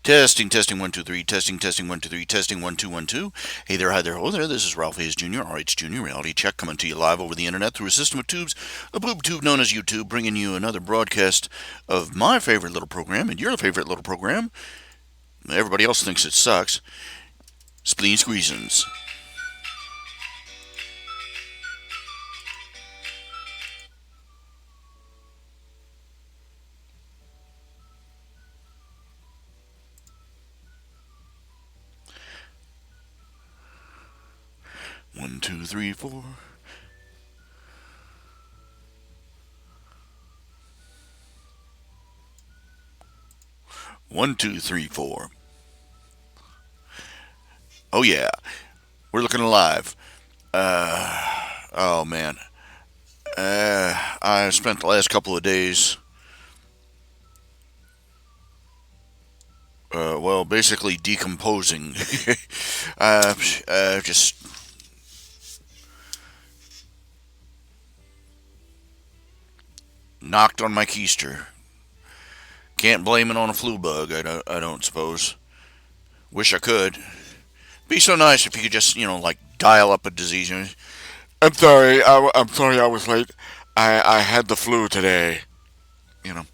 Testing, testing, 1, 2, 3. Testing, testing, 1, 2, 3. Testing, 1, 2, 1, 2. Hey there, hi there, hello there. This is RHJunior, RHJunior Reality Check, coming to you live over the internet through a system of tubes, a boob tube known as YouTube, bringing you another broadcast of my favorite little program and your favorite little program. Everybody else thinks it sucks. Spleen Squeezins. One, two, three, four. One, two, three, four. Oh yeah, we're looking alive. Oh man. I spent the last couple of days, well, basically decomposing. Just knocked on my keister. Can't blame it on a flu bug. I don't suppose. Wish I could. Be so nice if you could just, like dial up a disease. I'm sorry. I'm sorry I was late. I had the flu today. You know.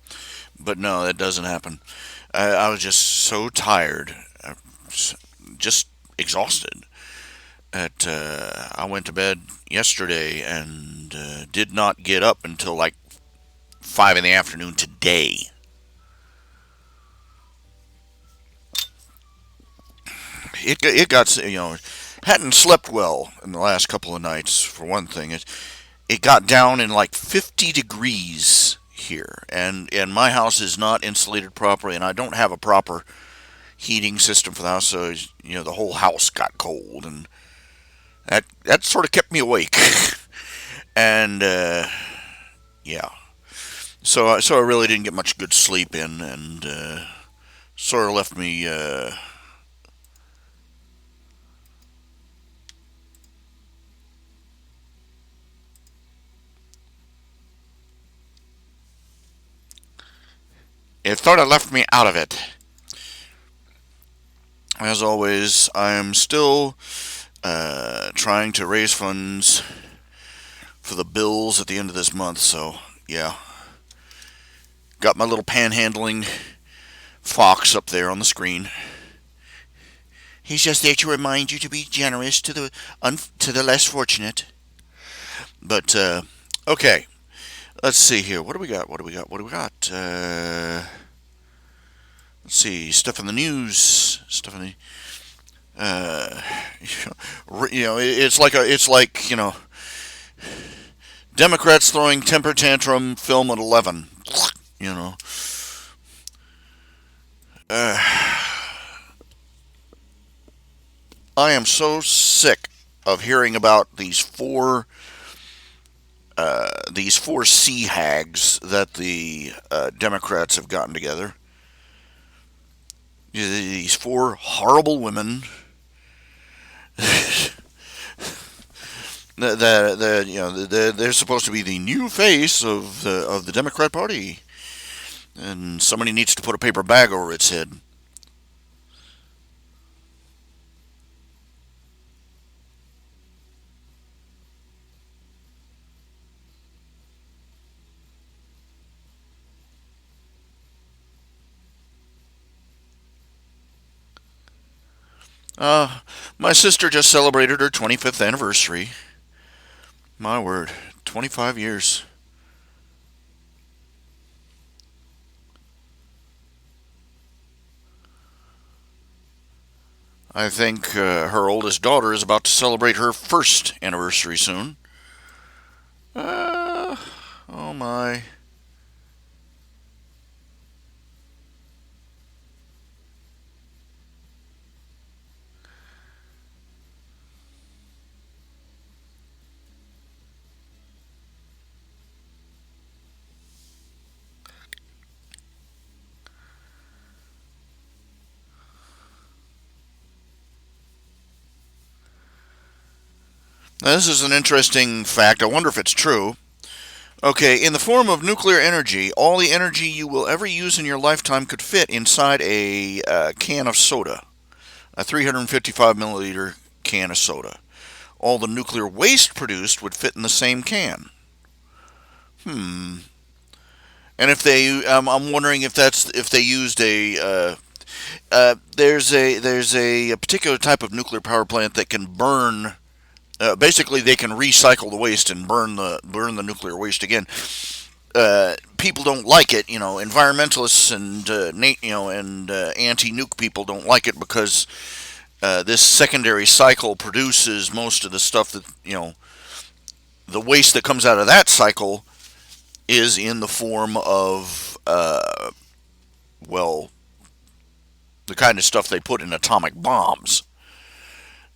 But no, that doesn't happen. I was just so tired. Just exhausted. I went to bed yesterday and did not get up until like 5 in the afternoon today. It got, hadn't slept well in the last couple of nights, for one thing. It got down in like 50 degrees here, and my house is not insulated properly, and I don't have a proper heating system for the house, so the whole house got cold, and that sort of kept me awake. And yeah, so I really didn't get much good sleep in, and sort of left me. It sort of left me out of it. As always, I'm still trying to raise funds for the bills at the end of this month. So yeah, got my little panhandling fox up there on the screen. He's just there to remind you to be generous to the less fortunate. But okay, let's see here. What do we got? What do we got? What do we got? Let's see. Stuff in the news. Stuff in the. Uh, it's like Democrats throwing temper tantrum film at 11. You know. Uh, I am so sick of hearing about these four sea hags that the Democrats have gotten together. These four horrible women they're supposed to be the new face of the Democrat Party, and somebody needs to put a paper bag over its head. Uh, my sister just celebrated her 25th anniversary. My word, 25 years. I think her oldest daughter is about to celebrate her first anniversary soon. Uh, oh my. Now, this is an interesting fact. I wonder if it's true. Okay, in the form of nuclear energy, all the energy you will ever use in your lifetime could fit inside a can of soda, a 355 milliliter can of soda. All the nuclear waste produced would fit in the same can. Hmm. And if they, I'm wondering if that's if they used there's a particular type of nuclear power plant that can burn. Basically, they can recycle the waste and burn the nuclear waste again. People don't like it. Environmentalists and anti-nuke people don't like it because this secondary cycle produces most of the stuff that the waste that comes out of that cycle is in the form of well, the kind of stuff they put in atomic bombs.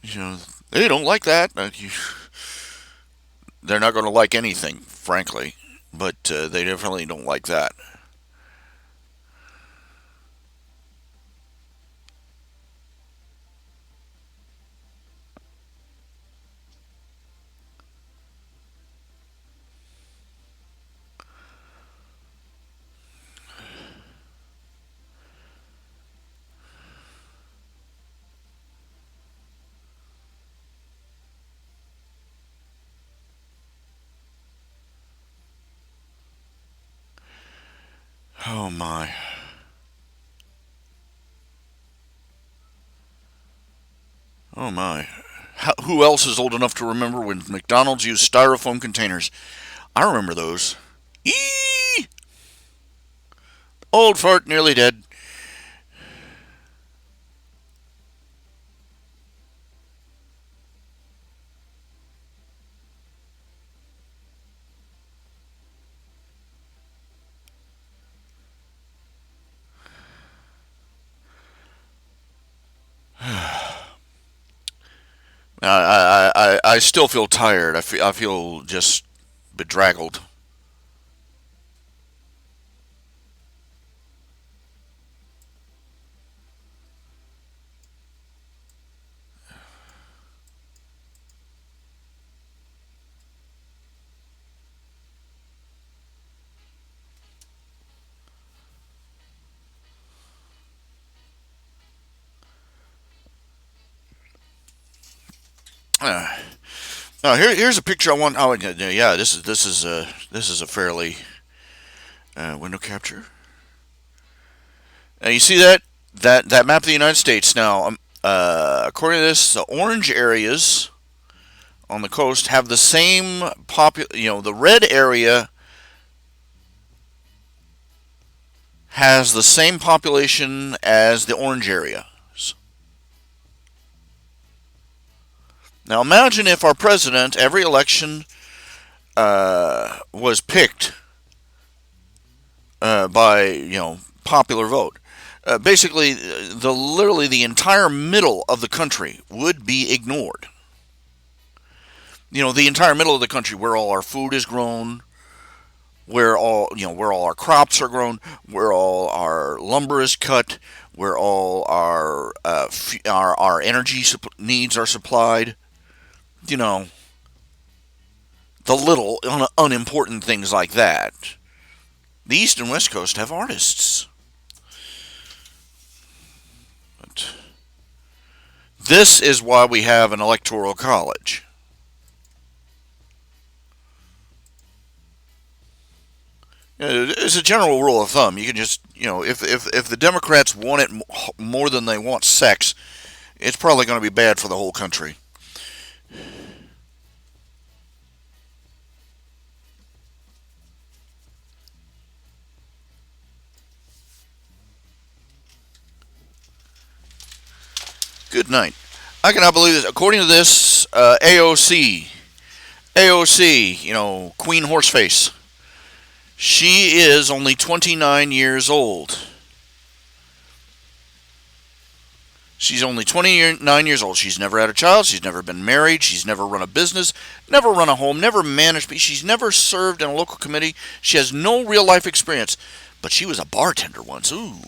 You know, they don't like that. They're not going to like anything, frankly, but they definitely don't like that. Oh my. Oh my. Who else is old enough to remember when McDonald's used styrofoam containers? I remember those. Eee! Old fart, nearly dead. I still feel tired. I feel just bedraggled. Uh, here's a picture I want. Oh, yeah. This is a fairly window capture. You see that map of the United States. Now, according to this, the orange areas on the coast have the same the red area has the same population as the orange area. Now imagine if our president, every election, was picked by popular vote. Basically, literally the entire middle of the country would be ignored. The entire middle of the country, where all our food is grown, where all our crops are grown, where all our lumber is cut, where all our energy needs are supplied. You know, the little unimportant things like that. The East and West Coast have artists. But this is why we have an Electoral College. As a general rule of thumb, you can just, if the Democrats want it more than they want sex, it's probably going to be bad for the whole country. Good night. I cannot believe this. According to this, AOC, Queen Horseface, she is only 29 years old. She's only 29 years old. She's never had a child. She's never been married. She's never run a business, never run a home, never managed. She's never served in a local committee. She has no real life experience. But she was a bartender once. Ooh.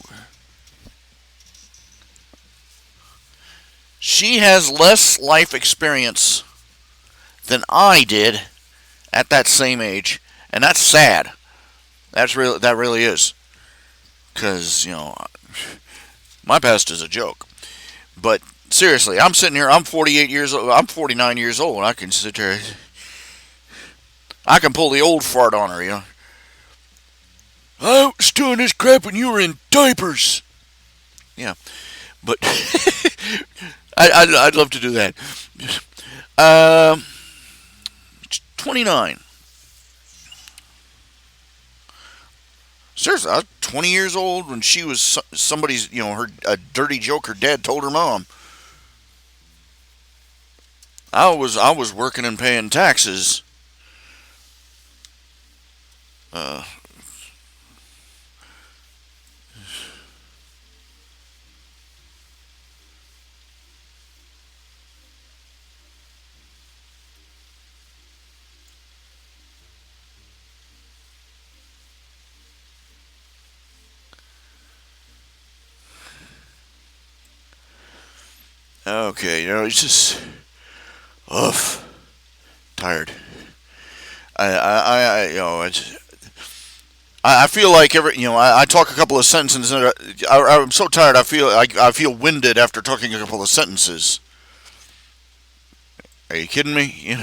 She has less life experience than I did at that same age. and that's sad. That really is, because my past is a joke. But seriously, I'm sitting here. I'm 48 years old. I'm 49 years old, and I can sit there. I can pull the old fart on her. I was doing this crap when you were in diapers. Yeah, but I'd love to do that. Um, 29. Seriously, I was 20 years old when she was somebody's, her a dirty joke her dad told her mom. I was working and paying taxes. Uh, okay, it's just, ugh, tired. I feel like I talk a couple of sentences and I'm so tired. I feel winded after talking a couple of sentences. Are you kidding me?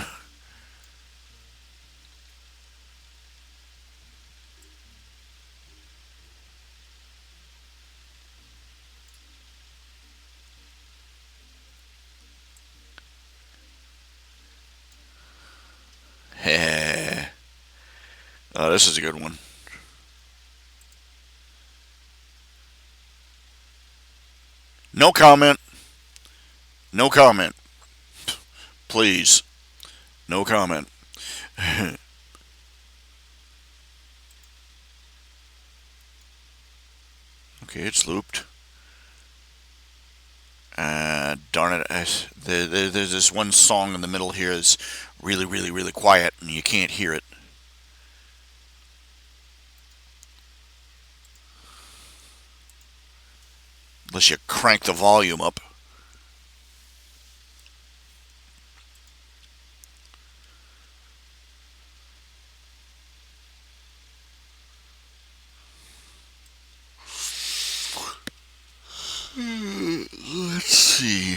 Oh, this is a good one. No comment. No comment. Please. No comment. Okay, it's looped. Darn it. There's this one song in the middle here that's really, really, really quiet, and you can't hear it. Unless you crank the volume up. Let's see.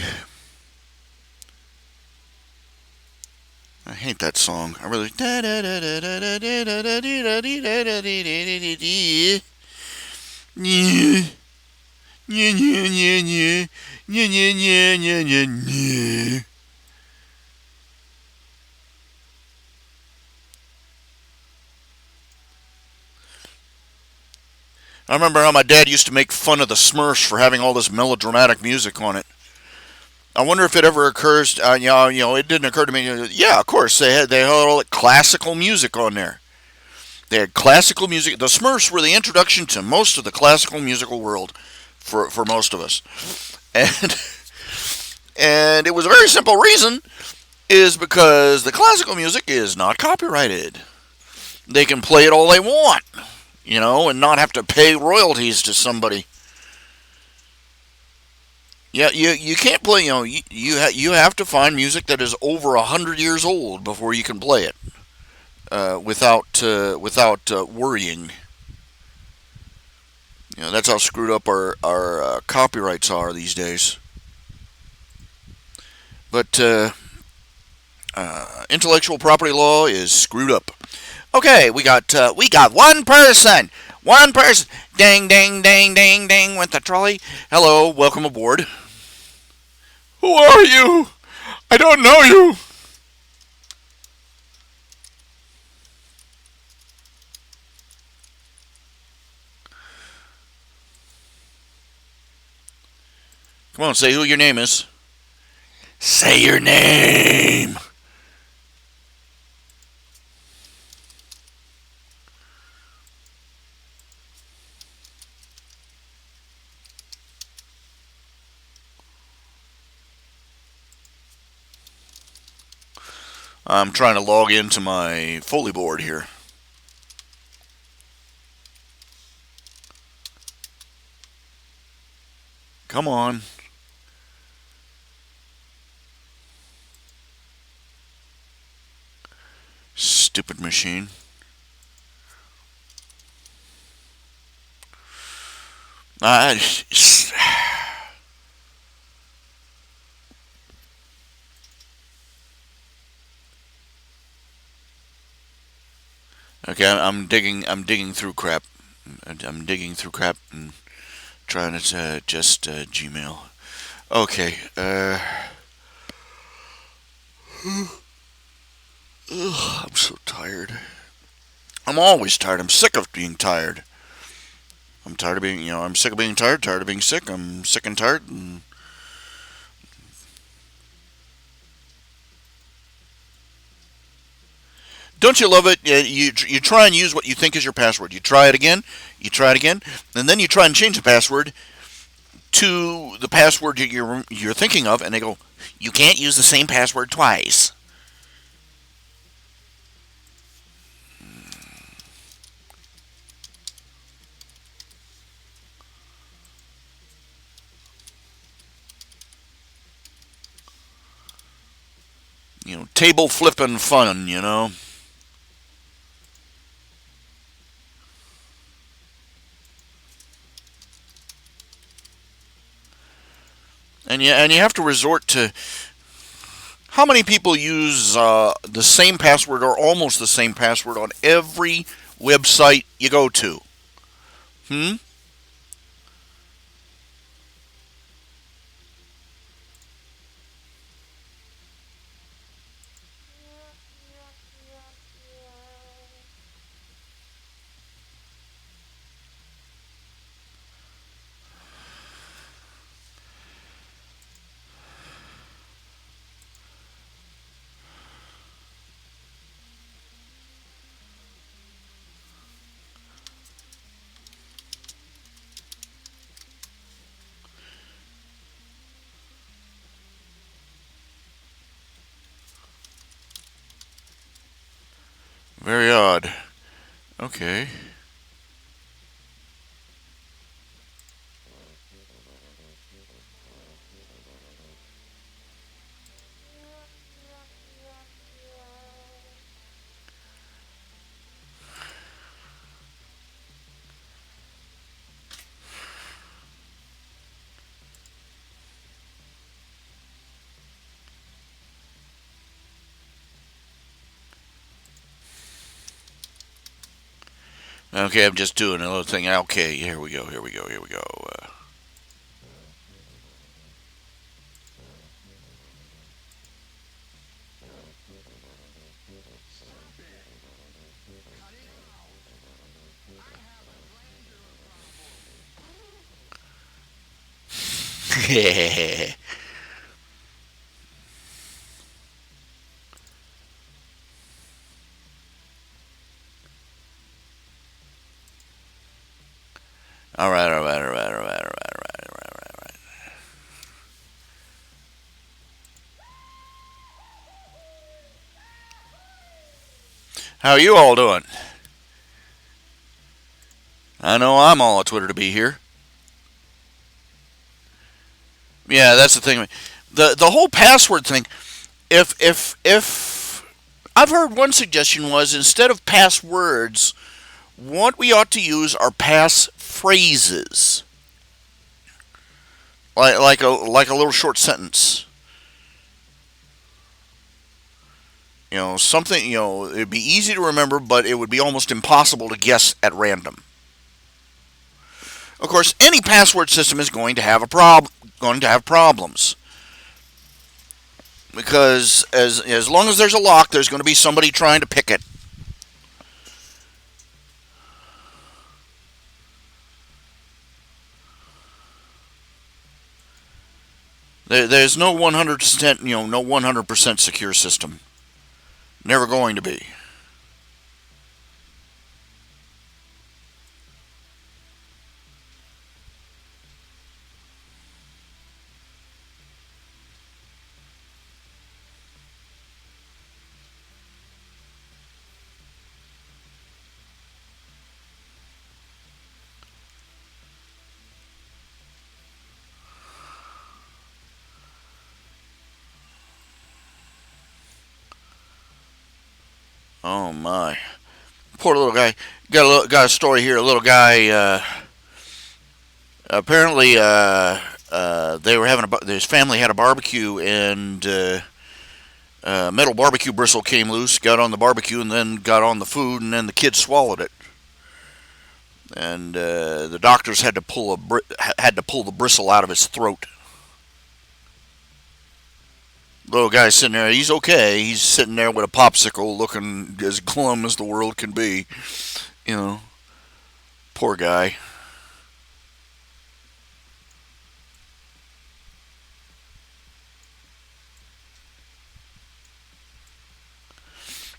I hate that song. I really. I remember how my dad used to make fun of the Smurfs for having all this melodramatic music on it. I wonder if it ever occurs. It didn't occur to me. Yeah, of course they had all that classical music on there. They had classical music. The Smurfs were the introduction to most of the classical musical world for most of us, and and it was a very simple reason is because the classical music is not copyrighted. They can play it all they want, and not have to pay royalties to somebody. Yeah, you can't play. You have to find music that is over 100 years old before you can play it without worrying. That's how screwed up our copyrights are these days. But intellectual property law is screwed up. Okay, we got one person. One person. Ding, ding, ding, ding, ding with the trolley. Hello, welcome aboard. Who are you? I don't know you. Come on, say who your name is. Say your name. I'm trying to log into my Foley board here. Come on. Stupid machine. I, okay, I'm digging through crap. I'm digging through crap and trying to just Gmail. Okay. I'm so tired. I'm always tired. I'm sick of being tired. I'm tired of being, I'm sick of being tired, tired of being sick. I'm sick and tired. And don't you love it? You try and use what you think is your password. You try it again, and then you try and change the password to the password you're thinking of, and they go, you can't use the same password twice. Table flipping fun. And you have to resort to how many people use the same password or almost the same password on every website you go to. Hmm. Very odd. Okay. Okay, I'm just doing a little thing. Okay, here we go. Here we go. Here we go. All right. All right. All right. All right. All right. All right. All right. All right. How are you all doing? I know I'm all on Twitter to be here. Yeah, that's the thing. The whole password thing. If I've heard one suggestion was instead of passwords, what we ought to use are pass phrases, like a little short sentence. Something. It'd be easy to remember, but it would be almost impossible to guess at random. Of course, any password system is going to have problems because as long as there's a lock, there's going to be somebody trying to pick it. There's no 100%, no 100% secure system. Never going to be. Oh my, poor little guy. Got a story here. A little guy Apparently, they were having his family had a barbecue, and metal barbecue bristle came loose, got on the barbecue, and then got on the food, and then the kid swallowed it. And the doctors had to pull the bristle out of his throat. Little guy's sitting there. He's okay. He's sitting there with a popsicle, looking as glum as the world can be. You know, poor guy.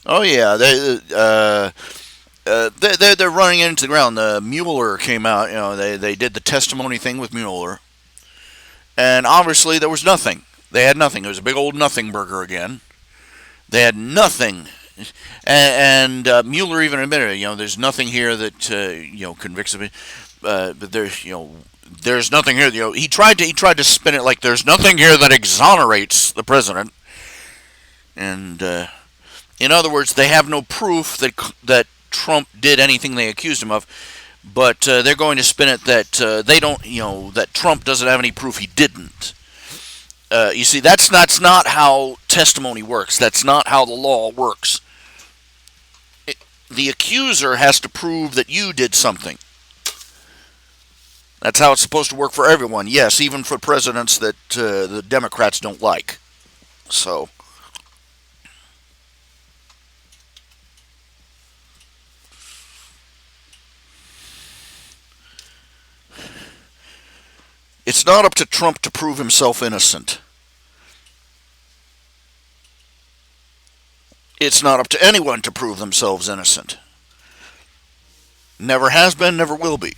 Oh yeah, they're running into the ground. The Mueller came out. You know, they did the testimony thing with Mueller, and obviously there was nothing. They had nothing. It was a big old nothing burger again. They had nothing, and Mueller even admitted, there's nothing here that convicts me. But there's nothing here. He tried to spin it like there's nothing here that exonerates the president, and in other words, they have no proof that Trump did anything they accused him of. But they're going to spin it that they don't, that Trump doesn't have any proof he didn't. You see, that's not how testimony works. That's not how the law works. The accuser has to prove that you did something. That's how it's supposed to work for everyone. Yes, even for presidents that the Democrats don't like. So, it's not up to Trump to prove himself innocent. It's not up to anyone to prove themselves innocent. Never has been, never will be.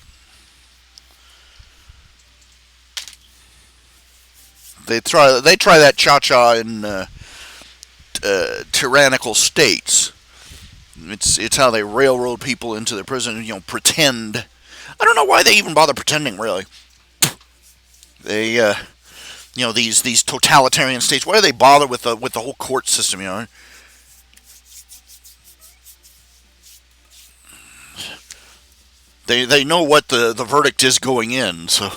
They try that cha-cha in tyrannical states. It's how they railroad people into their prison. Pretend. I don't know why they even bother pretending. Really, they these totalitarian states. Why do they bother with the whole court system? They know what the verdict is going in, so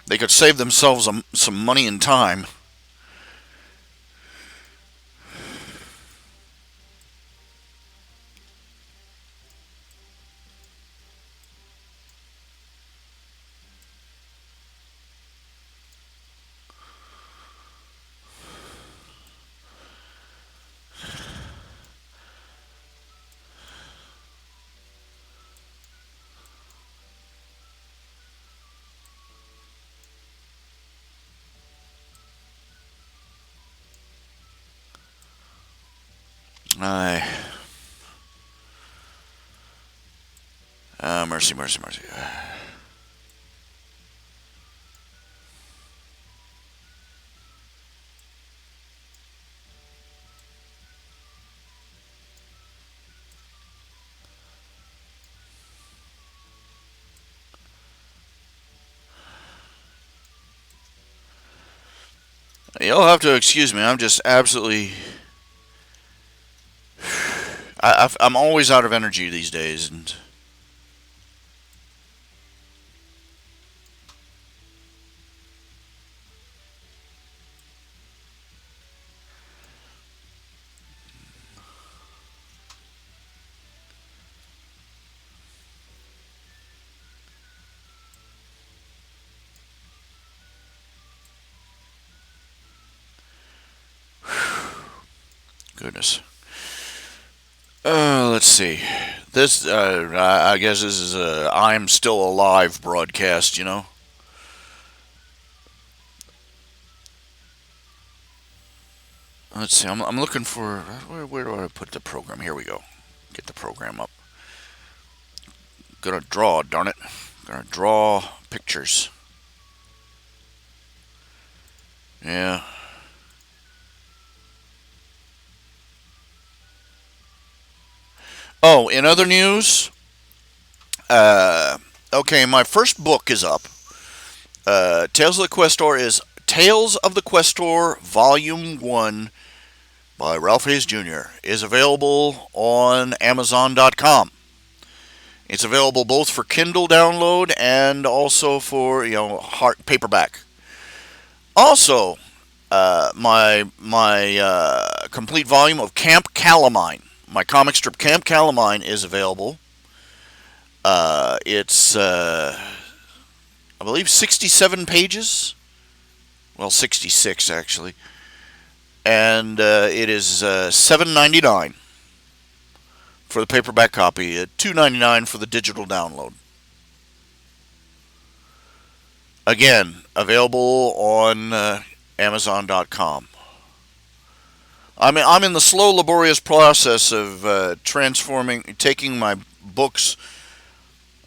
they could save themselves some money and time. I mercy, mercy, mercy. You'll have to excuse me. I'm just absolutely. I'm always out of energy these days, and goodness. Let's see. This, I guess this is a I'm Still Alive broadcast, Let's see. I'm looking for. Where do I put the program? Here we go. Get the program up. Gonna draw, darn it. Gonna draw pictures. Yeah. Oh, in other news, okay, my first book is up. Tales of the Questor, Volume One by Ralph Hayes Jr. is available on Amazon.com. It's available both for Kindle download and also for hard paperback. Also, my complete volume of Camp Calamine, my comic strip Camp Calamine, is available. It's I believe 67 pages. Well, 66 actually, and it is $7.99 for the paperback copy, $2.99 for the digital download. Again, available on Amazon.com. I'm in the slow, laborious process of taking my books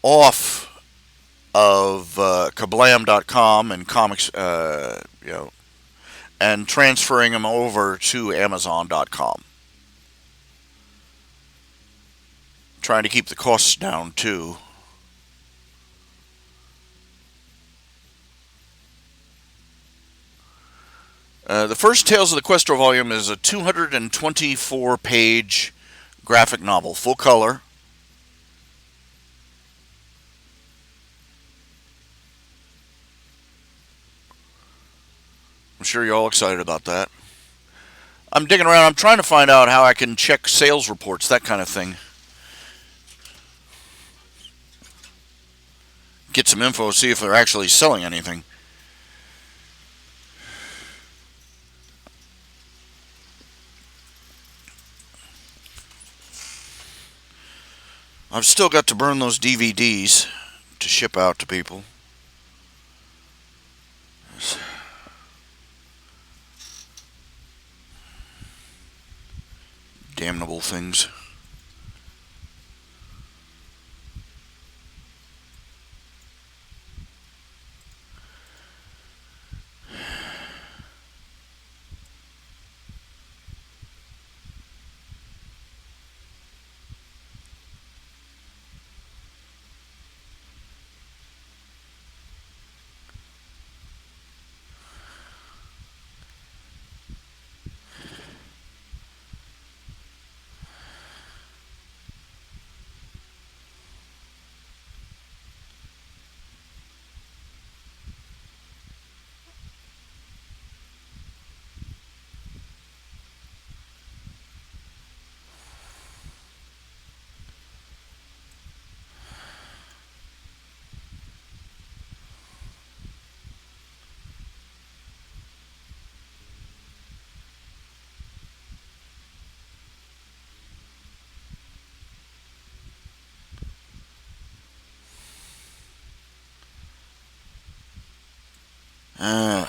off of Kablam.com and comics, and transferring them over to Amazon.com. Trying to keep the costs down too. The first Tales of the Questro volume is a 224-page graphic novel, full color. I'm sure you're all excited about that. I'm digging around. I'm trying to find out how I can check sales reports, that kind of thing. Get some info, see if they're actually selling anything. I've still got to burn those DVDs to ship out to people. Damnable things. Uh,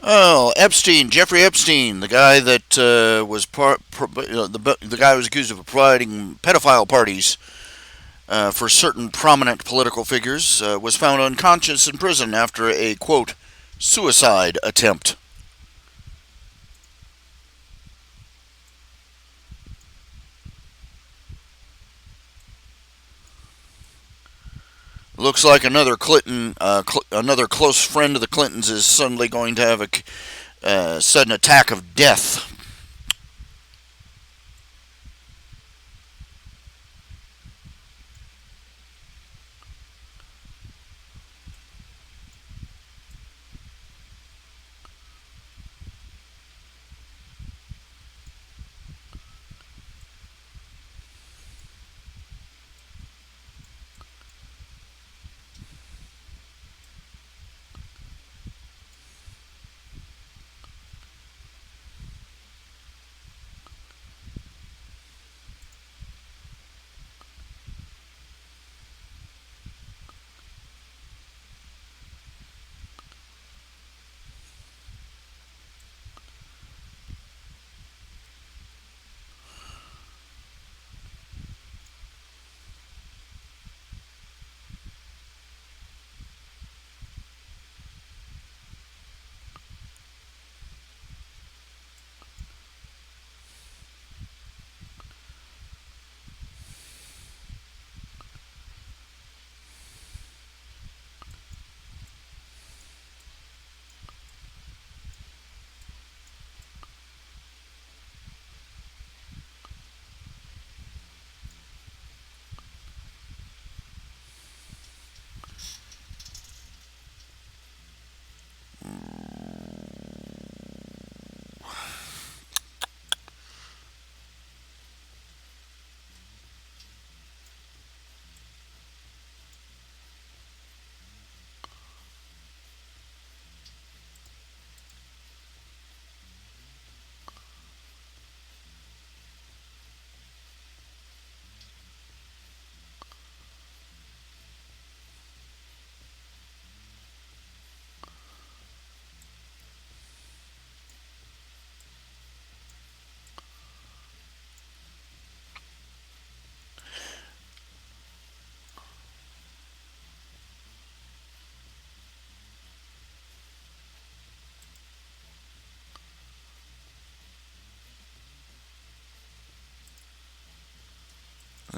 Oh, Epstein, Jeffrey Epstein, the guy that the guy who was accused of providing pedophile parties for certain prominent political figures, was found unconscious in prison after a quote suicide attempt. Looks like another Clinton, another close friend of the Clintons, is suddenly going to have a sudden attack of death.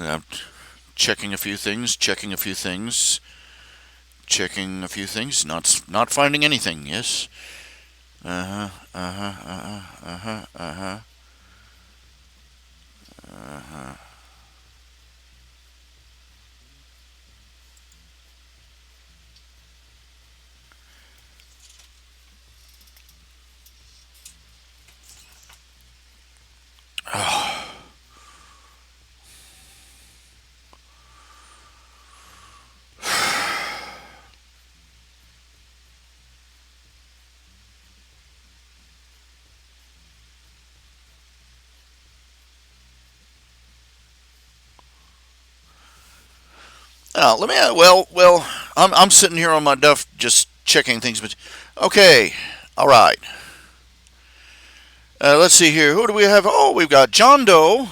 I'm checking a few things, checking a few things, checking a few things. Not finding anything. Yes. Uh huh. Uh huh. Uh huh. Uh huh. Uh huh. Uh huh. Let me. I'm sitting here on my duff just checking things, but okay. All right. Let's see here. Who do we have? Oh, we've got John Doe,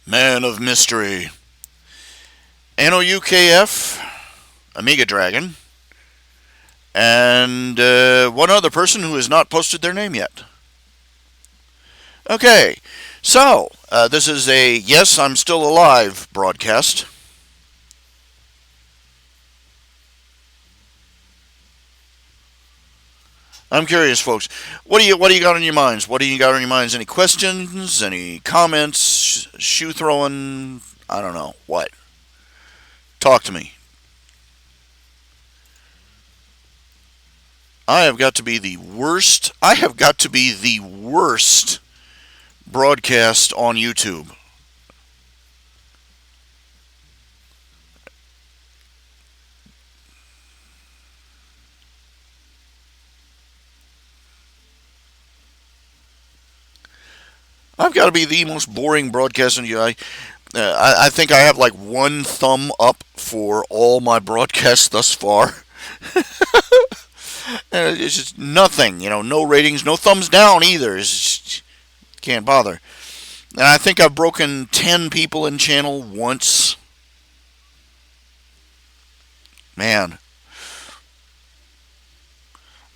Man of Mystery, NOUKF, Amiga Dragon, and one other person who has not posted their name yet. Okay, so this is a Yes, I'm Still Alive broadcast. I'm curious, folks. What do you got on your minds? What do you got on your minds? Any questions? Any comments? Shoe throwing? I don't know. What? Talk to me. I have got to be the worst. I have got to be the worst broadcast on YouTube. I've got to be the most boring broadcast on YouTube. I think I have like one thumb up for all my broadcasts thus far. It's just nothing, no ratings, no thumbs down either. It's just, can't bother. And I think I've broken 10 people in channel once. Man,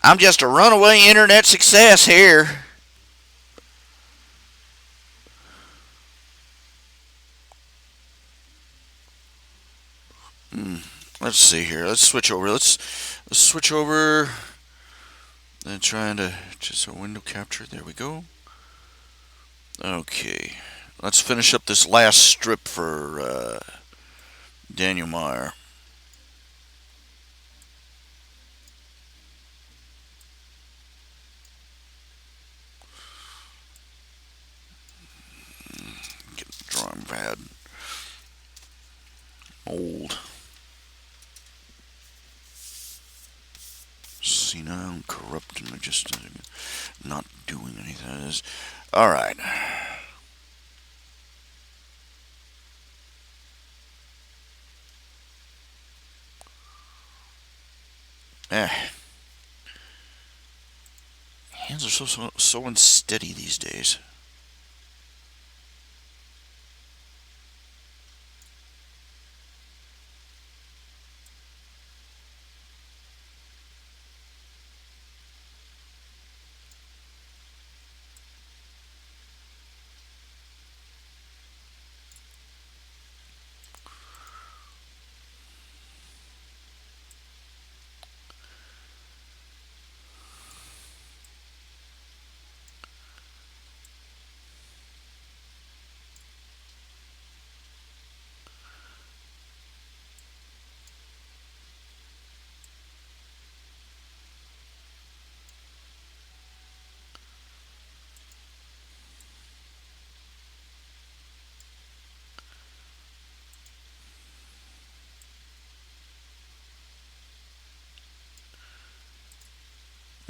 I'm just a runaway internet success here. Hmm. Let's see here. Let's switch over. Let's switch over. And trying to just a window capture. There we go. Okay. Let's finish up this last strip for Daniel Meyer. Get the drawing pad. Old. Senile, corrupt, and just not doing anything. All right. Eh. Hands are so unsteady these days.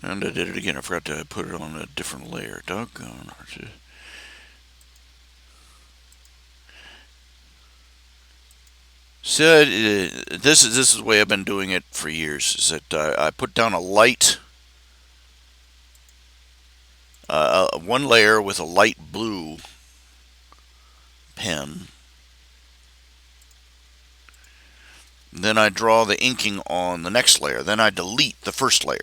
And I did it again. I forgot to put it on a different layer. Doggone. So this is the way I've been doing it for years. Is that I put down a light, one layer with a light blue pen. Then I draw the inking on the next layer. Then I delete the first layer.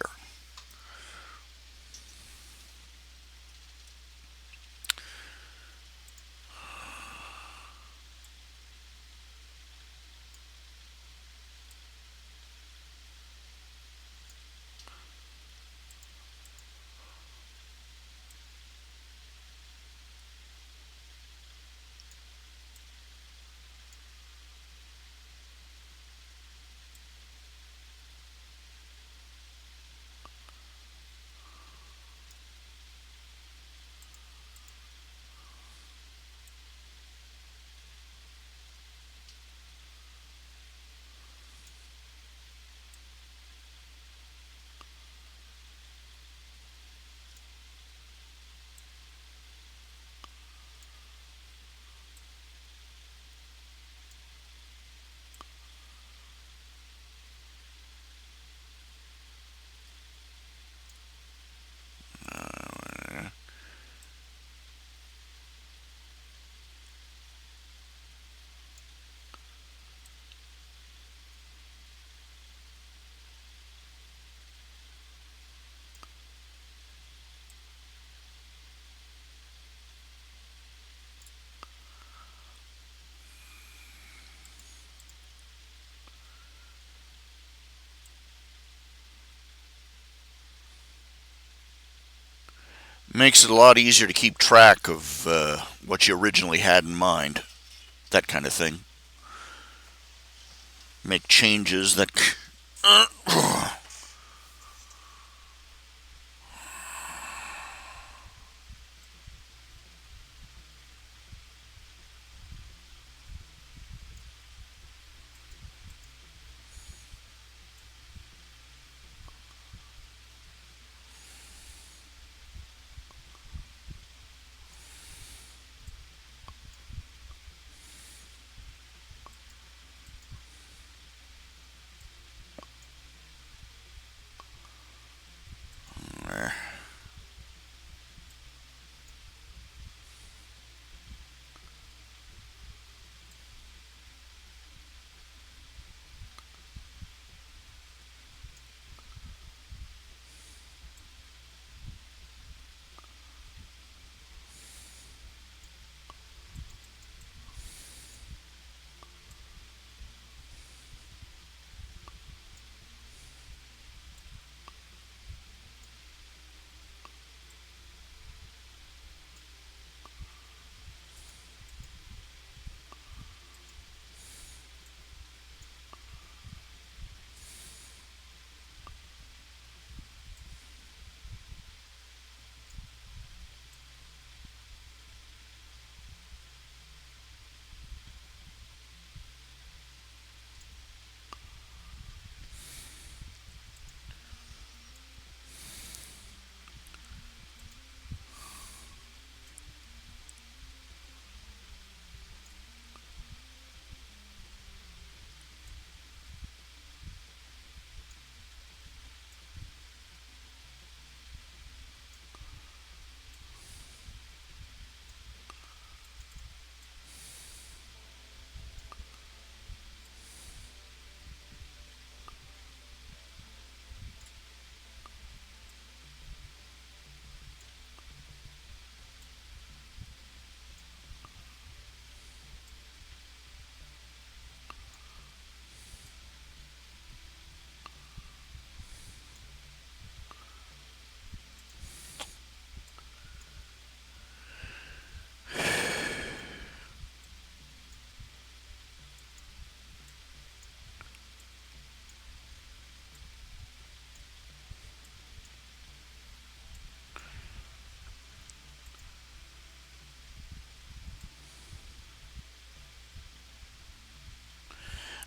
Makes it a lot easier to keep track of what you originally had in mind. That kind of thing. Make changes that.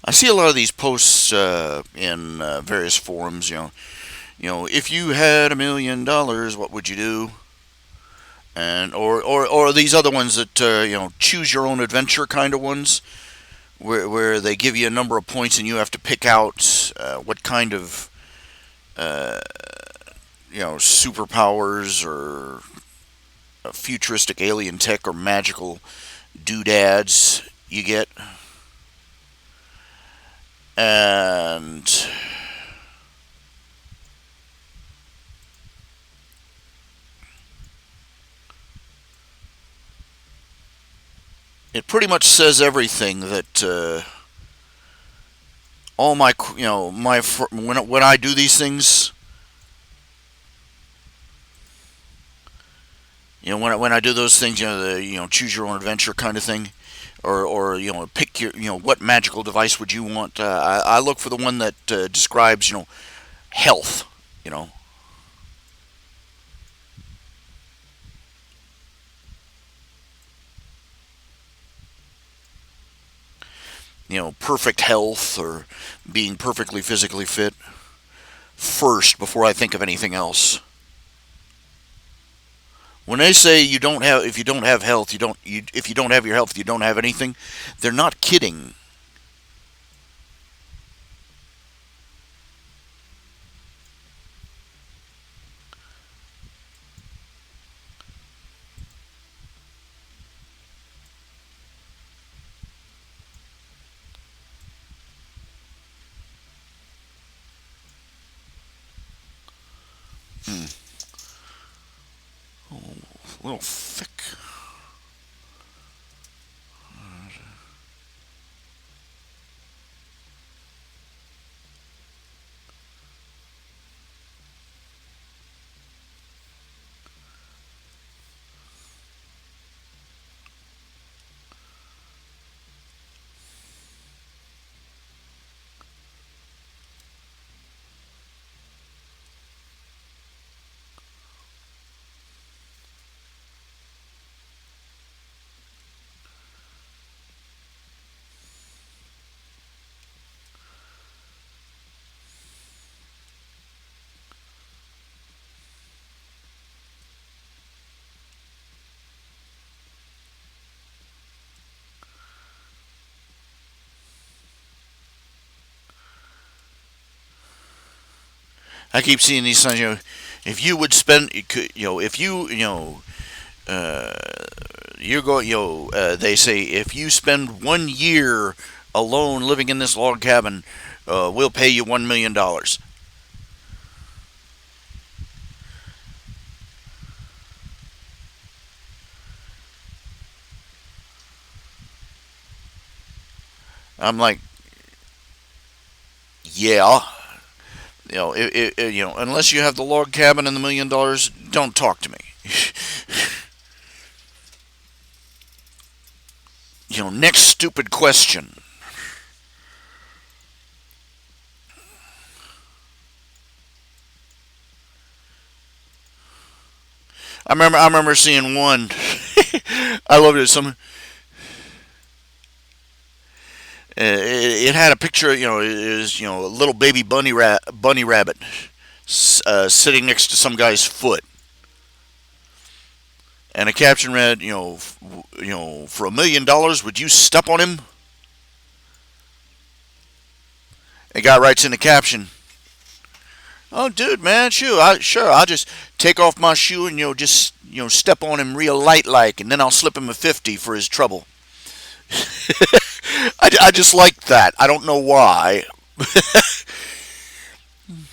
I see a lot of these posts in various forums. If you had $1 million, what would you do? And or these other ones that choose your own adventure kind of ones, where they give you a number of points and you have to pick out what kind of uh, superpowers or futuristic alien tech or magical doodads you get, and it pretty much says everything that all my when I do these things. When I do those things, the choose your own adventure kind of thing, or pick your what magical device would you want. I look for the one that describes health. You know, perfect health or being perfectly physically fit first before I think of anything else. When they say if you don't have health, if you don't have your health, you don't have anything. They're not kidding. Hmm. Oh, a little thick. I keep seeing these signs. If you would spend, if you, uh, you're going, they say if you spend 1 year alone living in this log cabin, we'll pay you $1 million. I'm like, yeah, unless you have the log cabin and the $1 million, don't talk to me. Next stupid question. I remember seeing one. I loved it. It had a picture. It was a little baby bunny rabbit sitting next to some guy's foot, and a caption read, for $1 million, would you step on him? A guy writes in the caption, "Oh, dude, man, sure, I'll just take off my shoe and just step on him real light like, and then I'll slip him a 50 for his trouble." I just like that. I don't know why. And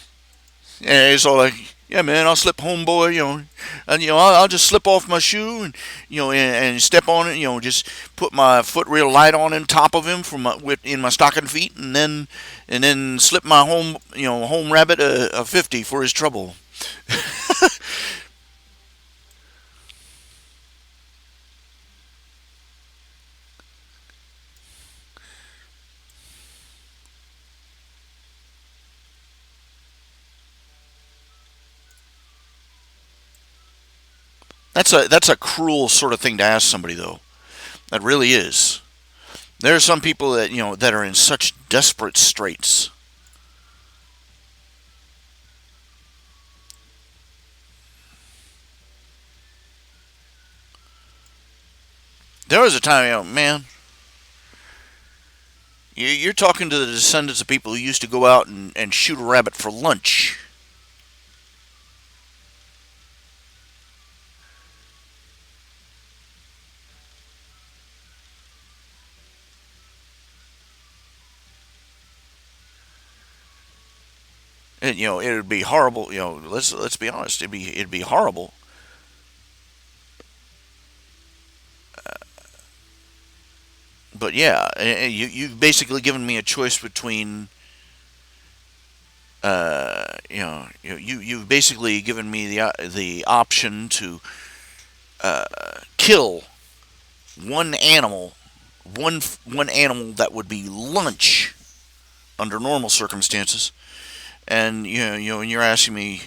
it's all like, yeah, man, I'll slip homeboy, and I'll just slip off my shoe and and step on it, just put my foot real light on top of him in my stocking feet, and then slip my home rabbit a 50 for his trouble. That's a cruel sort of thing to ask somebody, though. That really is. There are some people that are in such desperate straits. There was a time, man, you're talking to the descendants of people who used to go out and shoot a rabbit for lunch. And it would be horrible. Let's be honest. It'd be horrible. But yeah, you've basically given me a choice between you've basically given me the option to kill one animal, one animal that would be lunch under normal circumstances, and and you're asking me,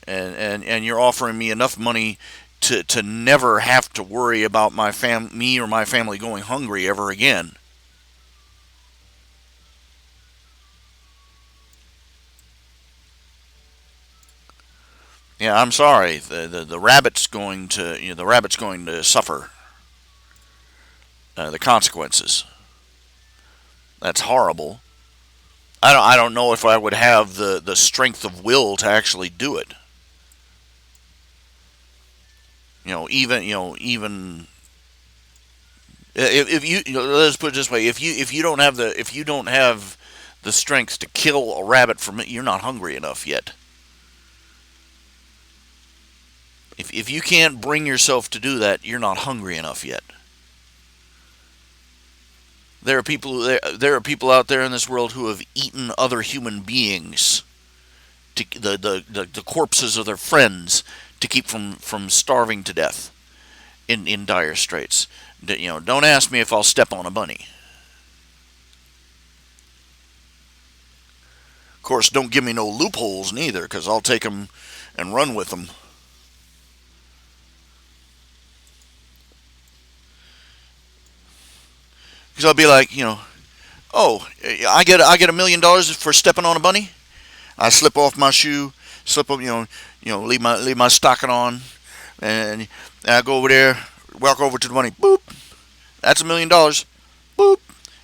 and you're offering me enough money to never have to worry about me or my family going hungry ever again. Yeah, I'm sorry. The rabbit's going to the rabbit's going to suffer the consequences. That's horrible. I don't know if I would have the strength of will to actually do it. Even if let's put it this way, if you don't have the strength to kill a rabbit from it, you're not hungry enough yet. If you can't bring yourself to do that, you're not hungry enough yet. There are people out there in this world who have eaten other human beings, the corpses of their friends, to keep from starving to death in dire straits. Don't ask me if I'll step on a bunny. Of course, don't give me no loopholes neither, because I'll take them and run with them. Because I'll be like, oh, I get $1 million for stepping on a bunny. I slip off my shoe, slip up, leave my stocking on, and I go over there, walk over to the bunny. Boop. That's $1 million. Boop.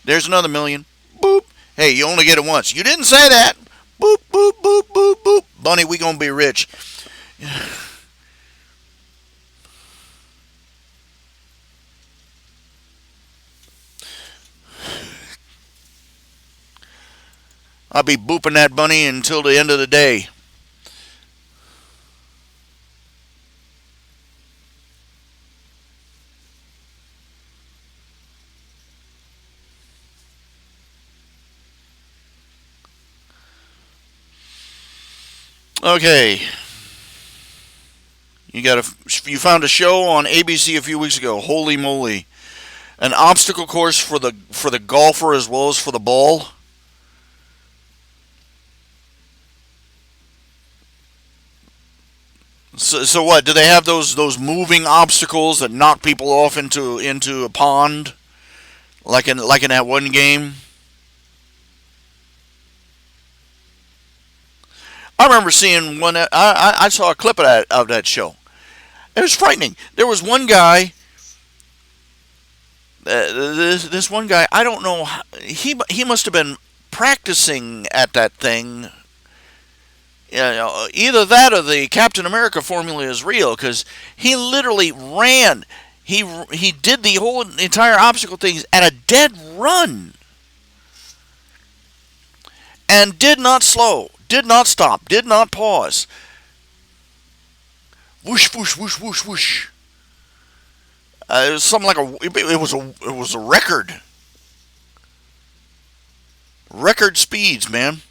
There's another million. Boop. Hey, you only get it once. You didn't say that. Boop boop boop boop. Bunny, we gonna be rich. I'll be booping that bunny until the end of the day. Okay, you found a show on ABC a few weeks ago. Holy moly! An obstacle course for the golfer as well as for the ball. So what? Do they have those moving obstacles that knock people off into a pond, like in that one game? I remember seeing one. I saw a clip of that show. It was frightening. There was one guy. This one guy. I don't know. He must have been practicing at that thing. Either that or the Captain America formula is real because he literally ran. He did the whole entire obstacle things at a dead run and did not slow, did not stop, did not pause. Whoosh, whoosh, whoosh, whoosh, whoosh. It was something like it was a record speeds, man.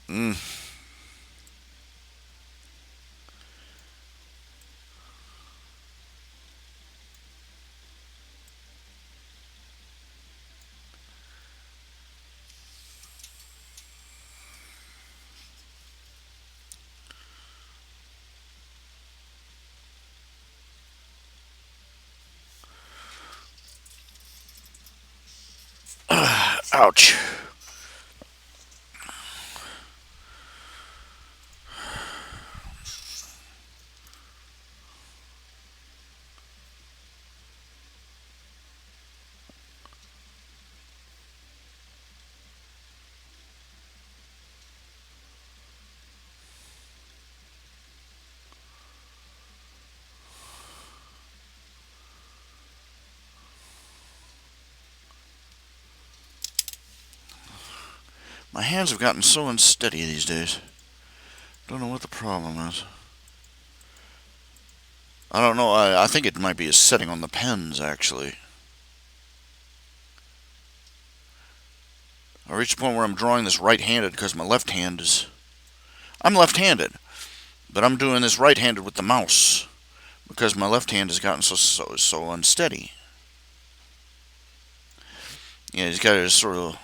Mm. Ouch. My hands have gotten so unsteady these days. Don't know what the problem is. I don't know. I think it might be a setting on the pens, actually. I reached a point where I'm drawing this right-handed because my left hand is. I'm left-handed, but I'm doing this right-handed with the mouse because my left hand has gotten so unsteady. Yeah, he's got to sort of.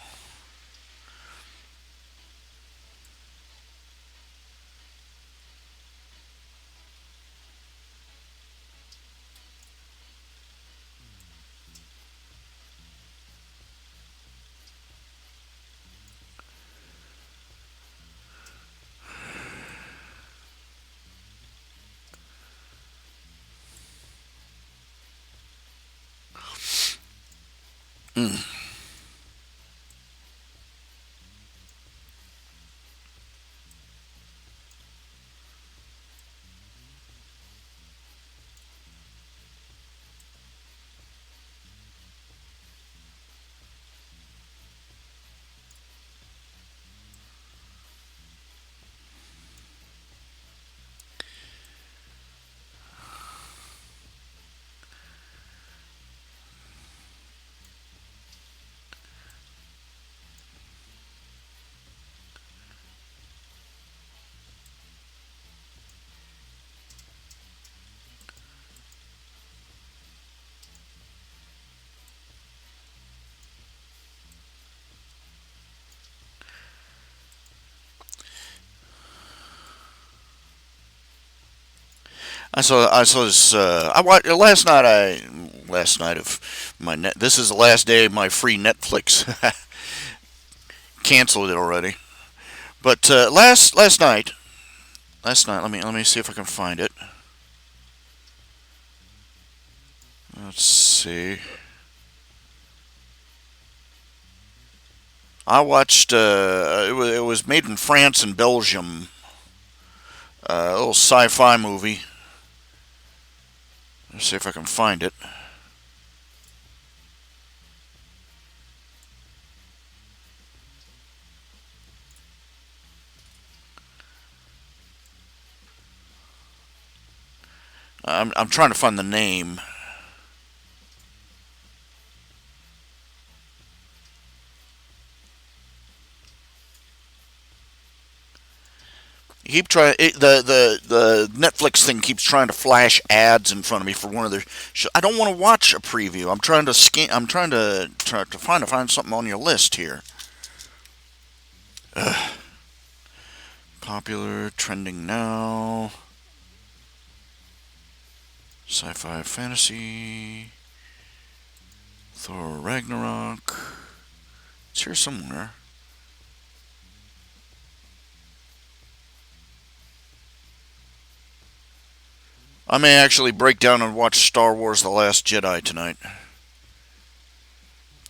Mm. I saw this. I watched last night. Last night of my net. This is the last day of my free Netflix. Canceled it already. But last night. Let me see if I can find it. Let's see. I watched. It was made in France and Belgium. A little sci-fi movie. Let's see if I can find it. I'm trying to find the name. Keep trying. The Netflix thing keeps trying to flash ads in front of me for one of their. I don't want to watch a preview. I'm trying to scan. I'm trying to find something on your list here. Ugh. Popular, trending now. Sci-fi, fantasy. Thor Ragnarok. It's here somewhere. I may actually break down and watch Star Wars: The Last Jedi tonight,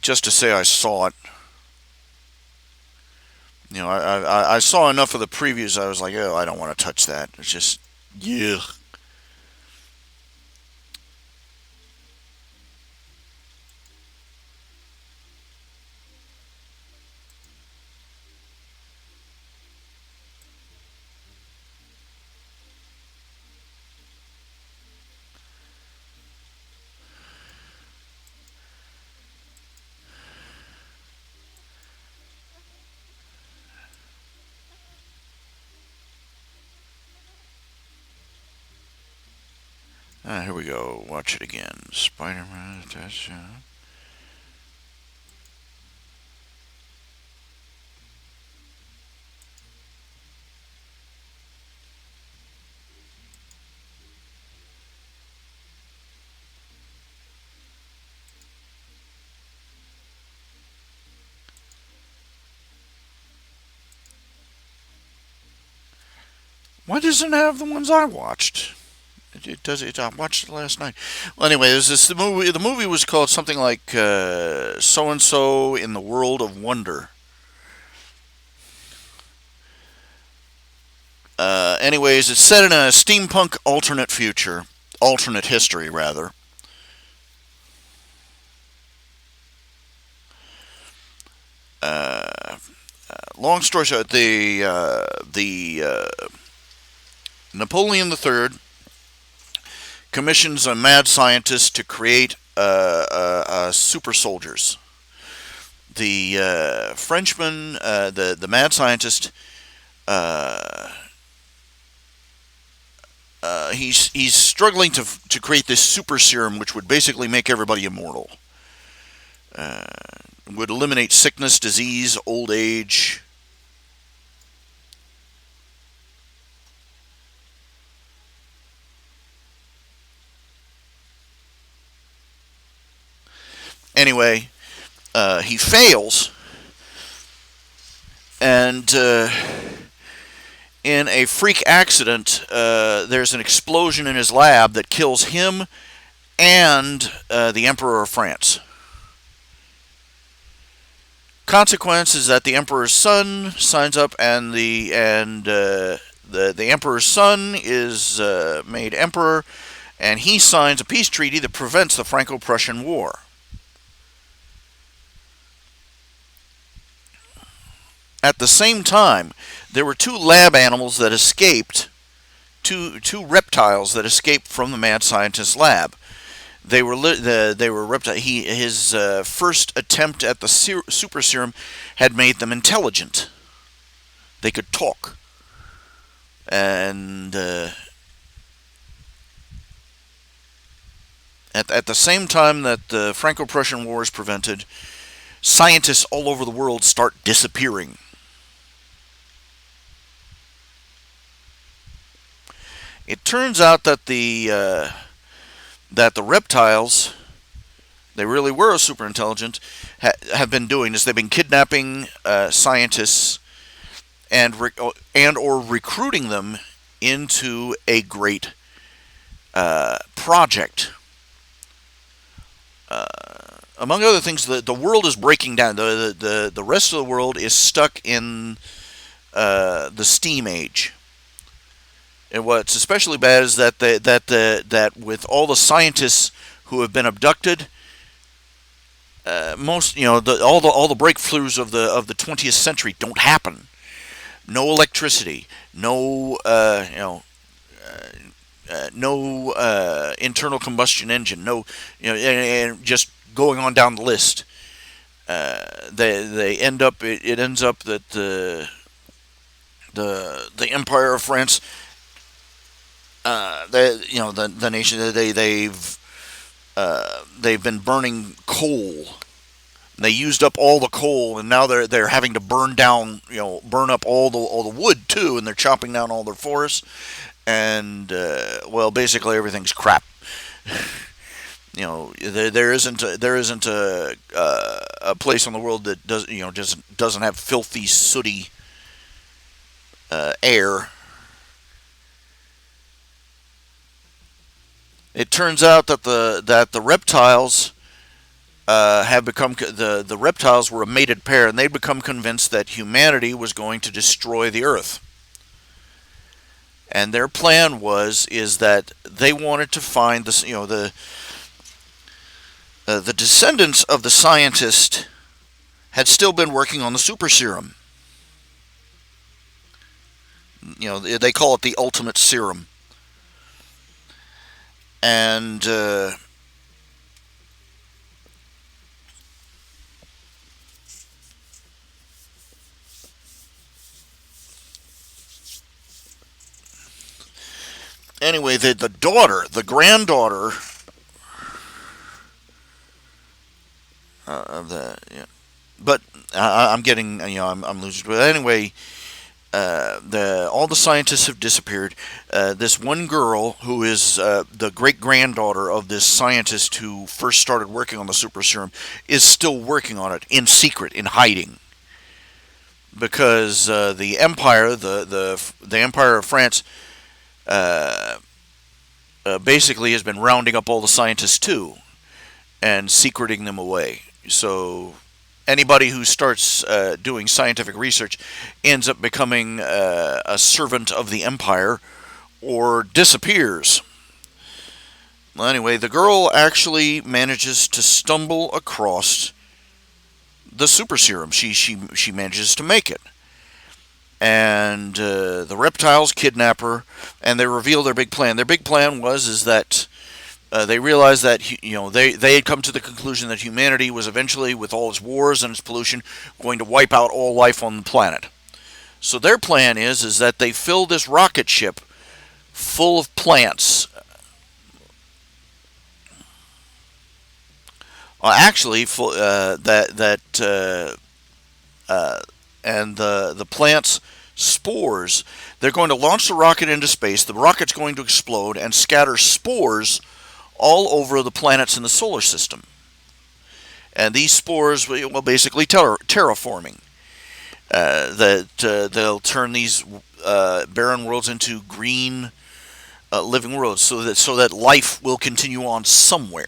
just to say I saw it. I saw enough of the previews. I was like, oh, I don't want to touch that. It's just, yeah. Here we go. Watch it again. Spider-Man. Why doesn't it have the ones I watched? It does. I watched it last night. Well, anyway, it was this the movie. The movie was called something like "So and So in the World of Wonder." Anyways, it's set in a steampunk alternate history rather. Uh, Long story short, the Napoleon III commissions a mad scientist to create super soldiers. The Frenchman, the mad scientist, uh, he's struggling to create this super serum, which would basically make everybody immortal. Uh, would eliminate sickness, disease, old age. Anyway, he fails, and in a freak accident, there's an explosion in his lab that kills him and the Emperor of France. Consequence is that the Emperor's son signs up, and the Emperor's son is made emperor, and he signs a peace treaty that prevents the Franco-Prussian War. At the same time, there were two lab animals that escaped, two reptiles that escaped from the mad scientist's lab. They were reptile. His first attempt at the super serum had made them intelligent. They could talk, and at the same time that the Franco-Prussian War is prevented, scientists all over the world start disappearing. It turns out that the reptiles, they really were super intelligent, have been doing this. They've been kidnapping scientists and or recruiting them into a great project. Among other things, the world is breaking down. The rest of the world is stuck in the steam age. And what's especially bad is that with all the scientists who have been abducted, most all the breakthroughs of the 20th century don't happen. No electricity, no internal combustion engine, no, and just going on down the list. They end up. It ends up that the Empire of France, the nation, they've been burning coal. They used up all the coal, and now they're having to burn up all the wood too, and they're chopping down all their forests. And well, basically everything's crap. There isn't a place in the world that just doesn't have filthy, sooty air. It turns out that the reptiles have become the reptiles were a mated pair, and they'd become convinced that humanity was going to destroy the Earth. And their plan is that they wanted to find the descendants of the scientist had still been working on the super serum. They call it the ultimate serum. And anyway, the granddaughter of the, yeah. But I'm getting, I'm losing. But anyway, all the scientists have disappeared. This one girl, who is the great granddaughter of this scientist who first started working on the super serum, is still working on it in secret, in hiding, because the empire, the Empire of France, basically has been rounding up all the scientists too, and secreting them away. So anybody who starts doing scientific research ends up becoming a servant of the empire or disappears. Well, anyway, the girl actually manages to stumble across the super serum. She manages to make it. And the reptiles kidnap her, and they reveal their big plan. Their big plan is that they realized that they had come to the conclusion that humanity was eventually, with all its wars and its pollution, going to wipe out all life on the planet. So their plan is that they fill this rocket ship full of plants. Actually, and the plant's spores. They're going to launch the rocket into space. The rocket's going to explode and scatter spores all over the planets in the solar system. And these spores will basically terraforming. They'll turn these barren worlds into green living worlds, so that life will continue on somewhere.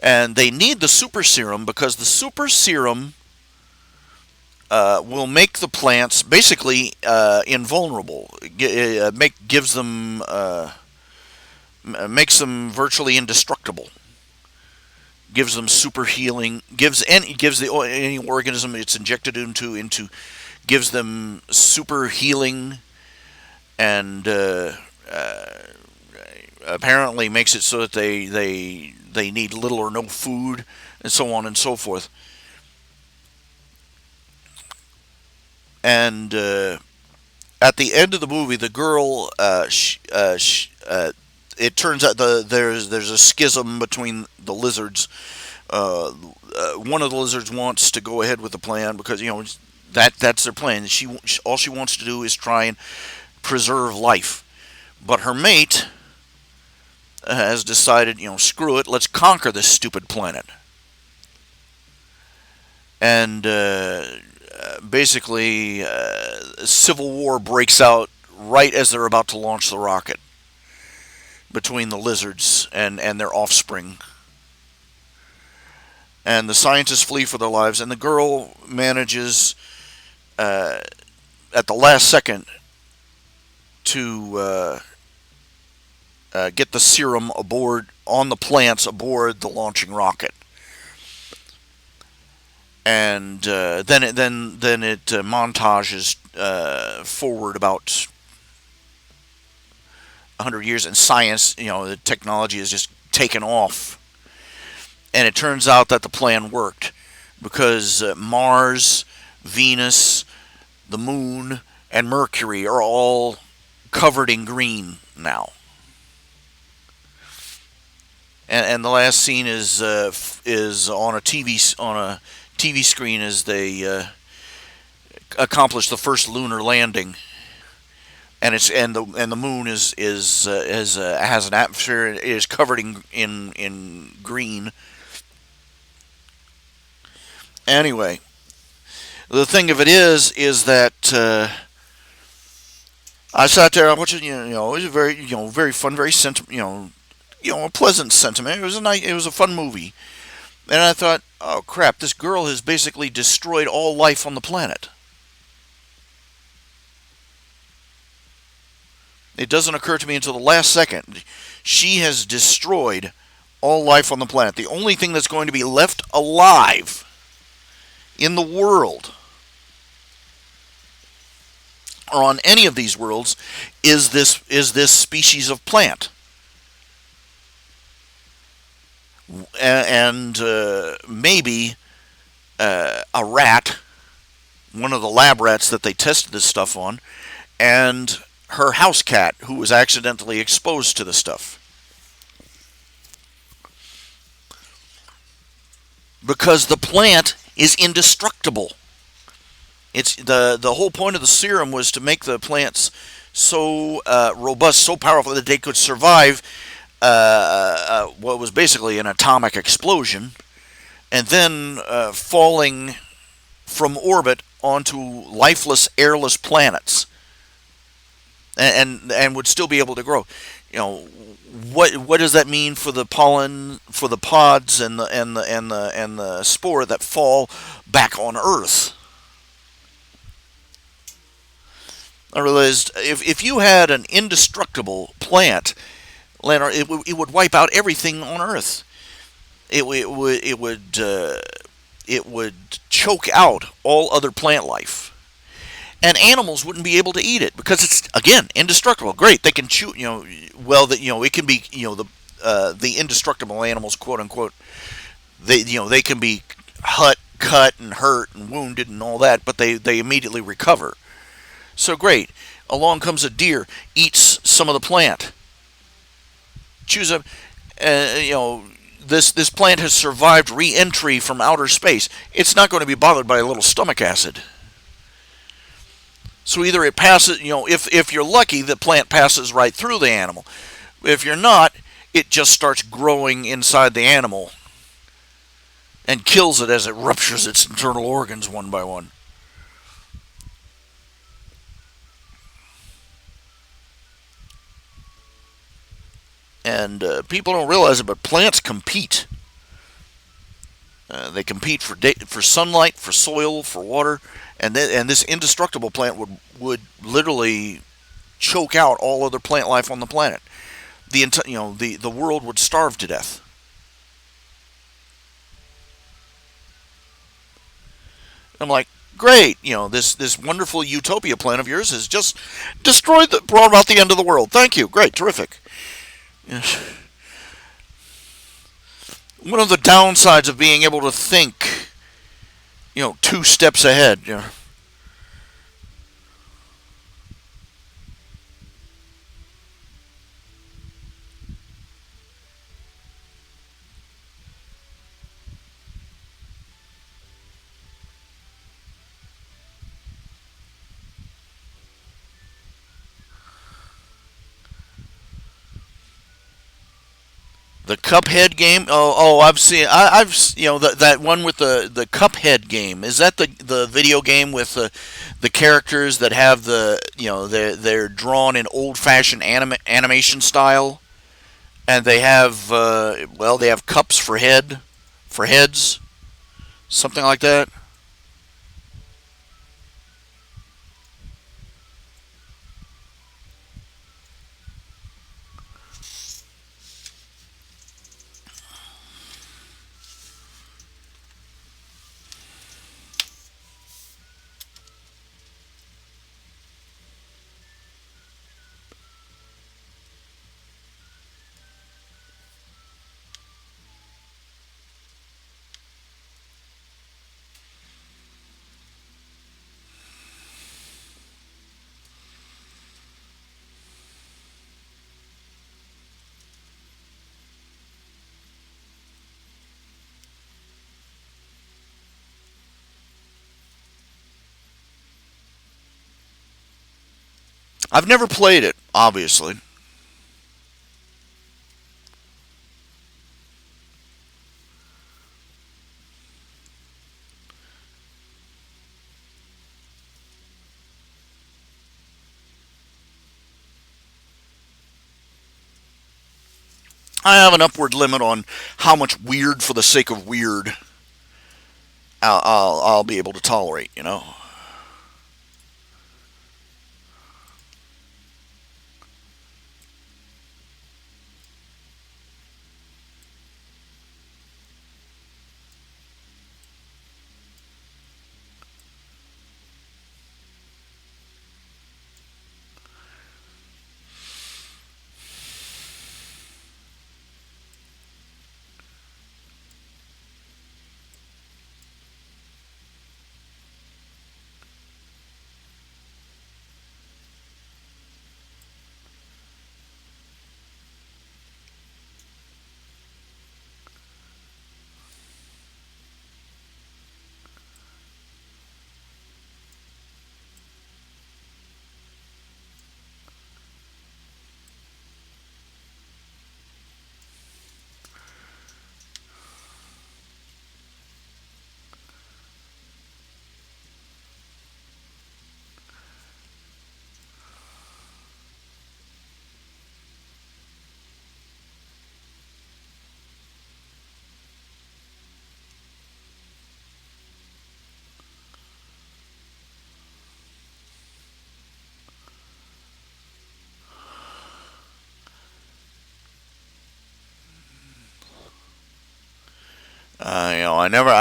And they need the super serum because the super serum will make the plants basically invulnerable. Makes them virtually indestructible. Gives them super healing. Gives any organism it's injected into gives them super healing, and apparently makes it so that they need little or no food, and so on and so forth. And at the end of the movie, the girl, it turns out there's a schism between the lizards. One of the lizards wants to go ahead with the plan because That's their plan. All she wants to do is try and preserve life. But her mate has decided, screw it, let's conquer this stupid planet. And basically, civil war breaks out right as they're about to launch the rocket between the lizards and their offspring. And the scientists flee for their lives, and the girl manages, uh, at the last second, to get the serum aboard on the plants aboard the launching rocket. And then it montages forward about 100 years, and science, the technology is just taken off. And it turns out that the plan worked because Mars, Venus, the Moon, and Mercury are all covered in green now. And the last scene is on a TV screen as they accomplish the first lunar landing. And the moon has an atmosphere. It is covered in green. Anyway, the thing of it is that I sat there. I watched it. It was a very very fun, very a pleasant sentiment. It was a fun movie. And I thought, oh crap, this girl has basically destroyed all life on the planet. It doesn't occur to me until the last second. She has destroyed all life on the planet. The only thing that's going to be left alive in the world, or on any of these worlds, is this species of plant. And maybe a rat, one of the lab rats that they tested this stuff on, and her house cat who was accidentally exposed to the stuff. Because the plant is indestructible. It's the whole point of the serum was to make the plants so robust, so powerful that they could survive what was basically an atomic explosion, and then falling from orbit onto lifeless, airless planets, and would still be able to grow. What does that mean for the pollen, for the pods, and the spore that fall back on Earth? I realized if you had an indestructible plant, Leonard, it would wipe out everything on Earth. It would choke out all other plant life, and animals wouldn't be able to eat it because it's, again, indestructible. Great, they can chew. Well, that it can be, the indestructible animals, quote unquote. They can be cut and hurt and wounded and all that, but they immediately recover. So great. Along comes a deer, eats some of the plant, chews up. This plant has survived re-entry from outer space. It's not going to be bothered by a little stomach acid. So either it passes, if you're lucky, the plant passes right through the animal. If you're not, it just starts growing inside the animal and kills it as it ruptures its internal organs one by one. And people don't realize it, but plants compete. They compete for sunlight, for soil, for water, and this indestructible plant would literally choke out all other plant life on the planet. The world would starve to death. I'm like, great, this wonderful utopia plan of yours has just brought about the end of the world. Thank you, great, terrific. Yes. One of the downsides of being able to think, 2 steps ahead. The Cuphead game. Oh, I've seen. I've that one with the Cuphead game. Is that the video game with the characters that have they're drawn in old fashioned animation style, and they have they have cups for heads, something like that. I've never played it, obviously. I have an upward limit on how much weird for the sake of weird I'll be able to tolerate.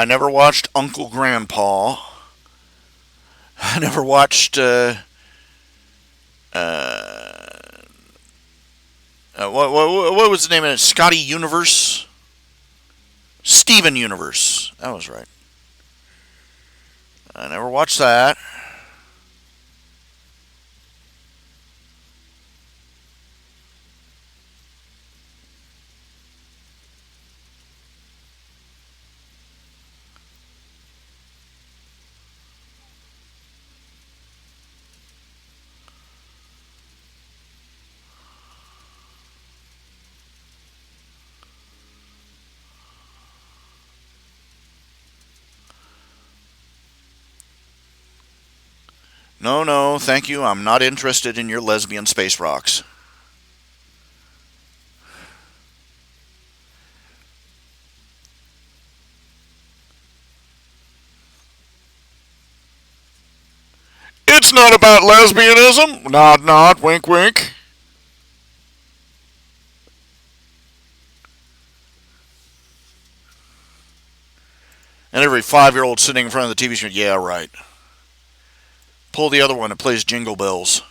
I never watched Uncle Grandpa. I never watched uh, what was the name of it? Scotty Universe, Steven Universe. That was right. I never watched that. No, no, thank you. I'm not interested in your lesbian space rocks. It's not about lesbianism. Nod, nod, wink, wink. And every 5-year old sitting in front of the TV screen, yeah, right. Pull the other one that plays Jingle Bells.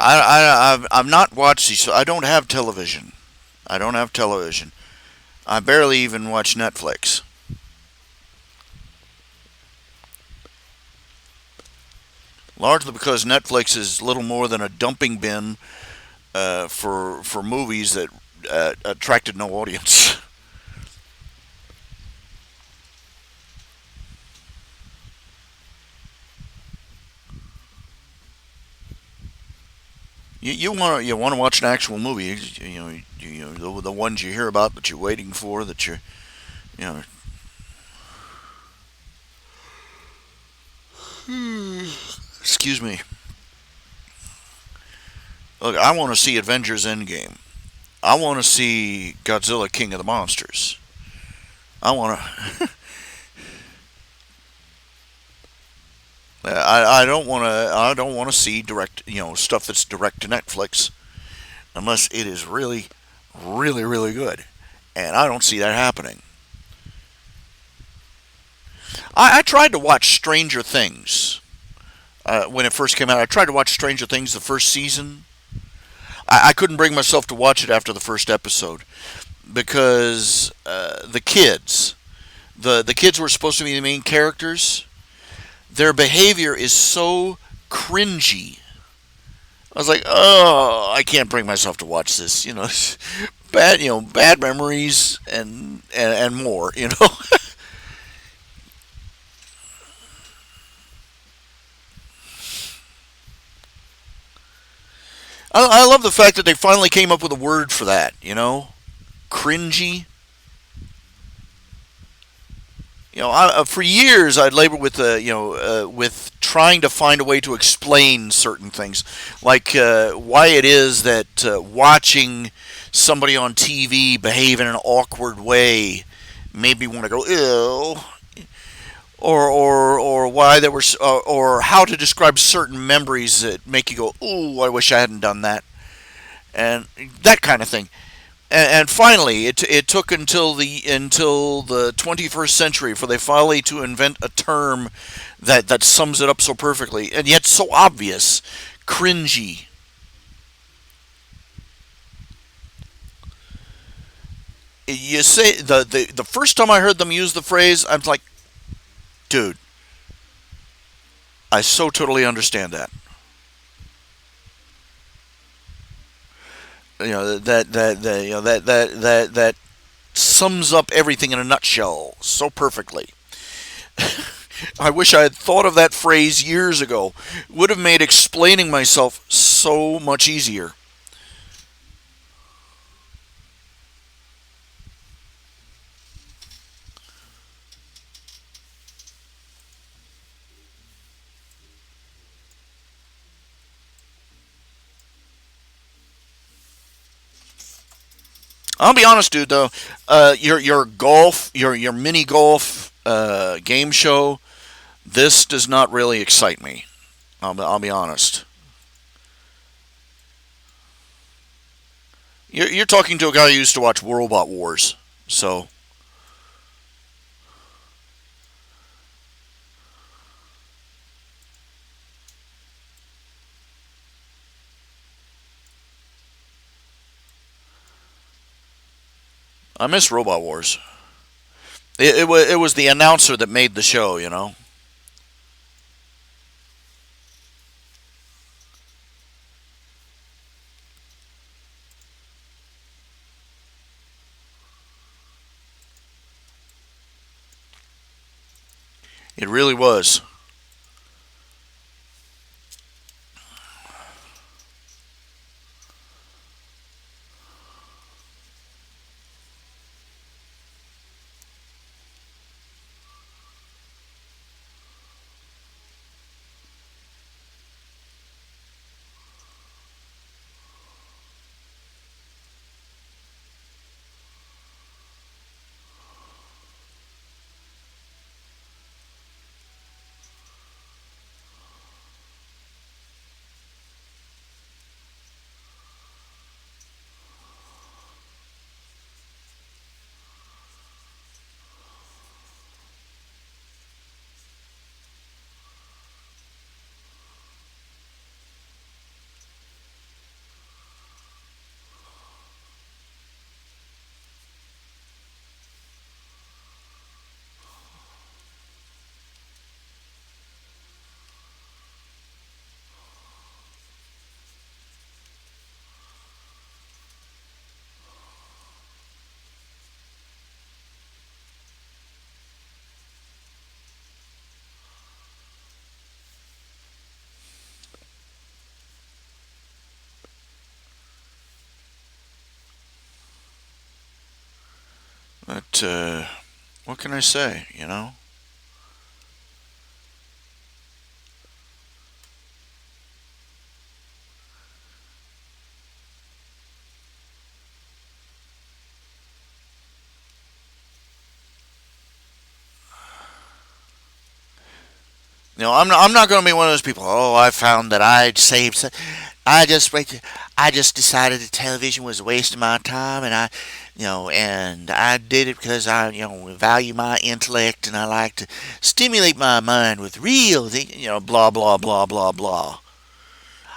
I've not watched these. So I don't have television. I don't have television. I barely even watch Netflix. Largely because Netflix is little more than a dumping bin for movies that attracted no audience. You want to watch an actual movie. The ones you hear about that you're waiting for that you know excuse me. Look, I want to see Avengers Endgame. I want to see Godzilla King of the Monsters. I want to. I don't want to. I don't want to see direct. Stuff that's direct to Netflix unless it is really, really, really good, and I don't see that happening. I tried to watch Stranger Things when it first came out. I tried to watch Stranger Things the first season. I couldn't bring myself to watch it after the first episode because the kids were supposed to be the main characters. Their behavior is so cringy. I was like, oh, I can't bring myself to watch this. Bad memories and more. I love the fact that they finally came up with a word for that. Cringy. For years I'd labored with with trying to find a way to explain certain things, like why it is that watching somebody on TV behave in an awkward way made me want to go ew, or why there were or how to describe certain memories that make you go ooh, I wish I hadn't done that, and that kind of thing. And finally, it took until the 21st century for they finally to invent a term that sums it up so perfectly, and yet so obvious, cringy. You say the first time I heard them use the phrase, I was like, dude, I so totally understand that. That sums up everything in a nutshell so perfectly. I wish I had thought of that phrase years ago. It would have made explaining myself so much easier. I'll be honest, dude. Though, your mini golf game show, this does not really excite me. I'll be honest. You're talking to a guy who used to watch Robot Wars, so I miss Robot Wars. It was the announcer that made the show. It really was. But what can I say? I'm not going to be one of those people. Oh, I found that I'd saved. I just I just decided that television was a waste of my time, and and I did it because I value my intellect and I like to stimulate my mind with real, blah blah blah blah blah.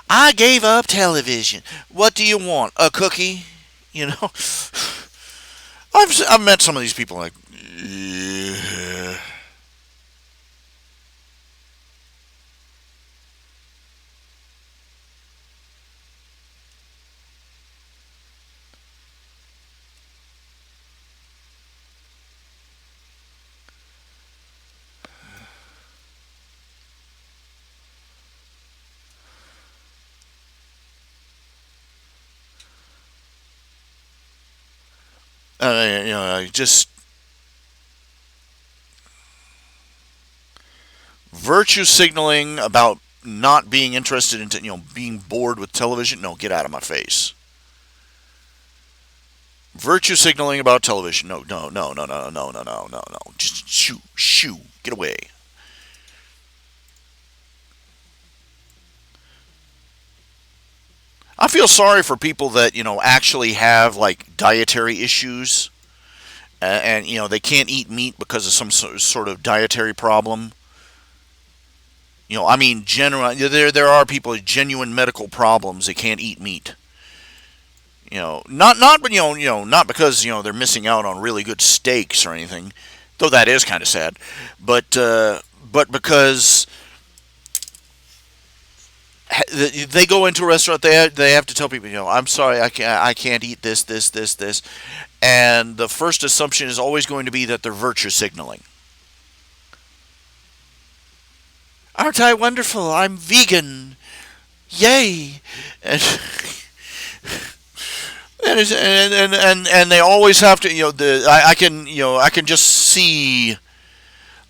I gave up television. What do you want? A cookie? You know, I've met some of these people like, yeah. Just virtue signaling about not being interested in, being bored with television. No, get out of my face. Virtue signaling about television. No, no, no, no, no, no, no, no, no, no. Just shoo, shoo, get away. I feel sorry for people that actually have like dietary issues, and they can't eat meat because of some sort of dietary problem. I mean, there are people with genuine medical problems. They can't eat meat. Not but not because they're missing out on really good steaks or anything, though that is kind of sad. But because they go into a restaurant, they have to tell people, I'm sorry, I can't eat this, and the first assumption is always going to be that they're virtue signaling. Aren't I wonderful? I'm vegan. Yay! And and they always have to I can just see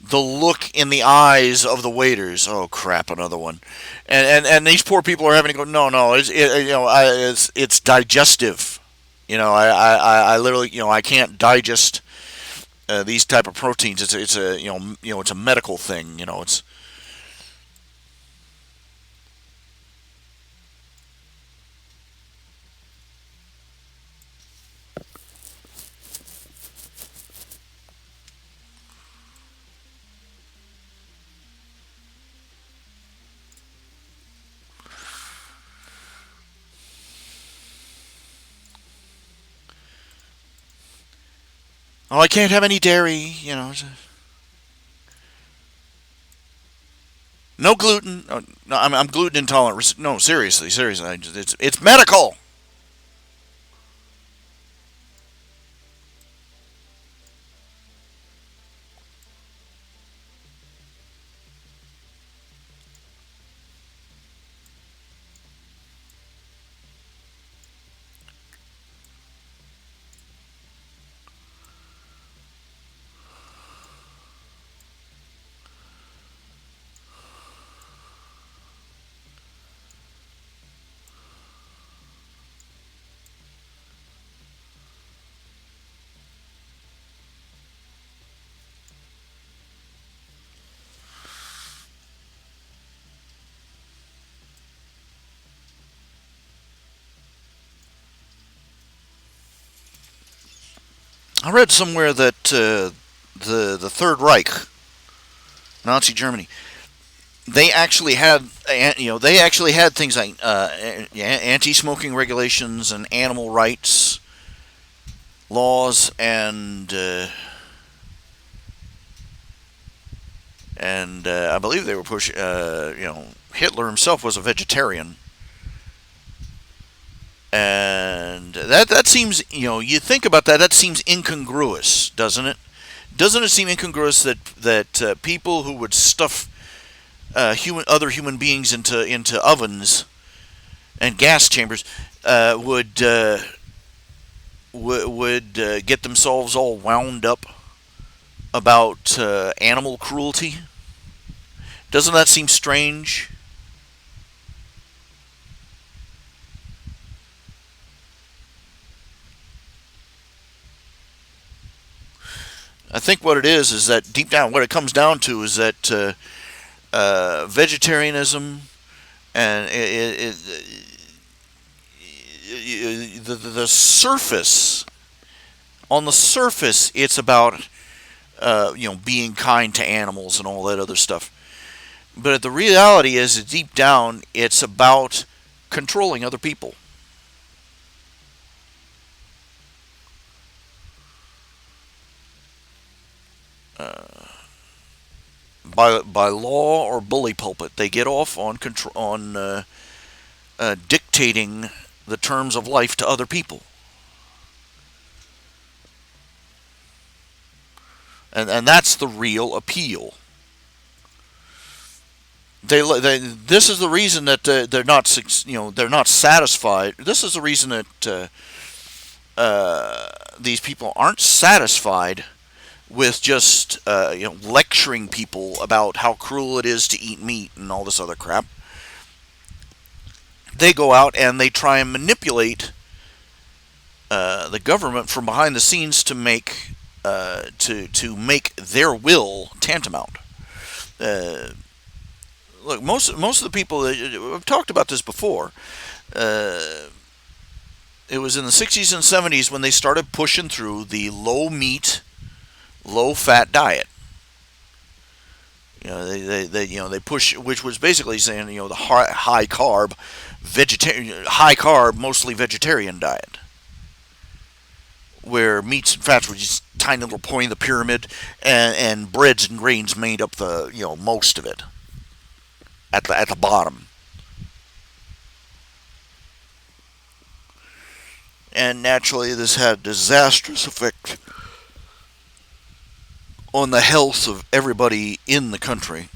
the look in the eyes of the waiters. Oh crap, another one. And these poor people are having to go. No, no, it's digestive. I literally I can't digest these type of proteins. It's a it's a medical thing. It's oh, I can't have any dairy. No gluten. Oh, no, I'm gluten intolerant. No, seriously, seriously, it's medical. I read somewhere that the Third Reich, Nazi Germany, they actually had things like anti-smoking regulations and animal rights laws, and I believe they were pushing. Hitler himself was a vegetarian, and that seems you think about that, that seems incongruous, doesn't it? Doesn't it seem incongruous that people who would stuff other human beings into ovens and gas chambers would would get themselves all wound up about animal cruelty. Doesn't that seem strange? I think what it is that deep down, what it comes down to is that vegetarianism and the surface, on the surface, it's about being kind to animals and all that other stuff. But the reality is, that deep down, it's about controlling other people. By law or bully pulpit, they get off on dictating the terms of life to other people, and that's the real appeal. This is the reason that they're not satisfied. This is the reason that these people aren't satisfied with just lecturing people about how cruel it is to eat meat and all this other crap. They go out and they try and manipulate the government from behind the scenes to make their will tantamount. Uh, Look, most of the people I've talked about this before. Uh, it was in the 60s and 70s when they started pushing through the low meat, low fat diet. They push, which was basically saying the high carb, mostly vegetarian diet, where meats and fats were just tiny little point of the pyramid, and breads and grains made up the most of it at the bottom. And naturally, this had a disastrous effect on the health of everybody in the country.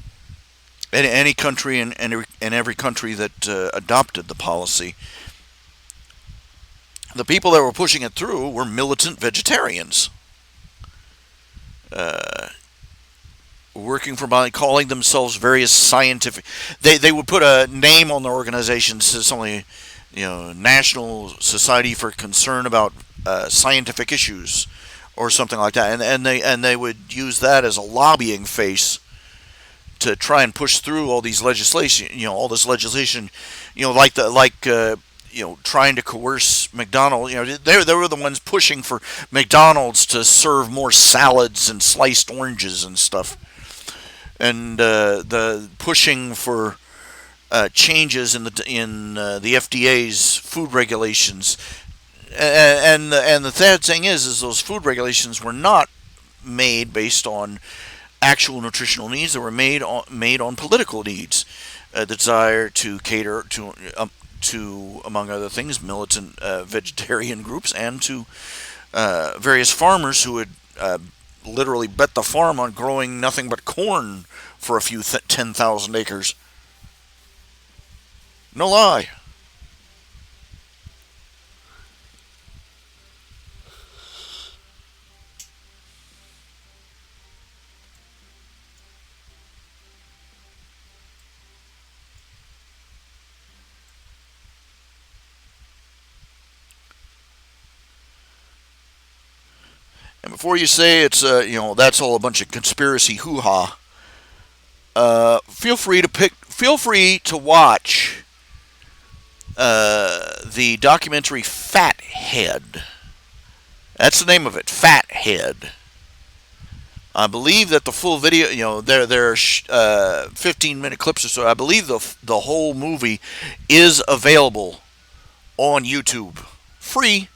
Any country and every country that adopted the policy, the people that were pushing it through were militant vegetarians, uh, working for money, calling themselves various scientific. They would put a name on their organization, says only National Society for Concern about Scientific Issues or something like that, and they would use that as a lobbying face to try and push through all this legislation, trying to coerce McDonald's. They were the ones pushing for McDonald's to serve more salads and sliced oranges and stuff, and the pushing for changes in the FDA's food regulations. And the sad thing is those food regulations were not made based on actual nutritional needs. They were made on political needs, a desire to cater to among other things militant vegetarian groups, and to various farmers who would literally bet the farm on growing nothing but corn for a few 10,000 acres. No lie. And before you say it's that's all a bunch of conspiracy hoo ha, feel free to watch the documentary Fathead. That's the name of it, Fathead. I believe that the full video, they're 15-minute clips or so. I believe the whole movie is available on YouTube, free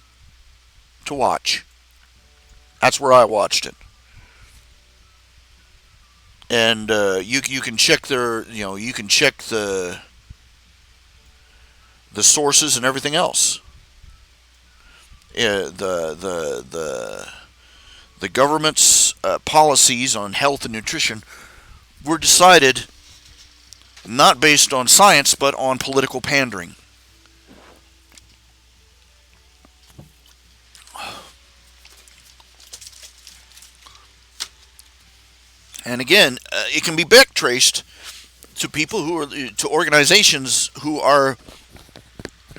to watch. That's where I watched it, and you can check the sources and everything else. The government's policies on health and nutrition were decided not based on science but on political pandering. And again, it can be back traced to people who are to organizations who are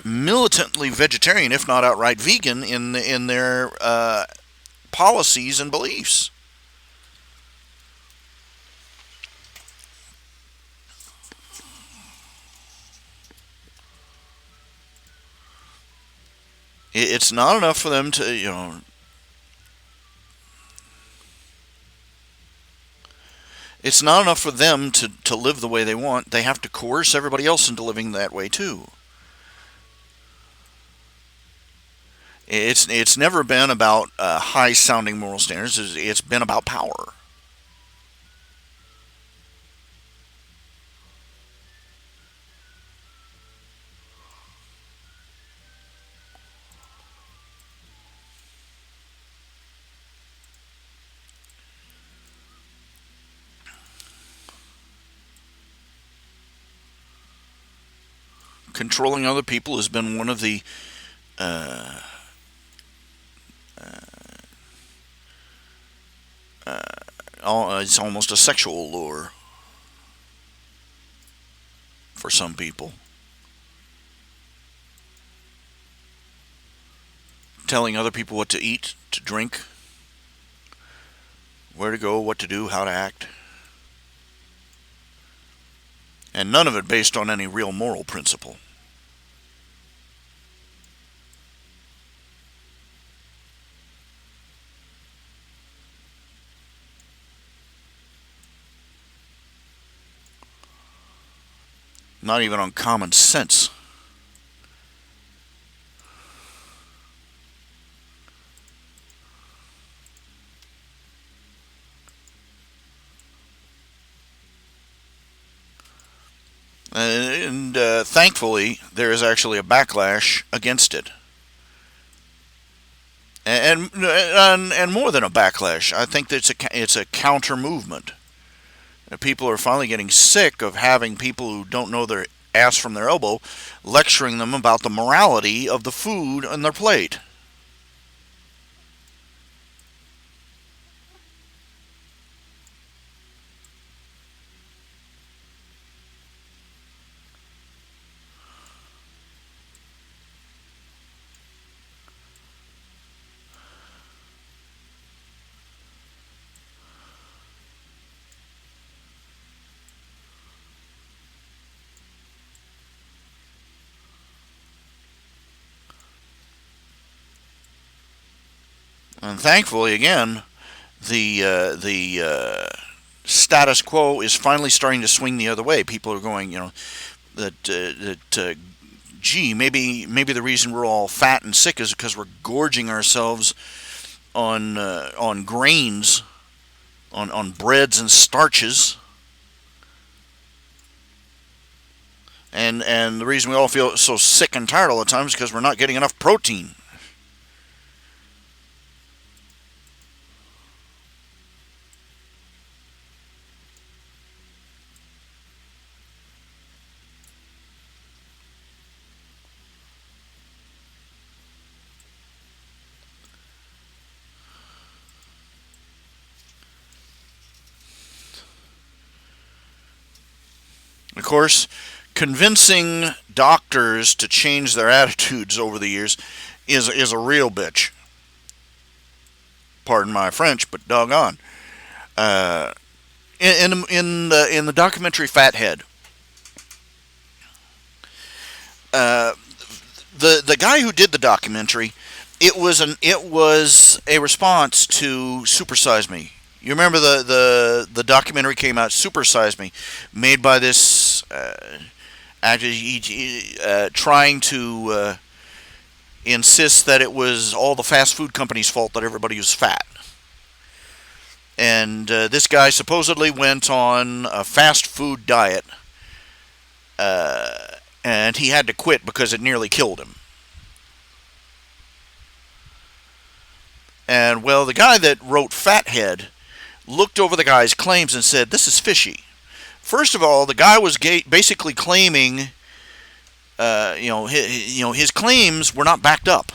militantly vegetarian, if not outright vegan, in their policies and beliefs. It's not enough for them to, it's not enough for them to live the way they want. They have to coerce everybody else into living that way too. It's never been about high sounding moral standards. It's been about power. Controlling other people has been one of the uh, it's almost a sexual lure for some people. Telling other people what to eat, to drink, where to go, what to do, how to act. And none of it based on any real moral principle. Not even on common sense. And thankfully, there is actually a backlash against it, and more than a backlash. I think that it's a counter movement. People are finally getting sick of having people who don't know their ass from their elbow lecturing them about the morality of the food on their plate. And thankfully, again, the status quo is finally starting to swing the other way. People are going, that gee, maybe the reason we're all fat and sick is because we're gorging ourselves on grains, on breads and starches, and the reason we all feel so sick and tired all the time is because we're not getting enough protein. Of course, convincing doctors to change their attitudes over the years is a real bitch. Pardon my French, but doggone. Uh, in the documentary Fathead, uh, the guy who did the documentary, it was a response to Super Size Me. You remember the documentary came out, Super Size Me, made by this actor, trying to insist that it was all the fast food companies' fault that everybody was fat. And this guy supposedly went on a fast food diet, uh, and he had to quit because it nearly killed him. And well, the guy that wrote Fathead looked over the guy's claims and said, "This is fishy." First of all, the guy was basically claiming, his claims were not backed up.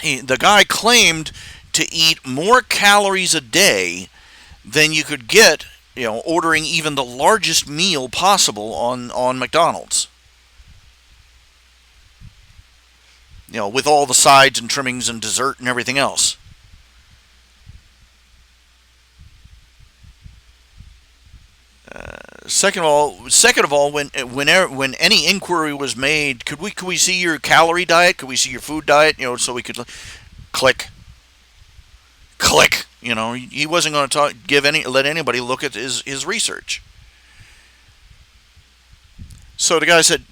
The guy claimed to eat more calories a day then you could get, ordering even the largest meal possible on McDonald's. With all the sides and trimmings and dessert and everything else. Second of all, when any inquiry was made, could we see your calorie diet? Could we see your food diet? So we could click, click. He wasn't going to let anybody look at his research. So the guy said,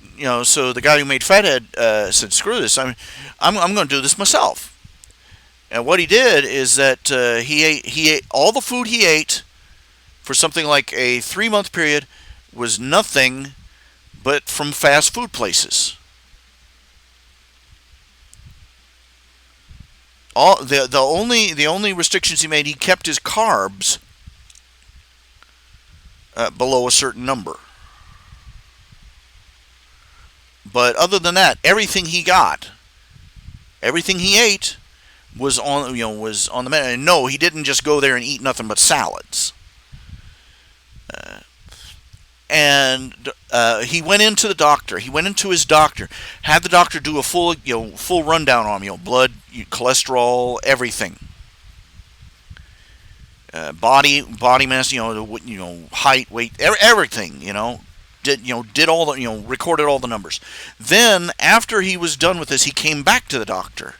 so the guy who made Fathead said, "Screw this! I'm going to do this myself." And what he did is that he ate all the food he ate for something like a 3-month period was nothing but from fast food places. The only restrictions he made, he kept his carbs below a certain number. But other than that, everything he ate was on the menu. And no, he didn't just go there and eat nothing but salads. And he went into the doctor. He went into his doctor, had the doctor do a full rundown on him. Blood, cholesterol, everything, body mass, height, weight, everything. Did all the recorded all the numbers. Then after he was done with this, he came back to the doctor,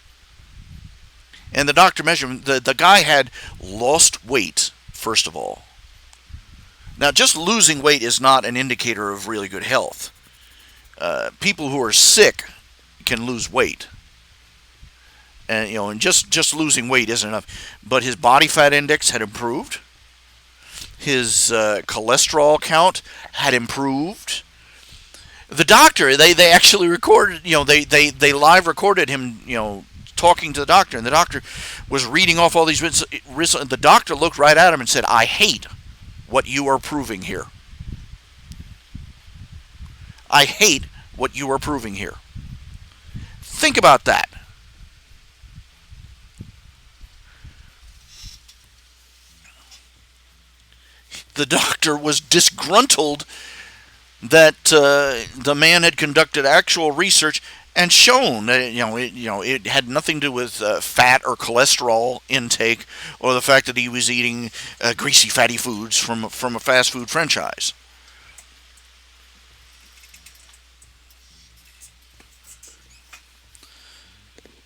and the doctor measured him. The guy had lost weight, first of all. Now, just losing weight is not an indicator of really good health. People who are sick can lose weight, and just losing weight isn't enough. But his body fat index had improved. His cholesterol count had improved. The doctor, they actually recorded, they live recorded him, talking to the doctor, and the doctor was reading off all these results. The doctor looked right at him and said, "I hate what you are proving here. I hate what you are proving here." Think about that. The doctor was disgruntled that the man had conducted actual research and shown that it had nothing to do with fat or cholesterol intake, or the fact that he was eating greasy, fatty foods from a fast food franchise.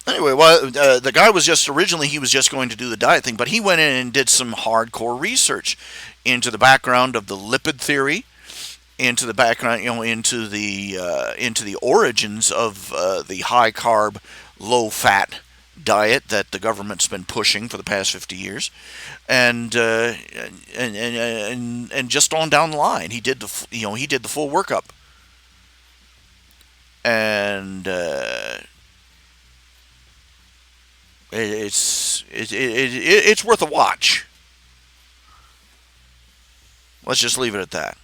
Anyway, the guy was just originally he was just going to do the diet thing, but he went in and did some hardcore research into the background of the lipid theory, into the background, into the origins of the high carb, low fat diet that the government's been pushing for the past 50 years, and just on down the line, he did the full workup, and it's worth a watch. Let's just leave it at that.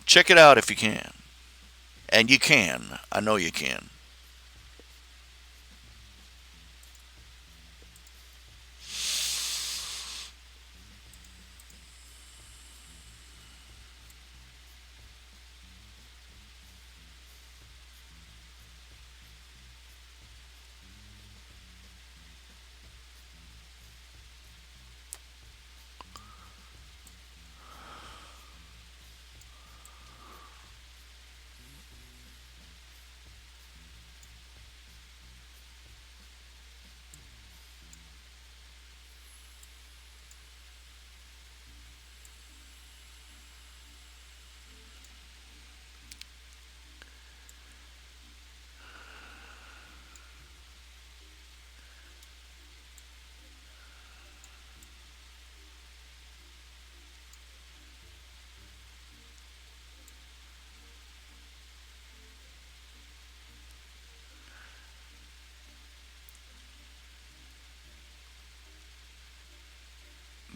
Check it out if you can. And you can. I know you can.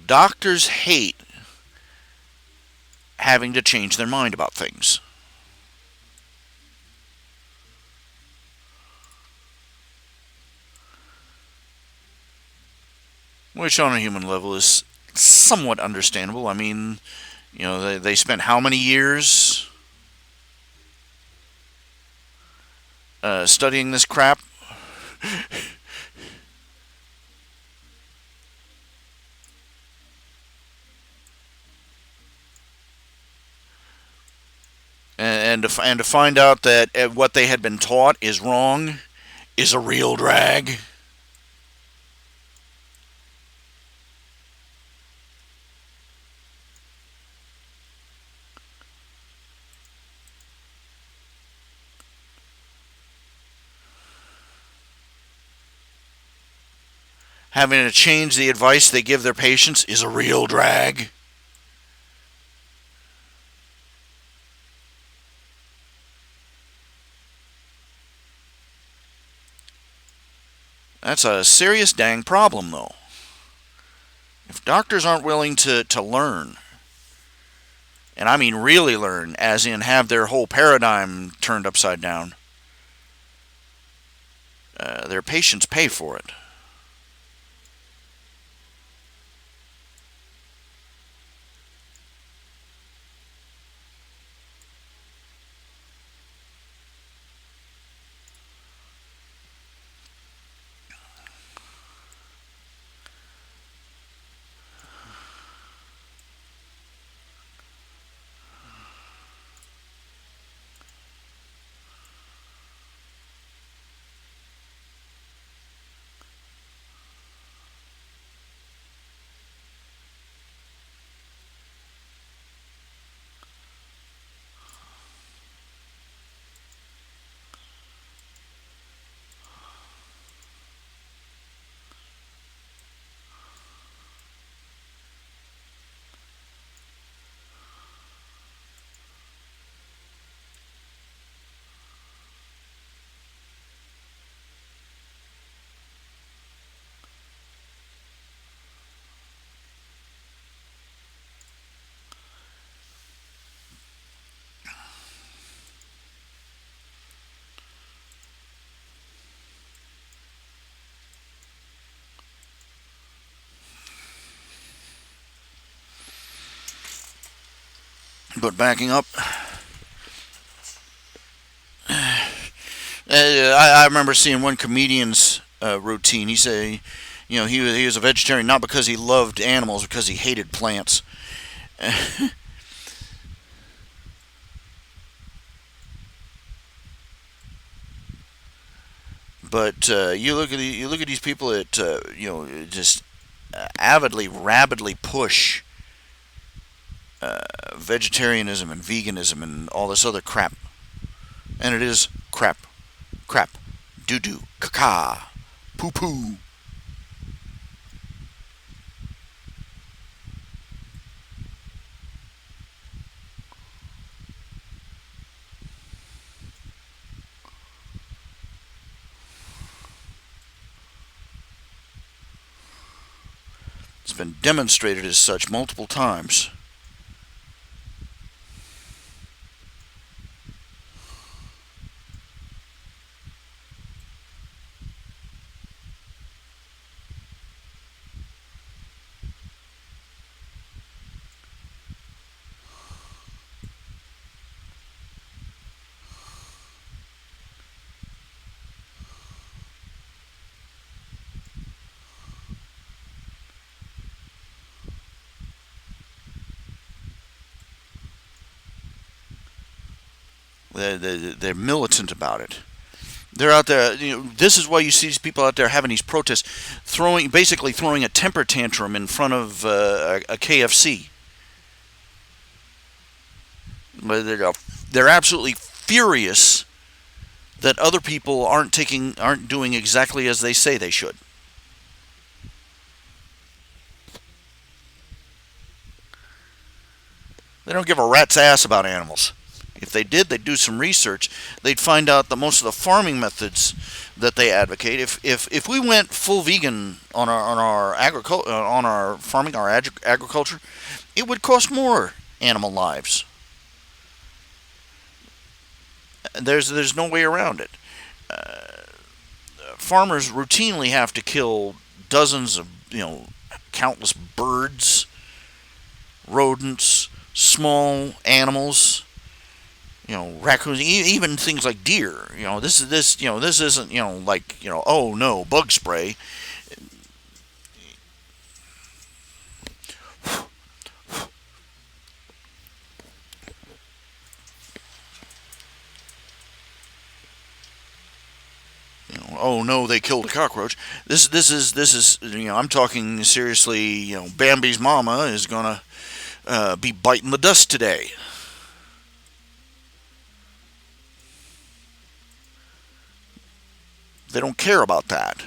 Doctors hate having to change their mind about things. which on a human level is somewhat understandable. I mean, they spent how many years studying this crap? And to find out that what they had been taught is wrong is a real drag. Having to change the advice they give their patients is a real drag. That's a serious dang problem, though. If doctors aren't willing to learn, and I mean really learn, as in have their whole paradigm turned upside down, their patients pay for it. But backing up, I remember seeing one comedian's routine. He said, he was a vegetarian not because he loved animals, because he hated plants. But you look at these people that just avidly, rabidly push vegetarianism and veganism and all this other crap, and it is crap, crap, doo doo, caca, poo poo. It's been demonstrated as such multiple times. They're militant about it. They're out there. This is why you see these people out there having these protests, basically throwing a temper tantrum in front of a KFC. They're absolutely furious that other people aren't doing exactly as they say they should. They don't give a rat's ass about animals. If they did, they'd do some research. They'd find out that most of the farming methods that they advocate. If we went full vegan on our farming, our agriculture, it would cost more animal lives. There's no way around it. Farmers routinely have to kill dozens of countless birds, rodents, small animals, raccoons, even things like deer. This isn't like oh no, bug spray. Oh no, they killed a cockroach. This is I'm talking seriously. Bambi's mama is gonna be biting the dust today. They don't care about that.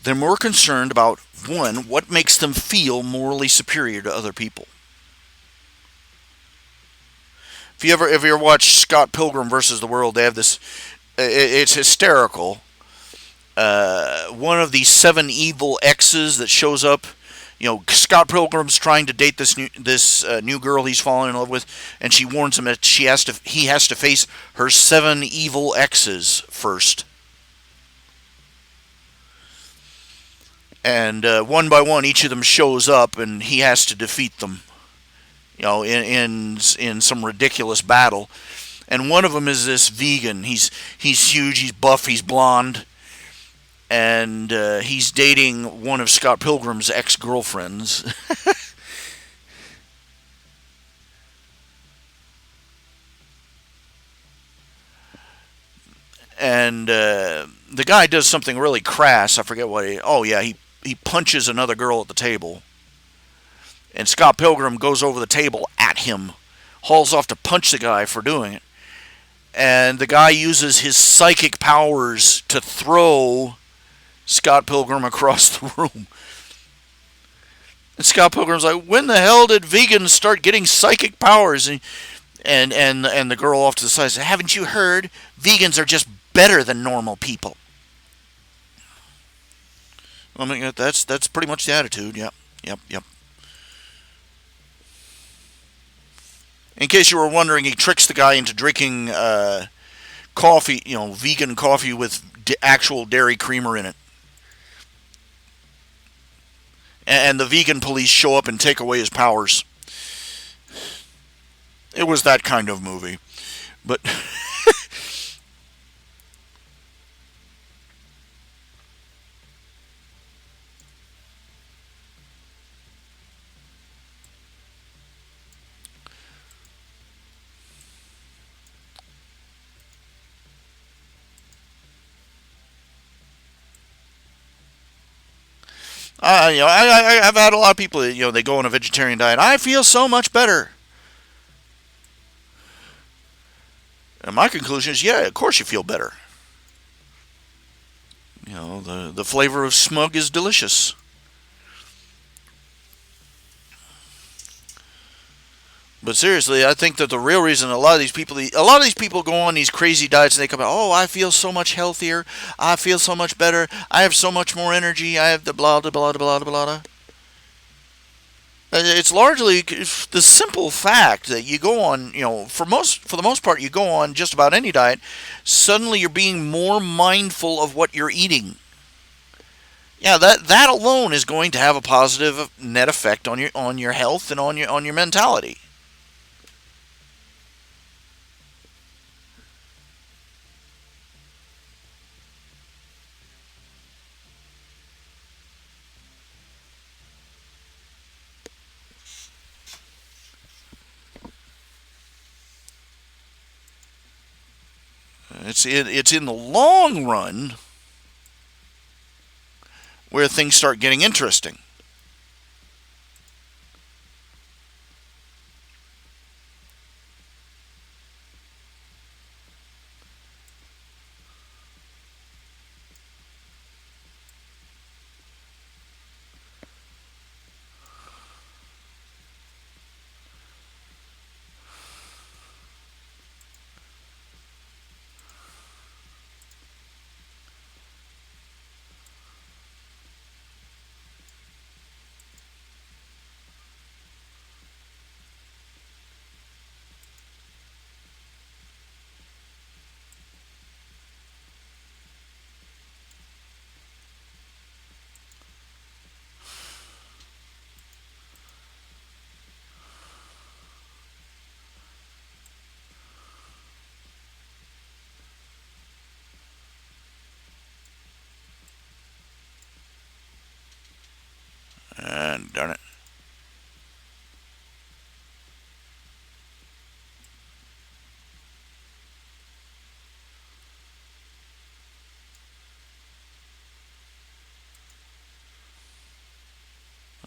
They're more concerned about one, what makes them feel morally superior to other people. If you ever watch Scott Pilgrim versus the World, they have this. It's hysterical. One of the seven evil exes that shows up. Scott Pilgrim's trying to date this new girl he's fallen in love with, and she warns him that he has to face her seven evil exes first. And one by one, each of them shows up, and he has to defeat them. In some ridiculous battle. And one of them is this vegan. He's huge, he's buff, he's blonde, and he's dating one of Scott Pilgrim's ex-girlfriends. And the guy does something really crass. I forget what he. Oh yeah, he punches another girl at the table. And Scott Pilgrim goes over the table at him, hauls off to punch the guy for doing it. And the guy uses his psychic powers to throw Scott Pilgrim across the room. And Scott Pilgrim's like, when the hell did vegans start getting psychic powers? And the girl off to the side says, haven't you heard? Vegans are just better than normal people. I mean, that's pretty much the attitude. Yep, yep, yep. In case you were wondering, he tricks the guy into drinking coffee, vegan coffee with actual dairy creamer in it. And the vegan police show up and take away his powers. It was that kind of movie. But I've had a lot of people, they go on a vegetarian diet. I feel so much better. And my conclusion is, yeah, of course you feel better. The flavor of smug is delicious. But seriously, I think that the real reason a lot of these people go on these crazy diets and they come out, oh, I feel so much healthier, I feel so much better, I have so much more energy, I have the blah blah blah blah blah blah. It's largely the simple fact that you go on, for the most part, you go on just about any diet. Suddenly, you're being more mindful of what you're eating. Yeah, that alone is going to have a positive net effect on your health and on your mentality. It's in the long run where things start getting interesting.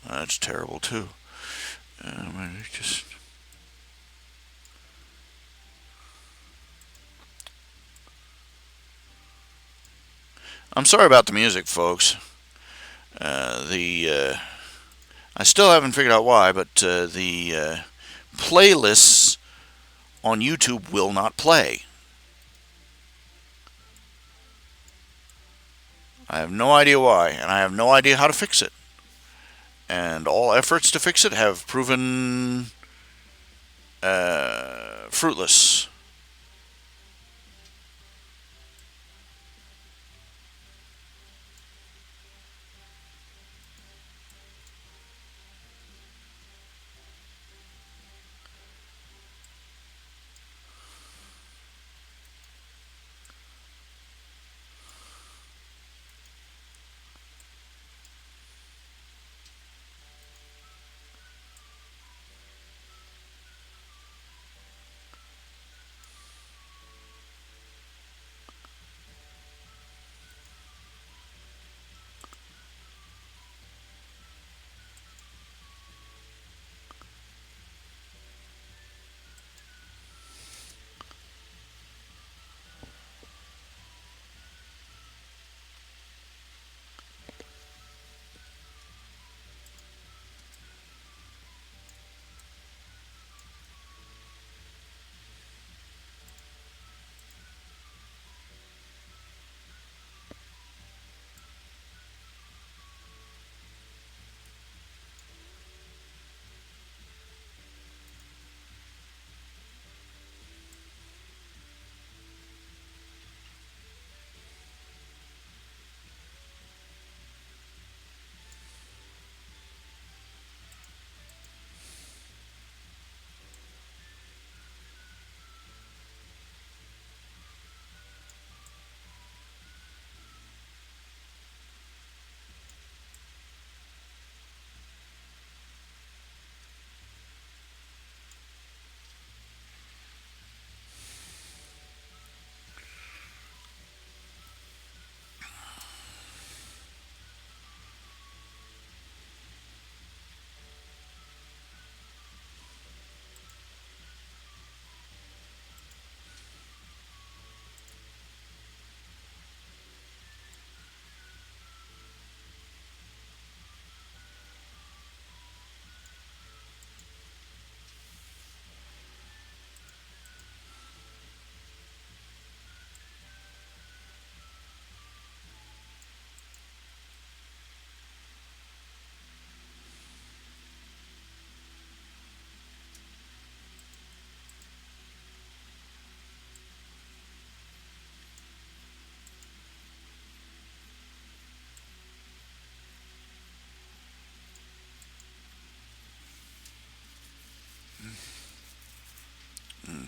That's terrible too. Just I'm sorry about the music, folks. The I still haven't figured out why, but the playlists on YouTube will not play. I have no idea why, and I have no idea how to fix it. And all efforts to fix it have proven fruitless.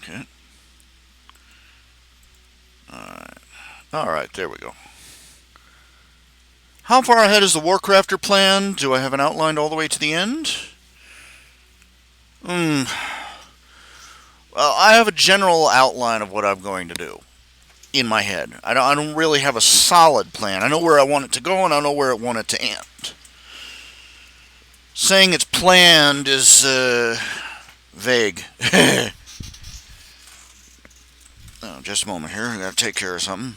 Okay. All right, there we go. How far ahead is the Warcrafter plan? Do I have an outline all the way to the end? Hmm. Well, I have a general outline of what I'm going to do in my head. I don't really have a solid plan. I know where I want it to go, and I know where I want it to end. Saying it's planned is vague. Oh, just a moment here. I gotta take care of something.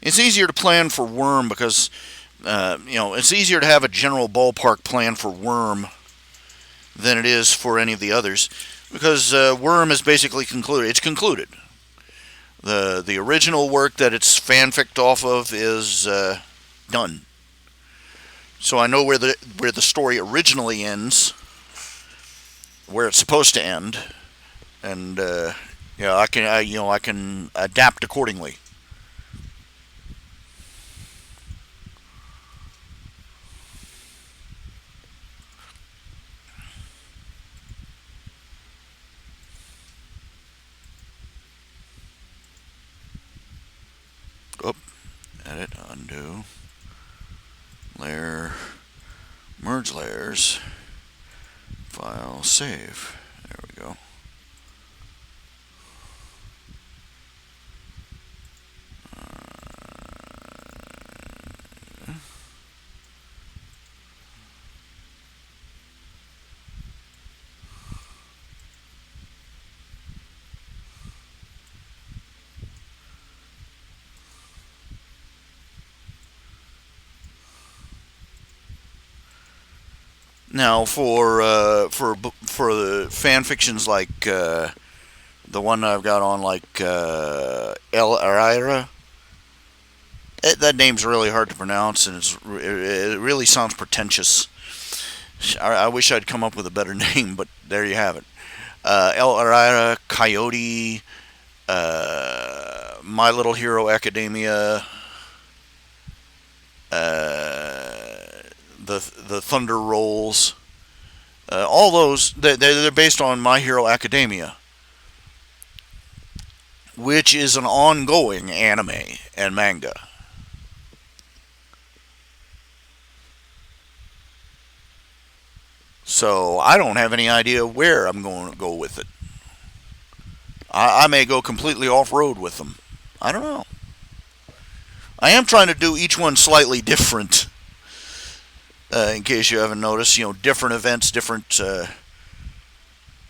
It's easier to plan for worm because it's easier to have a general ballpark plan for worm than it is for any of the others because worm is basically concluded. It's concluded. The original work that it's fanficked off of is done. So I know where the story originally ends, where it's supposed to end, and Yeah, I can adapt accordingly. Oh, edit, undo, layer, merge layers, file, save. There we go. Now for the fan fictions like the one I've got on, like El Araira. That name's really hard to pronounce, and it really sounds pretentious. I wish I'd come up with a better name, but there you have it. El Araira, Coyote, My Little Hero Academia, the Thunder Rolls. All those they're based on My Hero Academia, which is an ongoing anime and manga. So I don't have any idea where I'm going to go with it. I may go completely off road with them. I don't know. I am trying to do each one slightly different. In case you haven't noticed, different events, different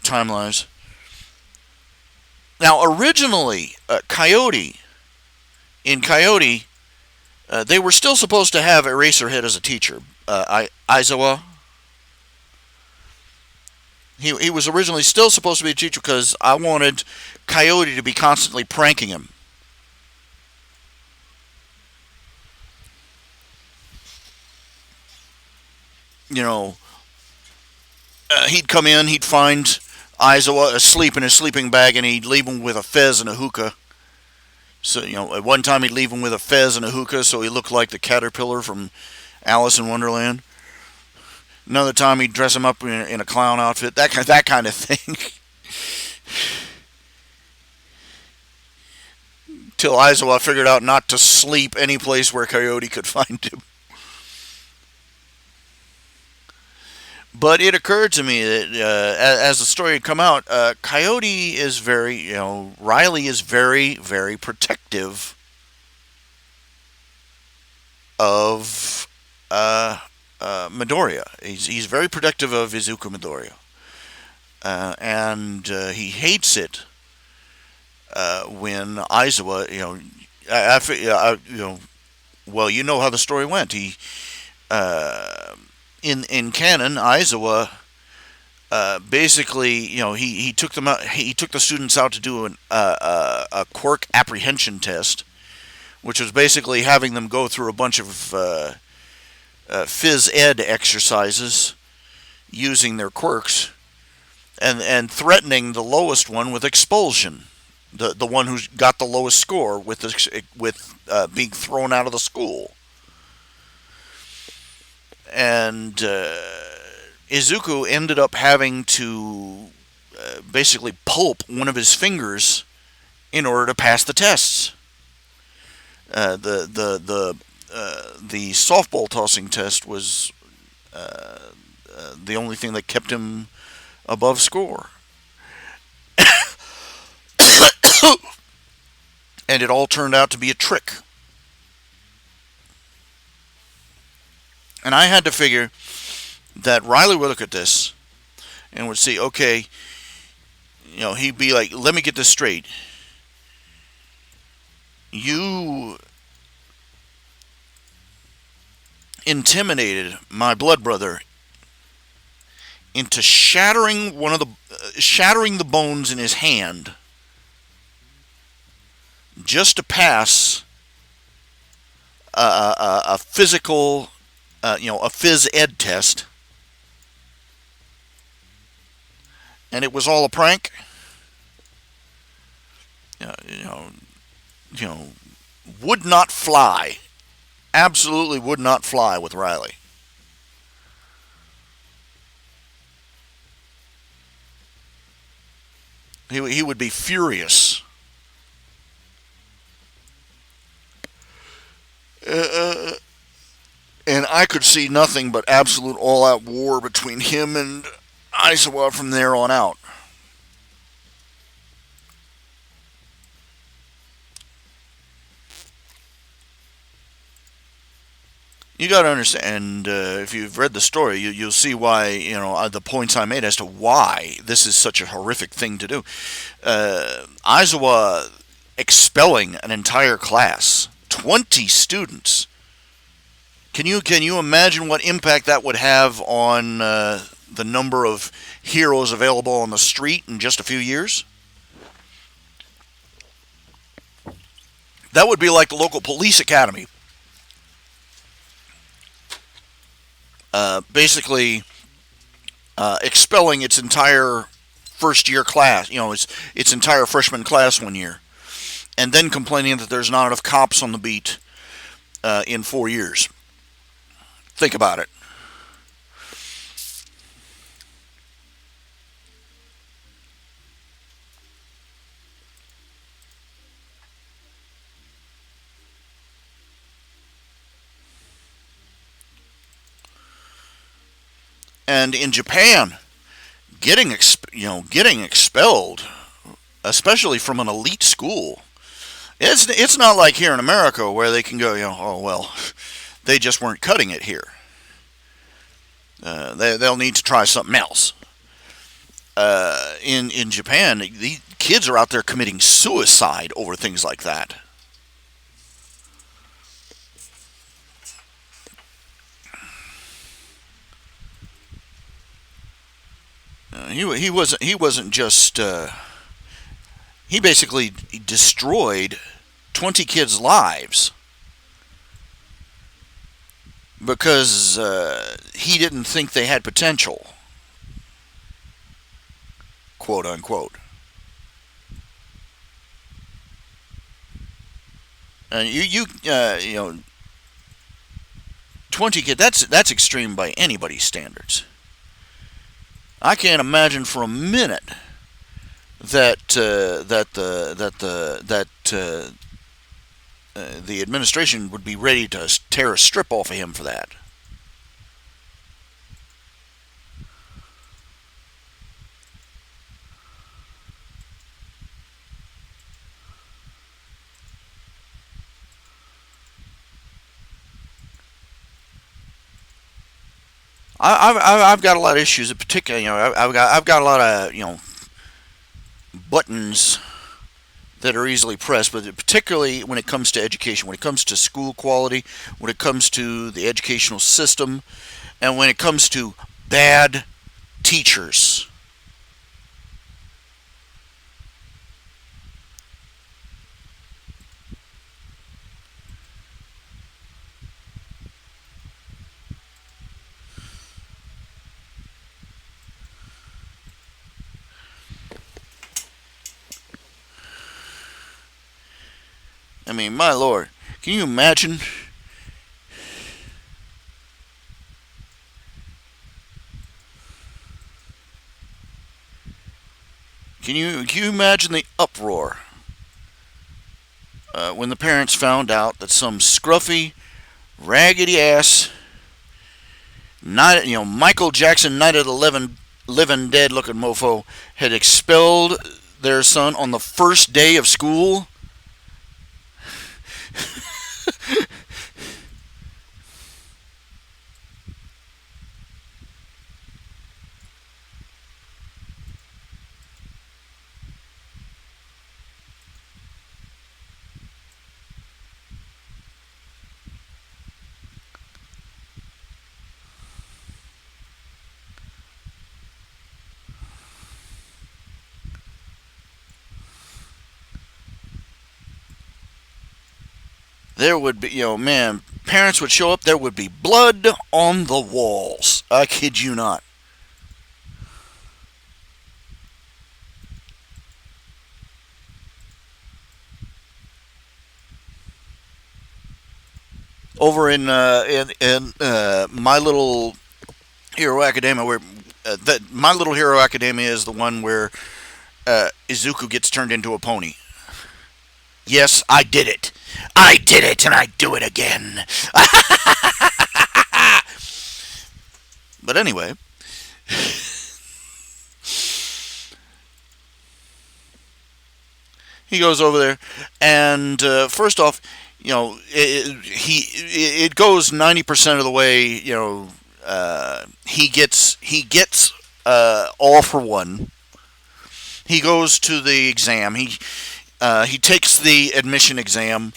timelines. Now, originally, in Coyote, they were still supposed to have Eraserhead as a teacher. Aizawa. He was originally still supposed to be a teacher because I wanted Coyote to be constantly pranking him. You know, he'd come in, he'd find Aizawa asleep in his sleeping bag, and he'd leave him with a fez and a hookah. So, at one time he'd leave him with a fez and a hookah so he looked like the caterpillar from Alice in Wonderland. Another time he'd dress him up in a clown outfit, that kind of thing. Till Aizawa figured out not to sleep any place where Coyote could find him. But it occurred to me that as the story had come out, Coyote is Riley is very, very protective of Midoriya. He's very protective of Izuku Midoriya. And he hates it when Aizawa, well, you know how the story went. In canon, Aizawa basically, he took them out. He took the students out to do a quirk apprehension test, which was basically having them go through a bunch of phys ed exercises using their quirks, and threatening the lowest one with expulsion. The one who got the lowest score with being thrown out of the school. And Izuku ended up having to basically pulp one of his fingers in order to pass the tests. The softball tossing test was the only thing that kept him above score. And it all turned out to be a trick. And I had to figure that Riley would look at this and would see, okay, he'd be like, let me get this straight. You intimidated my blood brother into shattering the bones in his hand just to pass a physical, a phys ed test, and it was all a prank. you know, you know, would not fly. Absolutely would not fly with Riley. He would be furious. Uh, and I could see nothing but absolute all-out war between him and Aizawa from there on out. You got to understand, if you've read the story, you'll see why, the points I made as to why this is such a horrific thing to do. Aizawa expelling an entire class, 20 students. Can you imagine what impact that would have on the number of heroes available on the street in just a few years? That would be like the local police academy. Basically expelling its entire first year class, its entire freshman class one year, and then complaining that there's not enough cops on the beat in 4 years. Think about it. And in Japan, getting expelled, especially from an elite school, it's not like here in America where they can go, oh well, they just weren't cutting it here. They'll need to try something else. In Japan, the kids are out there committing suicide over things like that. He wasn't just he basically destroyed 20 kids' lives because he didn't think they had potential, quote unquote. And you know 20 kids, that's extreme by anybody's standards. I can't imagine for a minute that the administration would be ready to tear a strip off of him for that. I've got a lot of issues, in particular. I've got a lot of buttons that are easily pressed, but particularly when it comes to education, when it comes to school quality, when it comes to the educational system, and when it comes to bad teachers. I mean, my lord, can you imagine? Can you imagine the uproar when the parents found out that some scruffy, raggedy ass, not Michael Jackson, Night of the living dead looking mofo had expelled their son on the first day of school? There would be, man, parents would show up, there would be blood on the walls. I kid you not. over in My Little Hero Academia, where My Little Hero Academia is the one where Izuku gets turned into a pony. Yes, I did it. I did it, and I do it again. But anyway, he goes over there, and first off, it goes 90% of the way. He gets all for one. He goes to the exam. He takes the admission exam,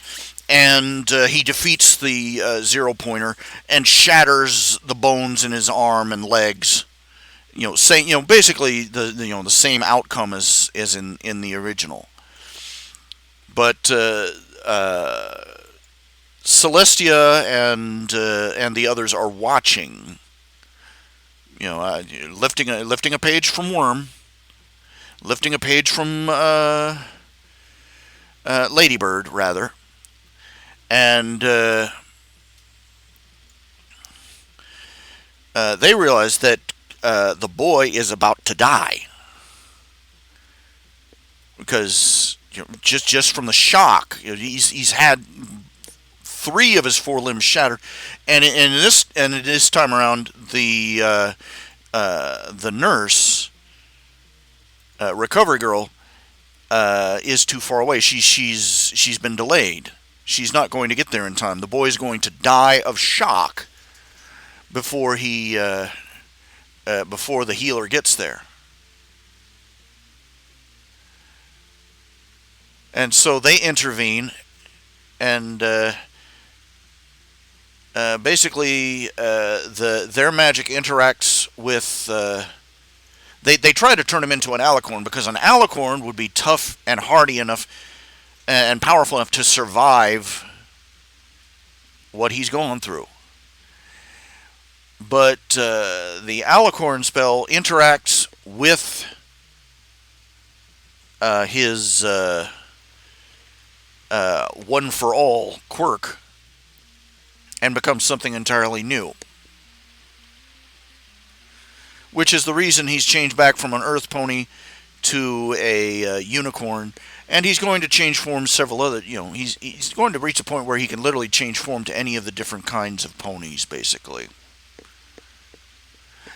and he defeats the zero pointer and shatters the bones in his arm and legs. Saying basically the same outcome as in the original. But Celestia and the others are watching. Lifting a page from Worm, lifting a page from Ladybird rather, and they realize that the boy is about to die because just from the shock, he's had three of his four limbs shattered, and this time around the nurse, recovery girl, is too far away. She's been delayed. She's not going to get there in time. The boy's going to die of shock before before the healer gets there. And so they intervene, and basically their magic interacts with. They try to turn him into an alicorn because an alicorn would be tough and hardy enough and powerful enough to survive what he's going through. But the alicorn spell interacts with his one for all quirk and becomes something entirely new. Which is the reason he's changed back from an earth pony to a unicorn, and he's going to change form several other. He's going to reach a point where he can literally change form to any of the different kinds of ponies, basically.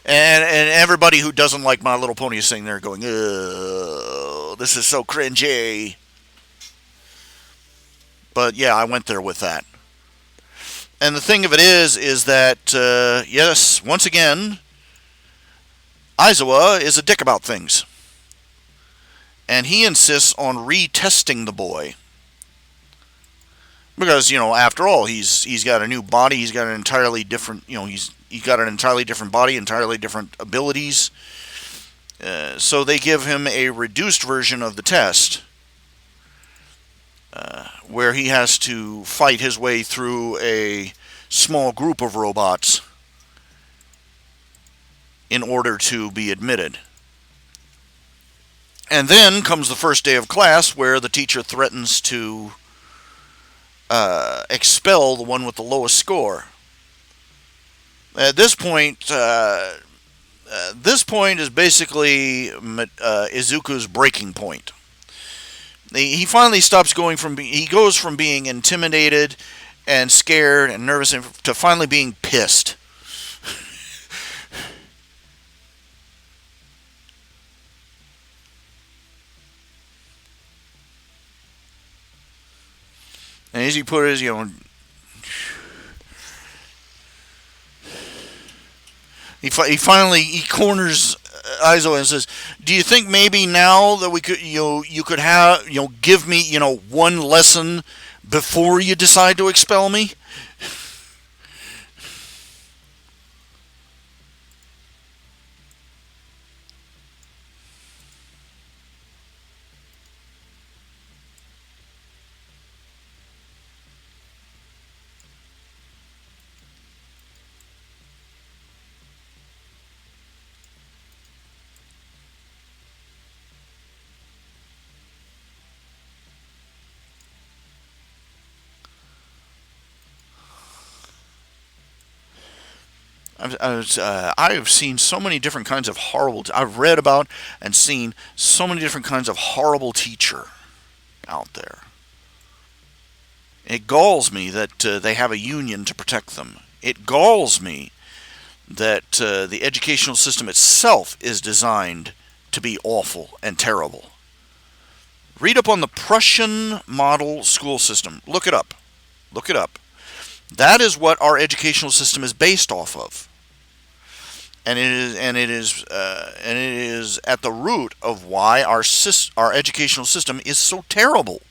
And everybody who doesn't like My Little Pony is sitting there going, "Ugh, this is so cringy." But yeah, I went there with that. And the thing of it is that yes, once again, Aizawa is a dick about things. And he insists on retesting the boy. Because, after all, he's got a new body, he's got an entirely different, he's got an entirely different body, entirely different abilities. So they give him a reduced version of the test, where he has to fight his way through a small group of robots in order to be admitted. And then comes the first day of class where the teacher threatens to expel the one with the lowest score. At this point is basically Izuku's breaking point. He finally stops he goes from being intimidated and scared and nervous to finally being pissed. And as he put it, he finally corners Aizo and says, "Do you think maybe now that we could, you could have, give me, one lesson before you decide to expel me?" I have seen so many different kinds of horrible. I've read about and seen so many different kinds of horrible teacher out there. It galls me that they have a union to protect them. It galls me that the educational system itself is designed to be awful and terrible. Read up on the Prussian model school system. Look it up. Look it up. That is what our educational system is based off of, and it is at the root of why our educational system is so terrible.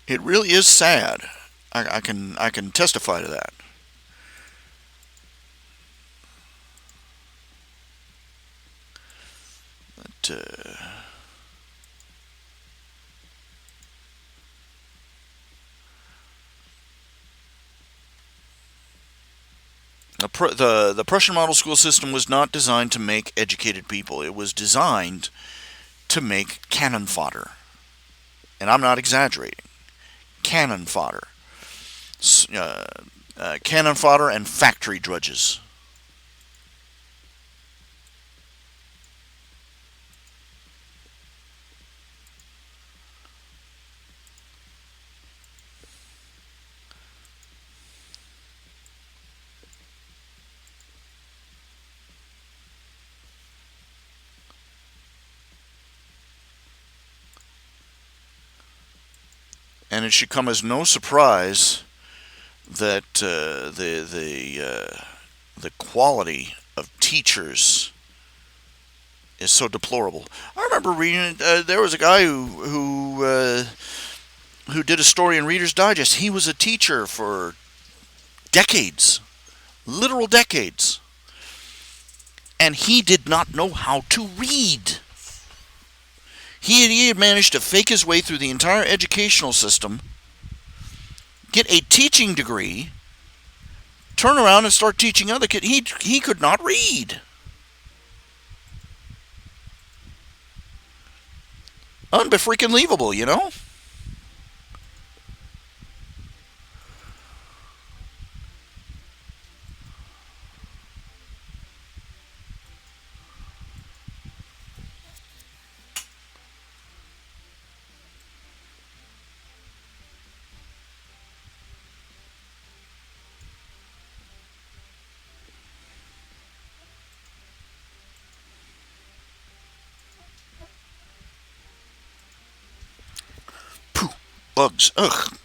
It really is sad. I can testify to that. But, the Prussian model school system was not designed to make educated people. It was designed to make cannon fodder, and I'm not exaggerating. Cannon fodder, uh, cannon fodder, and factory drudges. And it should come as no surprise that the quality of teachers is so deplorable. I remember reading there was a guy who did a story in Reader's Digest. He was a teacher for decades, literal decades, and he did not know how to read. He had managed to fake his way through the entire educational system, get a teaching degree, turn around and start teaching other kids. He could not read. Unbefreaking-leavable, you know? Pooh, bugs. Ugh.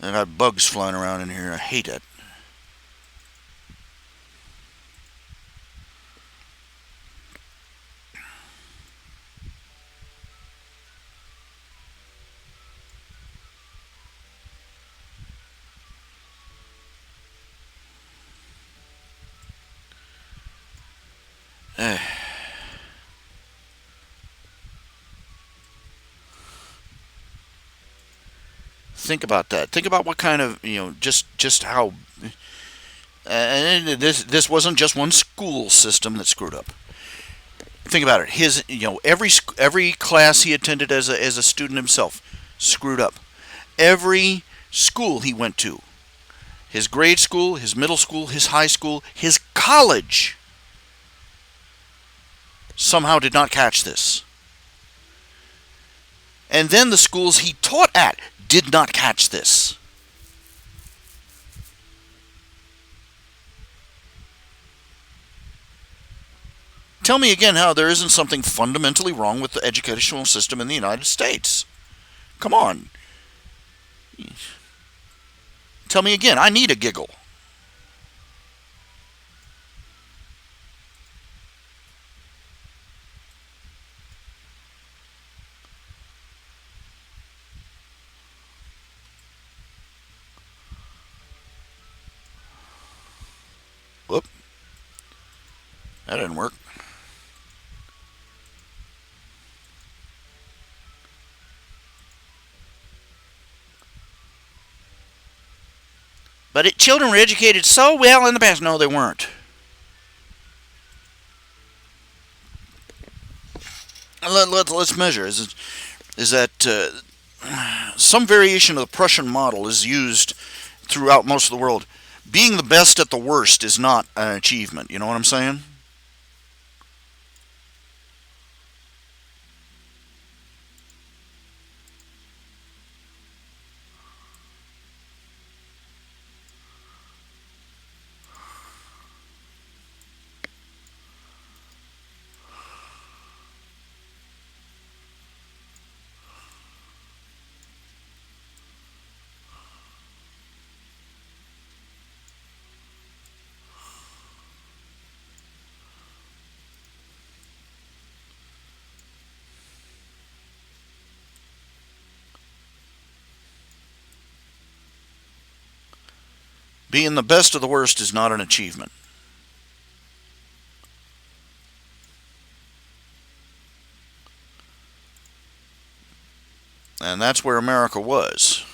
I got bugs flying around in here. I hate it. Eh. Think about that. Think about what kind of just how. And this wasn't just one school system that screwed up. Think about it. His every class he attended as a student himself screwed up. Every school he went to, his grade school, his middle school, his high school, his college, somehow did not catch this. And then the schools he taught at did not catch this. Tell me again how there isn't something fundamentally wrong with the educational system in the United States. Come on. Tell me again. I need a giggle. Whoop. That didn't work. But children were educated so well in the past. No, they weren't. Let's measure. Is that some variation of the Prussian model is used throughout most of the world. Being the best at the worst is not an achievement. You know what I'm saying? Being the best of the worst is not an achievement. And that's where America was.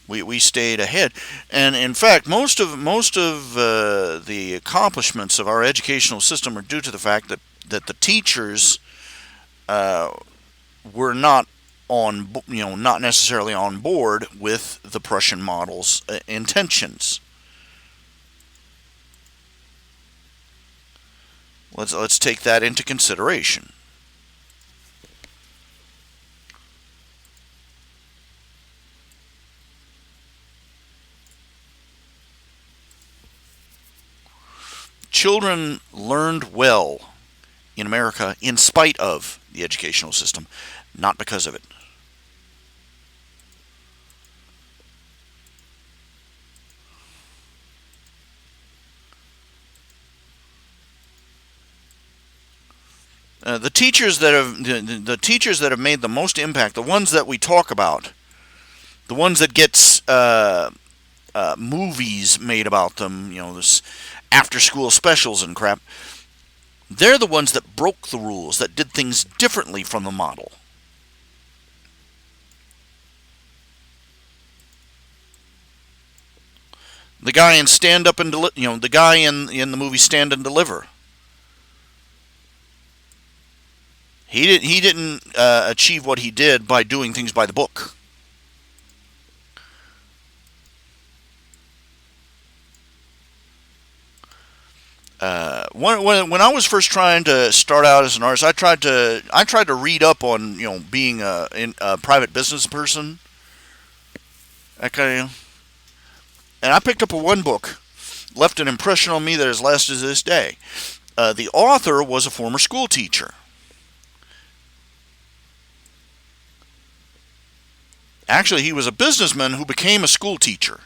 We stayed ahead, and in fact, most of the accomplishments of our educational system are due to the fact that the teachers uh, were not not necessarily on board with the Prussian model's intentions. Let's take that into consideration. Children learned well in America in spite of the educational system, not because of it. The teachers that have made the most impact, the ones that we talk about, the ones that gets movies made about them, this after school specials and crap. They're the ones that broke the rules, that did things differently from the model. The guy in Stand Up and the guy in the movie Stand and Deliver. He didn't achieve what he did by doing things by the book. When I was first trying to start out as an artist, I tried to read up on being a private business person. That kind of, and I picked up one book, left an impression on me that has lasted to this day. The author was a former school teacher. Actually, he was a businessman who became a school teacher,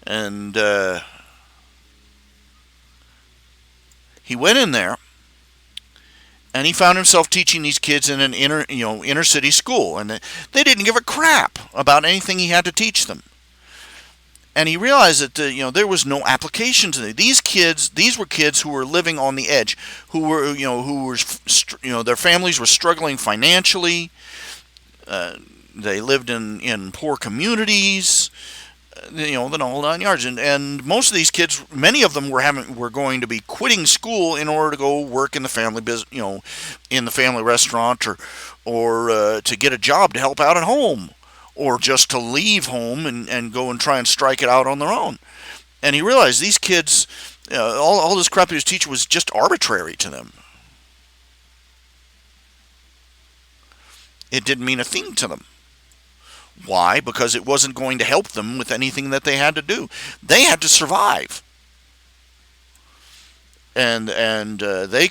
and he went in there and he found himself teaching these kids in an inner city school, and they didn't give a crap about anything he had to teach them. And he realized that there was no application to these kids. These were kids who were living on the edge, who were their families were struggling financially. They lived in poor communities, the whole 9 yards. And most of these kids, many of them were going to be quitting school in order to go work in the family business, in the family restaurant, or to get a job to help out at home, or just to leave home and go and try and strike it out on their own. And he realized these kids, all this crap he was teaching was just arbitrary to them. It didn't mean a thing to them. Why? Because it wasn't going to help them with anything that they had to do. They had to survive, and they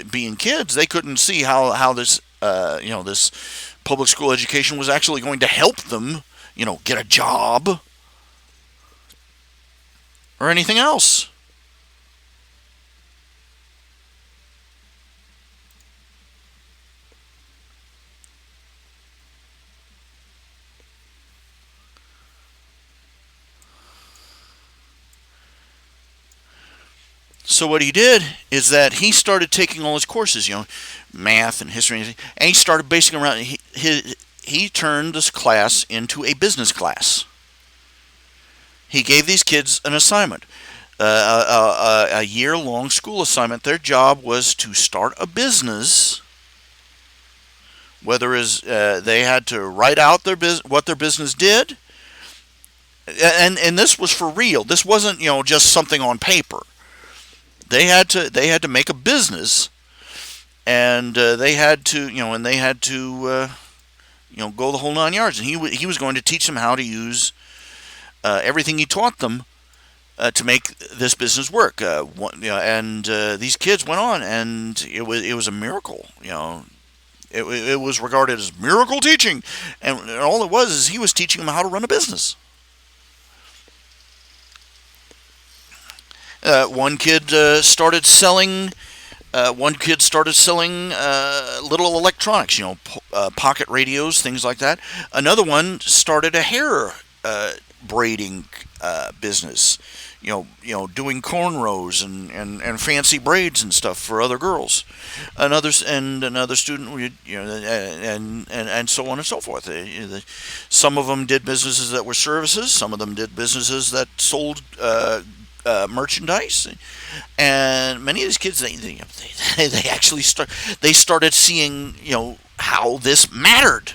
being kids, they couldn't see how this this public school education was actually going to help them get a job or anything else. So what he did is that he started taking all his courses, math and history, and he started basing around. He turned this class into a business class. He gave these kids an assignment, a year-long school assignment. Their job was to start a business. Whether is they had to write out what their business did, and this was for real. This wasn't just something on paper. They had to make a business, and they had to go the whole 9 yards. And he was going to teach them how to use everything he taught them to make this business work. And these kids went on, and it was a miracle. It was regarded as miracle teaching, and all it was is he was teaching them how to run a business. One kid started selling. One kid started selling little electronics, pocket radios, things like that. Another one started a hair braiding business, doing cornrows and fancy braids and stuff for other girls. Another student, and so on and so forth. Some of them did businesses that were services. Some of them did businesses that sold merchandise, and many of these kids they actually started seeing how this mattered.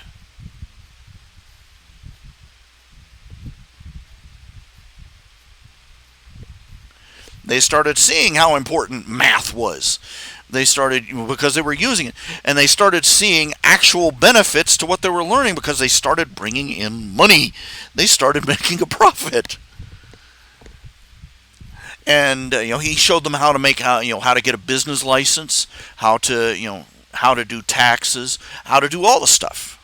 They started seeing how important math was. They started because they were using it, and they started seeing actual benefits to what they were learning because they started bringing in money. They started making a profit. And he showed them how to how to get a business license, how to do taxes, how to do all the stuff,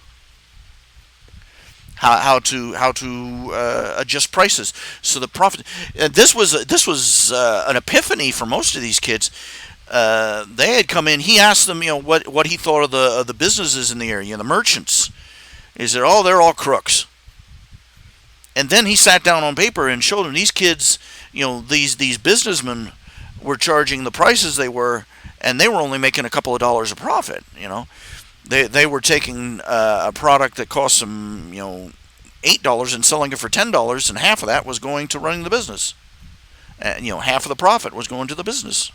how to adjust prices. So the profit. This was an epiphany for most of these kids. They had come in. He asked them, what he thought of the businesses in the area, the merchants. He said, "Oh, they're all crooks." And then he sat down on paper and showed them these kids, these businessmen were charging the prices they were, and they were only making a couple of dollars a profit. They were taking a product that cost them $8 and selling it for $10, and half of that was going to running the business. Half of the profit was going to the business.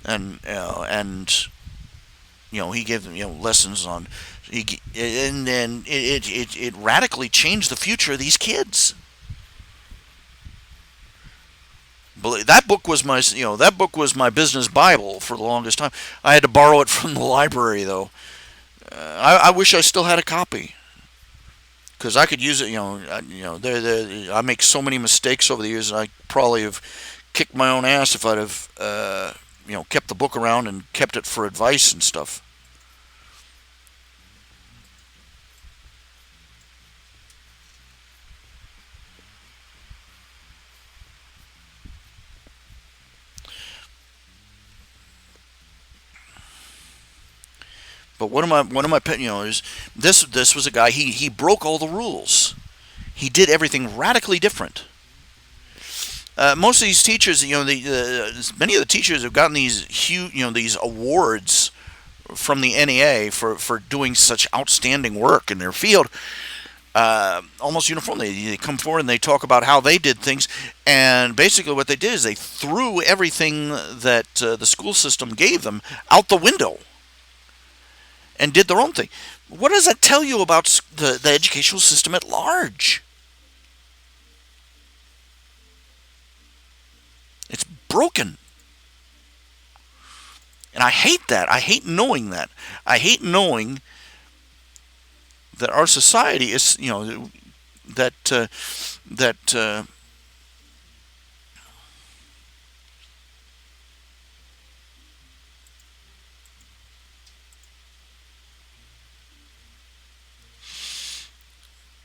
And he gave them lessons on. And then it radically changed the future of these kids. That book was my business Bible for the longest time. I had to borrow it from the library though. I wish I still had a copy because I could use it. I make so many mistakes over the years. I probably have kicked my own ass if I'd have kept the book around and kept it for advice and stuff. But one of my pet is this was a guy he broke all the rules. He did everything radically different. Most of these teachers, many of the teachers have gotten these huge, these awards from the NEA for doing such outstanding work in their field. Almost uniformly, they come forward and they talk about how they did things, and basically what they did is they threw everything that the school system gave them out the window and did their own thing. What does that tell you about the educational system at large? It's broken. And I hate that. I hate knowing that. I hate knowing that our society is, that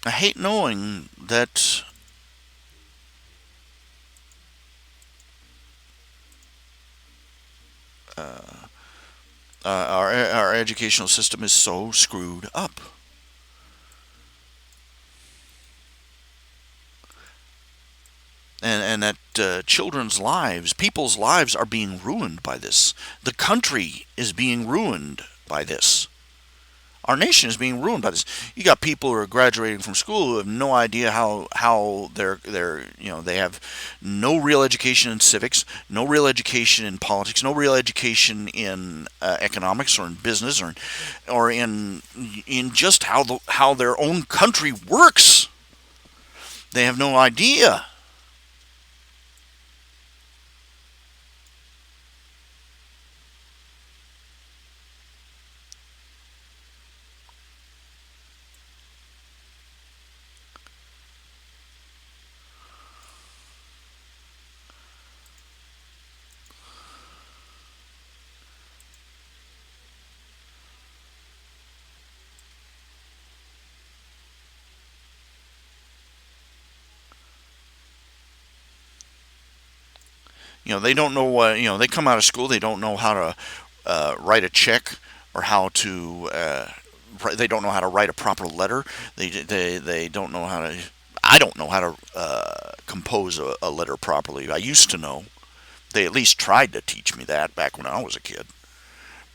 I hate knowing that our educational system is so screwed up. And that children's lives, people's lives are being ruined by this. The country is being ruined by this. Our nation is being ruined by this. You got people who are graduating from school who have no idea how they're they have no real education in civics, no real education in politics, no real education in economics or in business or in just how their own country works. They have no idea. They don't know what they come out of school. They don't know how to write a check or how to. They don't know how to write a proper letter. They don't know how to. I don't know how to compose a letter properly. I used to know. They at least tried to teach me that back when I was a kid.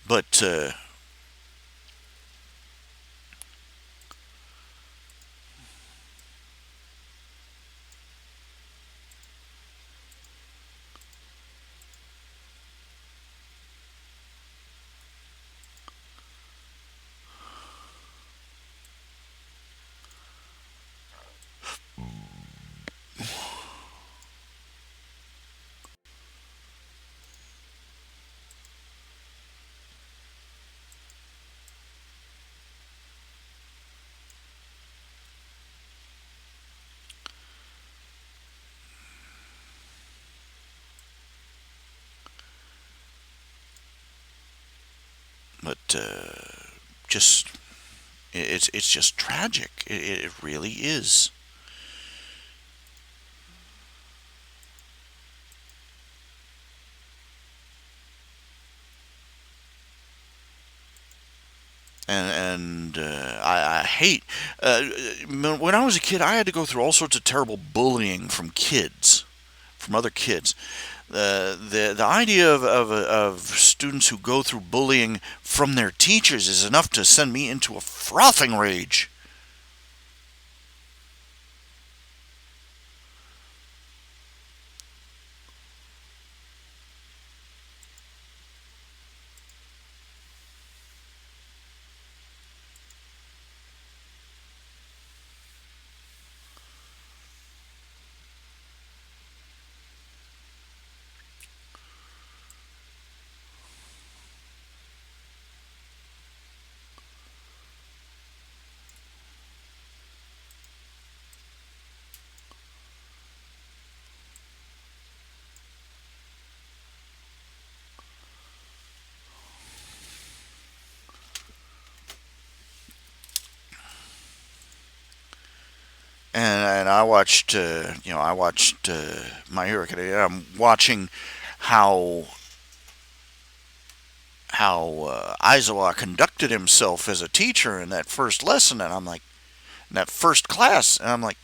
But just it's just tragic. It really is. And I hate when I was a kid. I had to go through all sorts of terrible bullying from kids, from other kids. The idea of students who go through bullying from their teachers is enough to send me into a frothing rage. And I watched My Hero Academia. I'm watching how Aizawa conducted himself as a teacher in that first lesson, and I'm like, in that first class, and I'm like,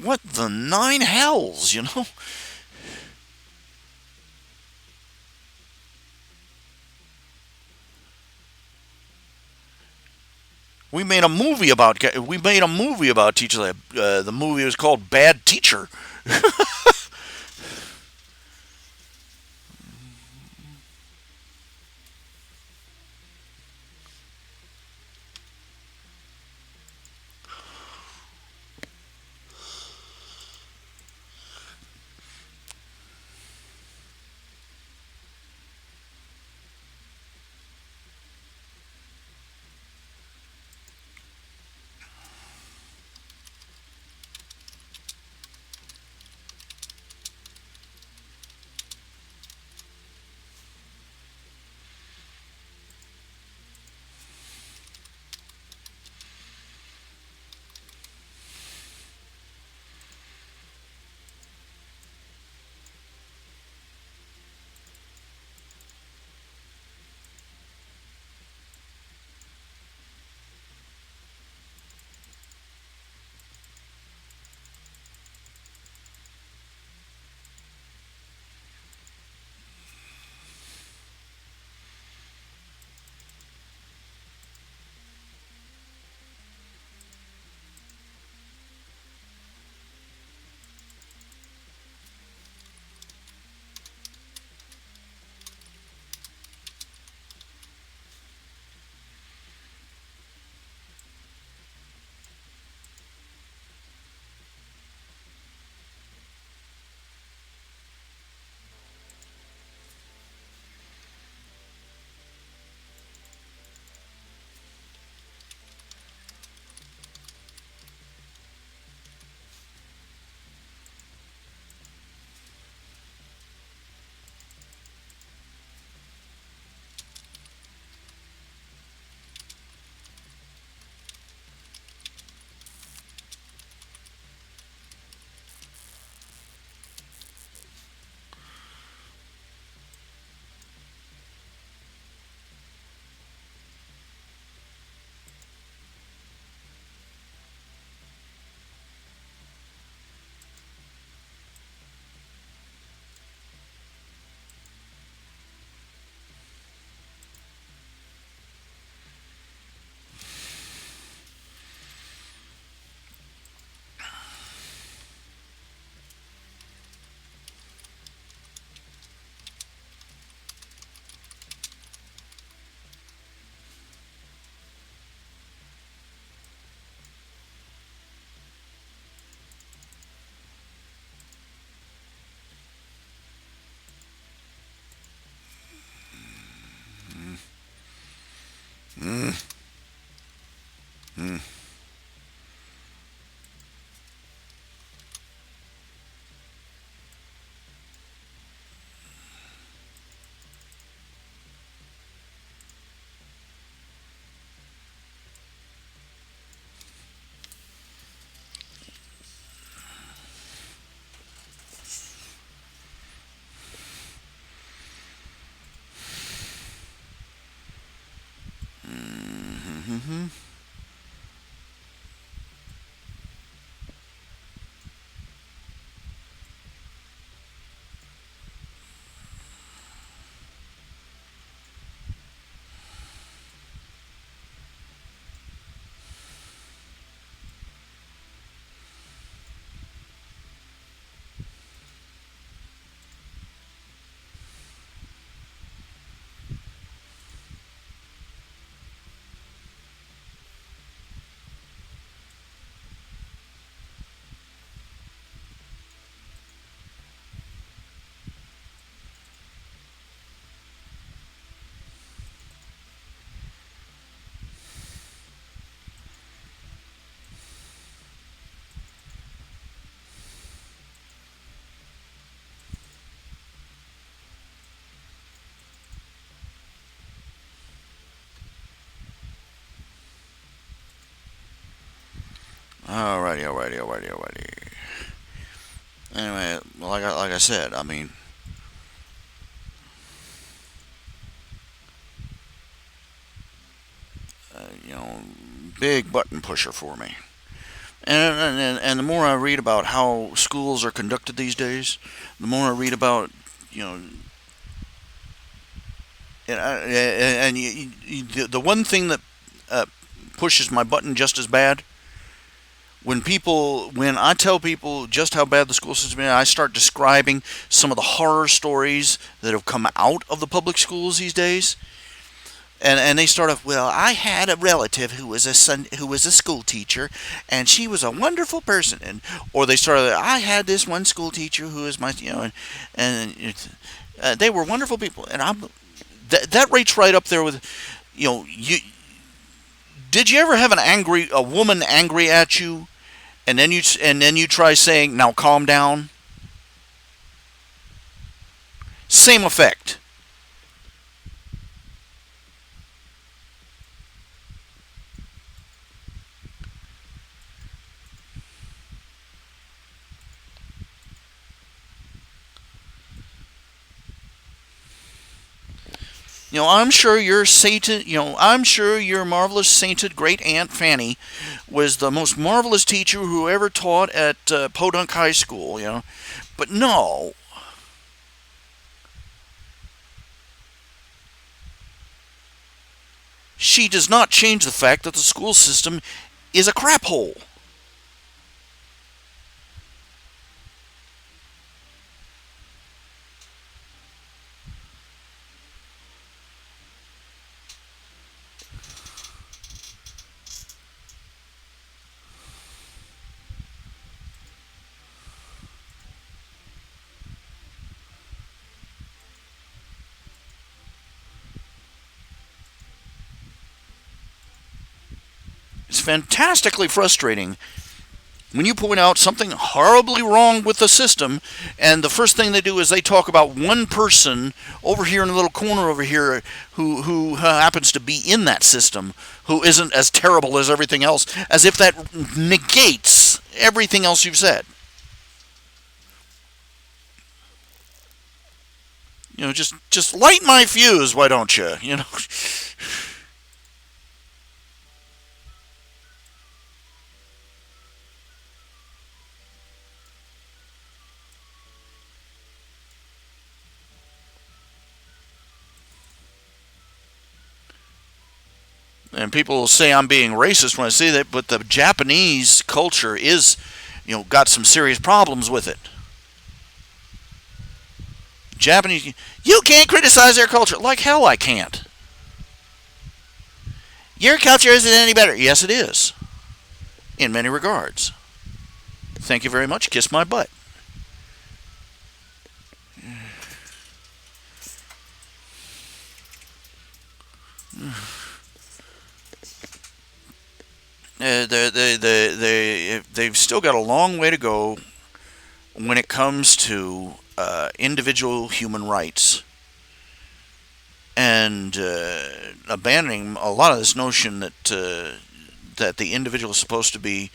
what the nine hells, you know? We made a movie about teachers. The movie was called Bad Teacher. Mm, mm. Mm-hmm. Alrighty, alrighty, alrighty, alrighty. Anyway, like I said, I mean, you know, big button pusher for me. And the more I read about how schools are conducted these days, the more I read about, you know, and the one thing that uh, pushes my button just as bad when I tell people just how bad the school system is, I start describing some of the horror stories that have come out of the public schools these days. And they start off, well, I had a relative who was a school teacher, and she was a wonderful person, and or they start, I had this one school teacher who was my, they were wonderful people, and that rates right up there with, you did you ever have a woman angry at you, and then you try saying, now calm down? Same effect. I'm sure your marvelous sainted great aunt Fanny was the most marvelous teacher who ever taught at Podunk High School. But no, she does not change the fact that the school system is a crap hole. It's fantastically frustrating when you point out something horribly wrong with the system, and the first thing they do is they talk about one person over here in a little corner over here who happens to be in that system, who isn't as terrible as everything else, as if that negates everything else you've said. Just light my fuse, why don't you? And people will say I'm being racist when I say that, but the Japanese culture is, got some serious problems with it. Japanese, you can't criticize their culture. Like hell, I can't. Your culture isn't any better. Yes, it is, in many regards. Thank you very much. Kiss my butt. they've still got a long way to go when it comes to individual human rights and abandoning a lot of this notion that the individual is supposed to be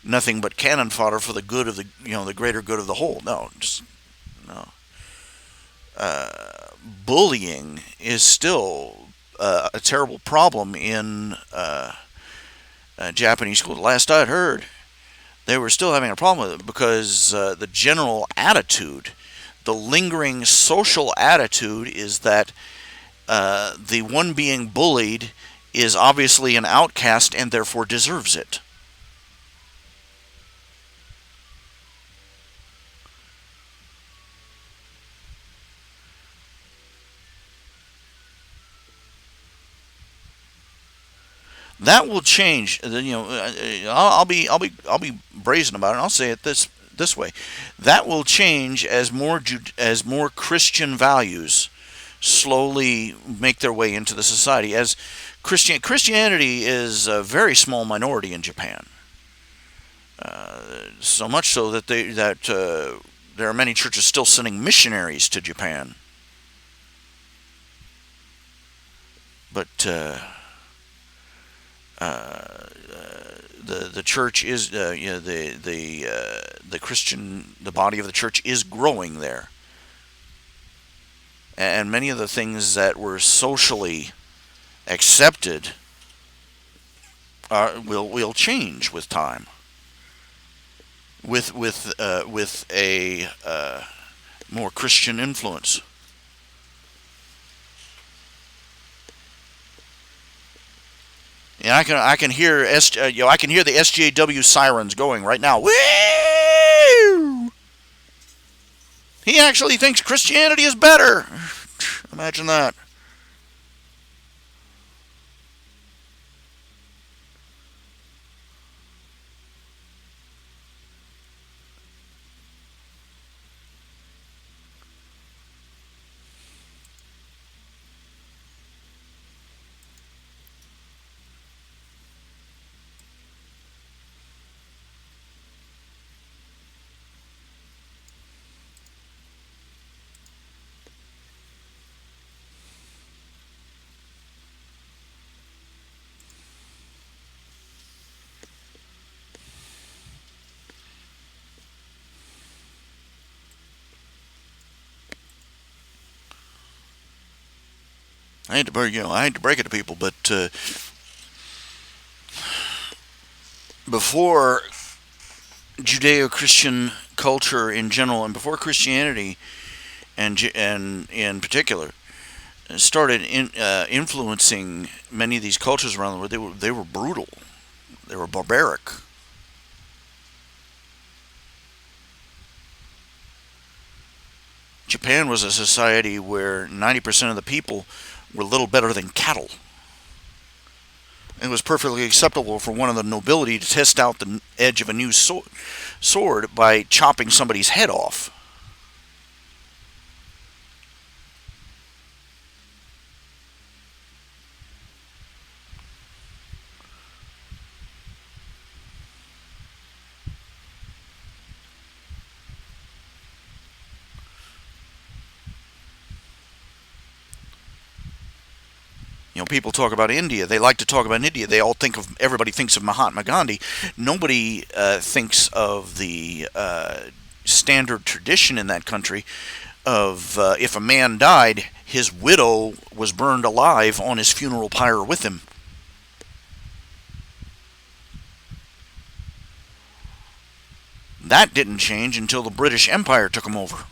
nothing but cannon fodder for the good of the greater good of the whole. No, just no. Bullying is still a terrible problem in Japanese schools. Last I'd heard, they were still having a problem with it because the general attitude, the lingering social attitude, is that the one being bullied is obviously an outcast and therefore deserves it. That will change. I'll be brazen about it. And I'll say it this way: that will change as more Christian values slowly make their way into the society. As Christianity is a very small minority in Japan, so much so that there are many churches still sending missionaries to Japan. But the church is the Christian, the body of the church is growing there, and many of the things that were socially accepted will change with time, with a more Christian influence. And I can hear I can hear the SJW sirens going right now. Woo! He actually thinks Christianity is better. Imagine that. I hate to break it to people, but before Judeo-Christian culture in general, and before Christianity, and in particular, started influencing many of these cultures around the world, they were brutal, they were barbaric. Japan was a society where 90% of the people were little better than cattle. It was perfectly acceptable for one of the nobility to test out the edge of a new sword by chopping somebody's head off. People talk about India. They like to talk about India. Everybody thinks of Mahatma Gandhi. Nobody thinks of the standard tradition in that country of if a man died, his widow was burned alive on his funeral pyre with him. That didn't change until the British Empire took him over.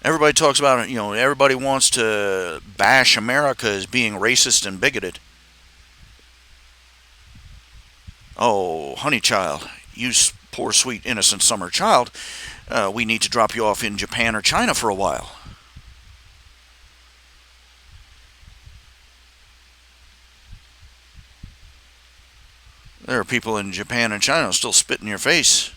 Everybody talks about it, everybody wants to bash America as being racist and bigoted. Oh, honey child, you poor, sweet, innocent summer child, we need to drop you off in Japan or China for a while. There are people in Japan and China still spit in your face.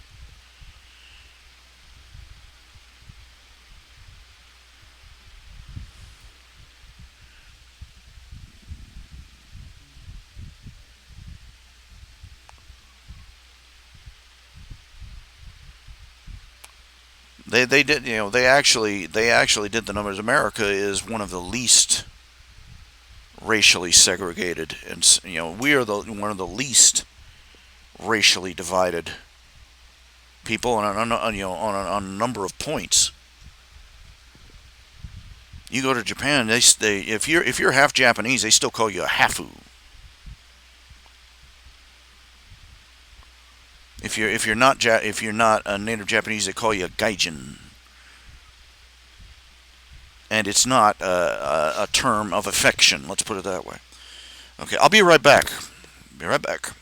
They did, they actually did the numbers. America is one of the least racially segregated, and we are the one of the least racially divided people on a number of points. You go to Japan, they if you're half Japanese, they still call you a hafu. If you're not a native Japanese, they call you a gaijin, and it's not a term of affection. Let's put it that way. Okay, I'll be right back. Be right back.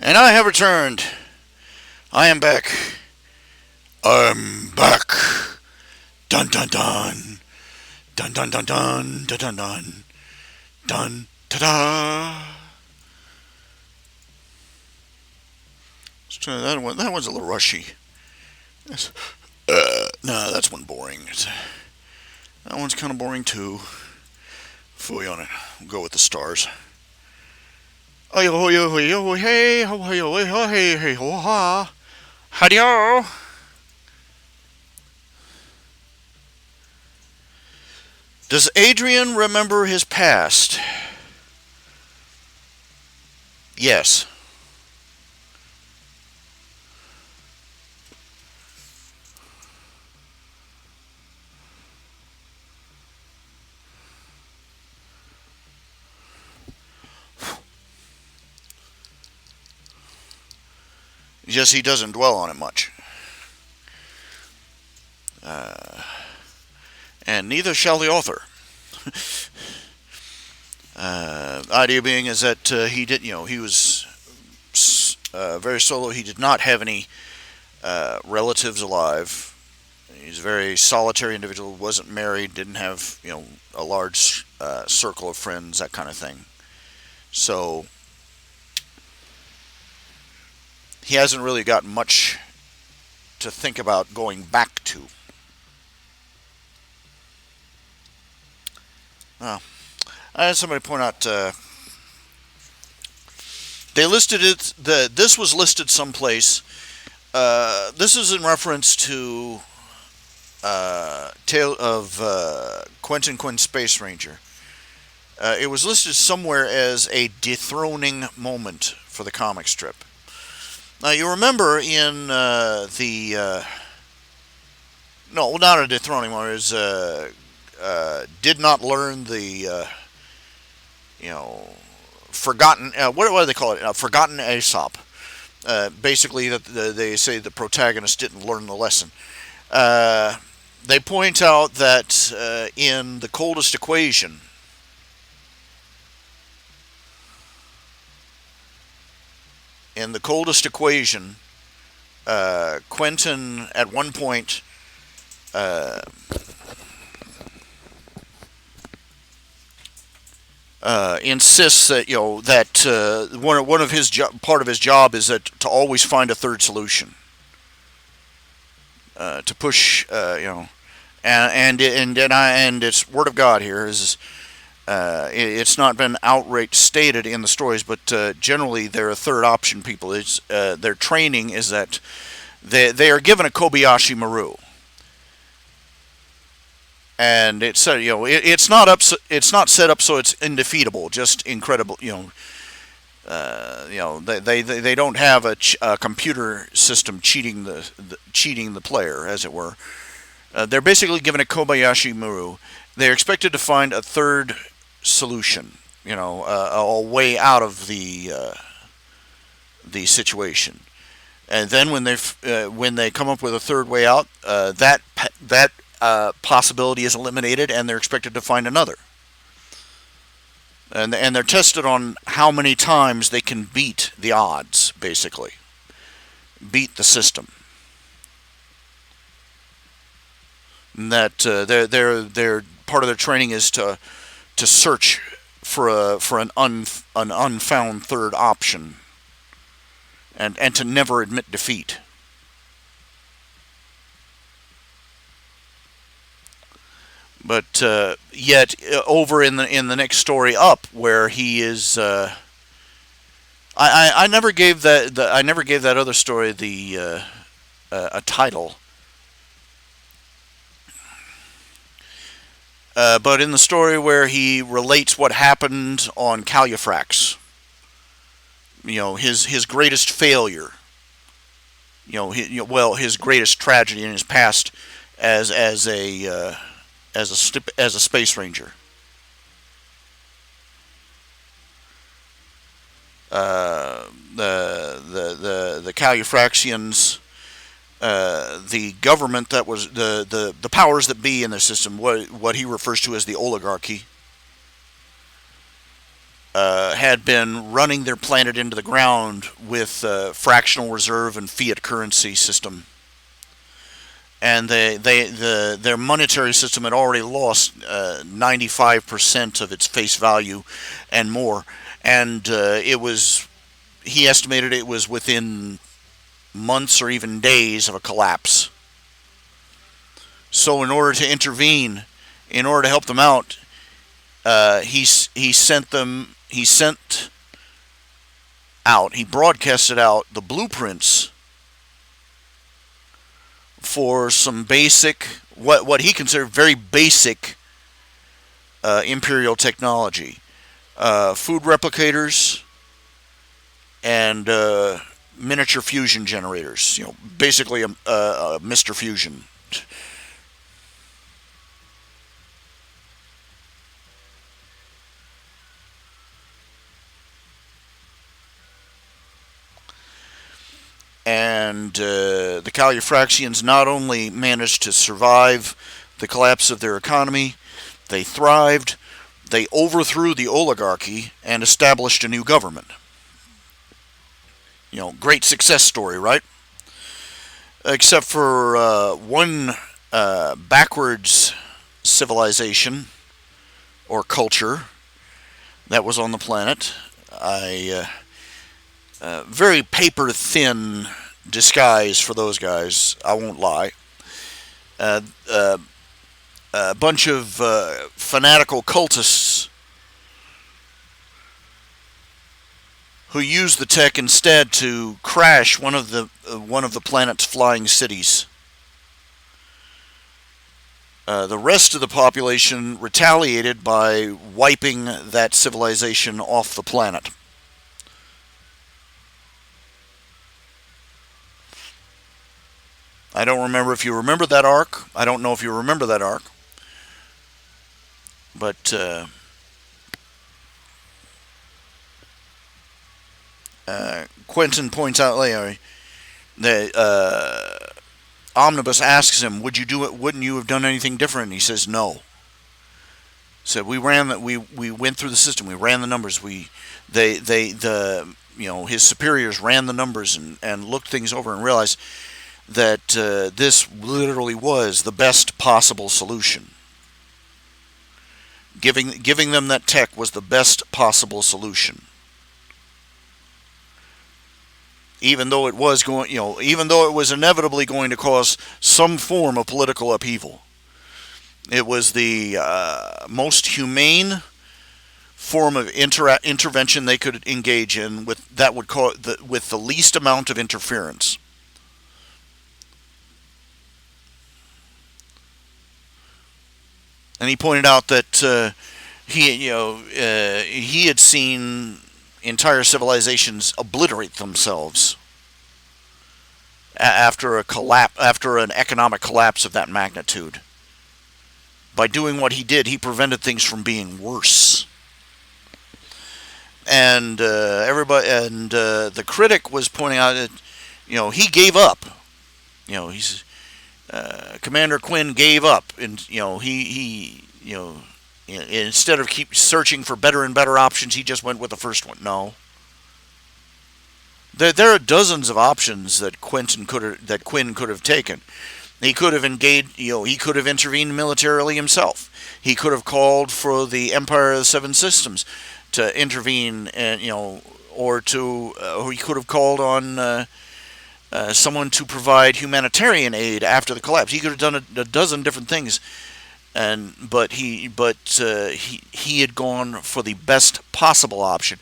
And I have returned. I am back. I'm back. Dun dun dun. Dun dun dun dun dun dun dun. Dun ta da. Let's try that one. That one's a little rushy. No, that's one boring. That one's kind of boring too. Fooey on it. We'll go with the stars. Oh yo yo yo hey ho yo hey hey ho ha. Howdy-o. Does Adrian remember his past? Yes. Just he doesn't dwell on it much. And neither shall the author. Idea being is that he did, he was very solo. He did not have any relatives alive. He's a very solitary individual. Wasn't married. Didn't have a large circle of friends. That kind of thing. So he hasn't really got much to think about going back to. I had somebody point out they listed it. This was listed someplace. This is in reference to Tale of Quentin Quinn Space Ranger. It was listed somewhere as a dethroning moment for the comic strip. Now you remember in the no, not a dethroning moment. It was did not learn the forgotten what do they call it? Forgotten Aesop. Basically, that they say the protagonist didn't learn the lesson. They point out that in the coldest equation, Quentin at one point insists that one of his part of his job is that to always find a third solution, to push and it's word of God here is it's not been outright stated in the stories, but generally they're a third option people. It's their training is that they are given a Kobayashi Maru. And it's it's not set up so it's indefeatable, just incredible. They don't have a computer system cheating the player, as it were. They're basically given a Kobayashi Maru. They're expected to find a third solution, a way out of the situation. And then when they come up with a third way out, that possibility is eliminated, and they're expected to find another. And they're tested on how many times they can beat the odds, basically, beat the system. And that their part of their training is to search for an unfound third option, and to never admit defeat. But yet, over in the next story up, where he is, I never gave that other story a title. But in the story where he relates what happened on Calufrax, his greatest failure, his greatest tragedy in his past as a space ranger. The Calufraxians, the government that was the powers that be in the system, what he refers to as the oligarchy, had been running their planet into the ground with fractional reserve and fiat currency system, and their monetary system had already lost 95% of its face value and more, and he estimated it was within months or even days of a collapse. So in order to intervene, in order to help them out, he broadcasted out the blueprints for some basic, what he considered very basic imperial technology, food replicators and miniature fusion generators. Basically a Mr. Fusion. And the Calufraxians not only managed to survive the collapse of their economy, they thrived, they overthrew the oligarchy and established a new government. Great success story, right? Except for one backwards civilization or culture that was on the planet. Very paper thin disguise for those guys, I won't lie. Uh, uh, a bunch of fanatical cultists who used the tech instead to crash one of the planet's flying cities. The rest of the population retaliated by wiping that civilization off the planet. I don't remember if you remember that arc. I don't know if you remember that arc. But Quentin points out later that Omnibus asks him, "Would you do it? Wouldn't you have done anything different?" And he says, "No." So we ran that. We went through the system. We ran the numbers. His superiors ran the numbers and looked things over and realized that this literally was the best possible solution. Giving them that tech was the best possible solution. Even though it was inevitably going to cause some form of political upheaval, it was the most humane form of intervention they could engage in with the least amount of interference. And he pointed out that he had seen entire civilizations obliterate themselves after an economic collapse of that magnitude. By doing what he did, he prevented things from being worse. And the critic was pointing out that he gave up. He's Commander Quinn gave up, and he instead of keep searching for better and better options, he just went with the first one. No, there are dozens of options that Quinn could have taken. He could have engaged. He could have intervened militarily himself. He could have called for the Empire of the Seven Systems to intervene, and or he could have called on someone to provide humanitarian aid after the collapse. He could have done a dozen different things, but he had gone for the best possible option,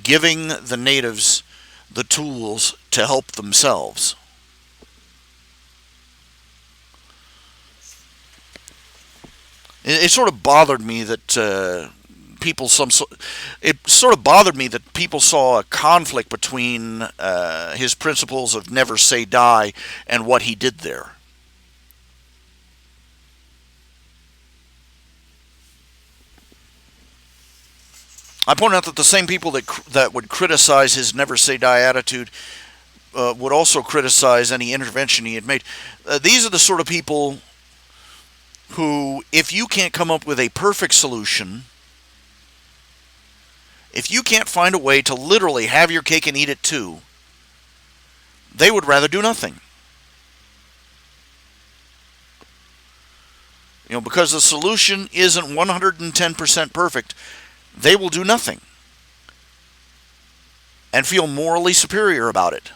giving the natives the tools to help themselves. It sort of bothered me that people saw a conflict between his principles of never say die and what he did there. I point out that the same people that would criticize his never say die attitude would also criticize any intervention he had made. These are the sort of people who, if you can't come up with a perfect solution, If you can't find a way to literally have your cake and eat it too, they would rather do nothing. Because the solution isn't 110% perfect, they will do nothing and feel morally superior about it.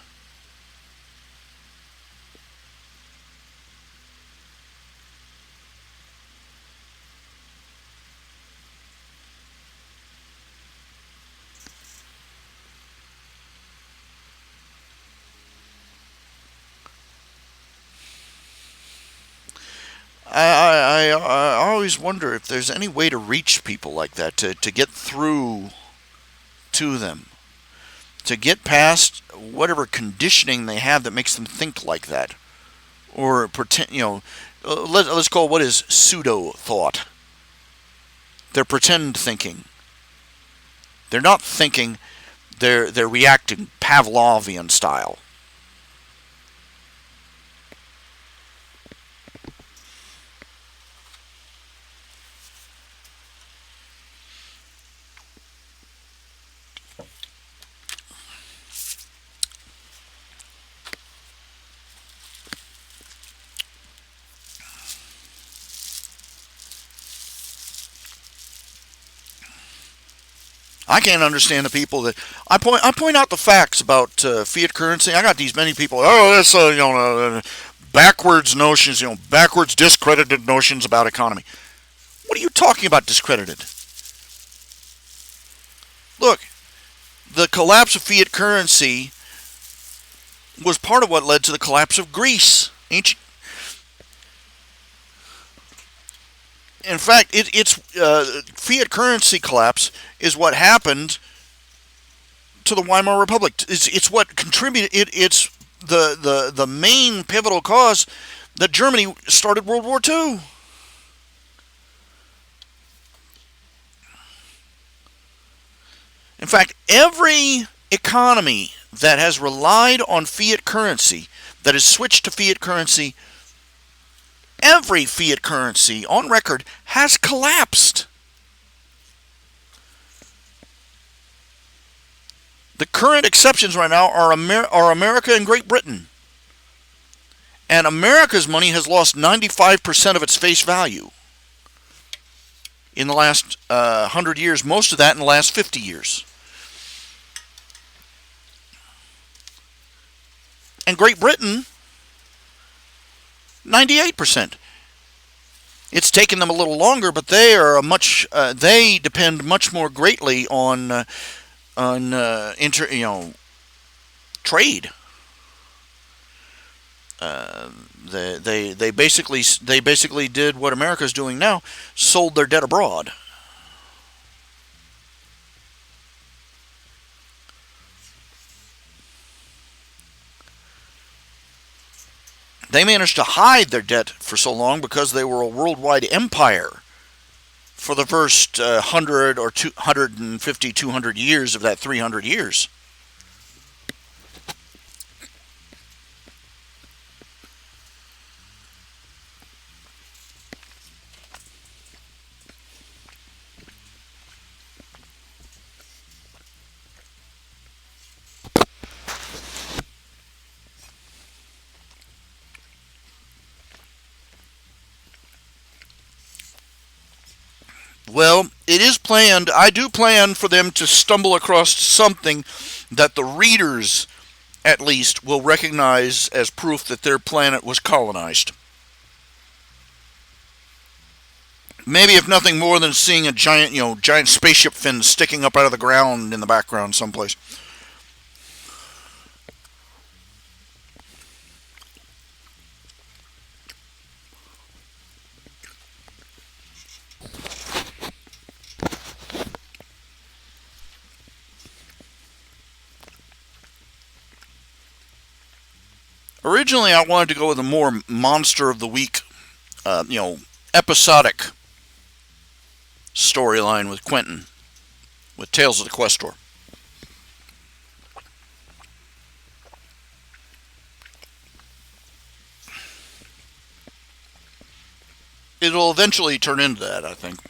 I always wonder if there's any way to reach people like that, to get through to them, to get past whatever conditioning they have that makes them think like that, or pretend. Let's call what is pseudo thought. They're pretend thinking. They're not thinking. They're reacting Pavlovian style. I can't understand the people that I point out the facts about fiat currency. I got these many people. Oh, that's backwards notions. Backwards discredited notions about economy. What are you talking about? Discredited? Look, the collapse of fiat currency was part of what led to the collapse of Greece. Ancient. In fact, it's fiat currency collapse is what happened to the Weimar Republic. It's what contributed. It's the main pivotal cause that Germany started World War II. In fact, every economy that has relied on fiat currency, that has switched to fiat currency, every fiat currency on record has collapsed. The current exceptions right now are America and Great Britain. And America's money has lost 95% of its face value in the last 100 years, most of that in the last 50 years. And Great Britain, 98%. It's taken them a little longer, but they depend much more greatly on trade. They basically did what America's doing now, sold their debt abroad. They managed to hide their debt for so long because they were a worldwide empire for the first 100 or 250, 200 years of that 300 years. Well, it is planned. I do plan for them to stumble across something that the readers, at least, will recognize as proof that their planet was colonized. Maybe if nothing more than seeing a giant spaceship fin sticking up out of the ground in the background someplace. Originally, I wanted to go with a more monster of the week, episodic storyline with Quentin, with Tales of the Questor. It'll eventually turn into that, I think.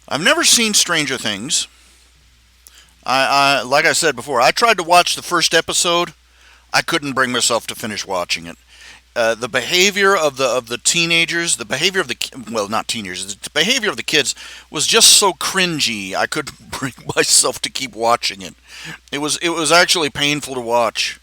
I've never seen Stranger Things. I like I said before, I tried to watch the first episode. I couldn't bring myself to finish watching it. The behavior of the teenagers, the behavior of the well, not teenagers, the behavior of the kids was just so cringy. I couldn't bring myself to keep watching it. It was actually painful to watch.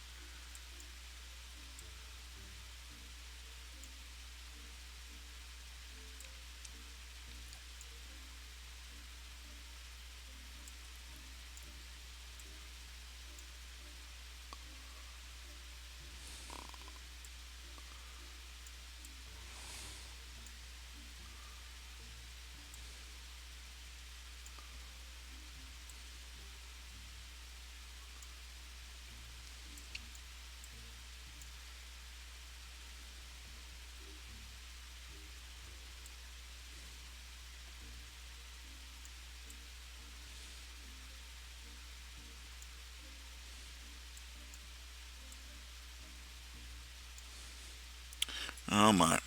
Oh my!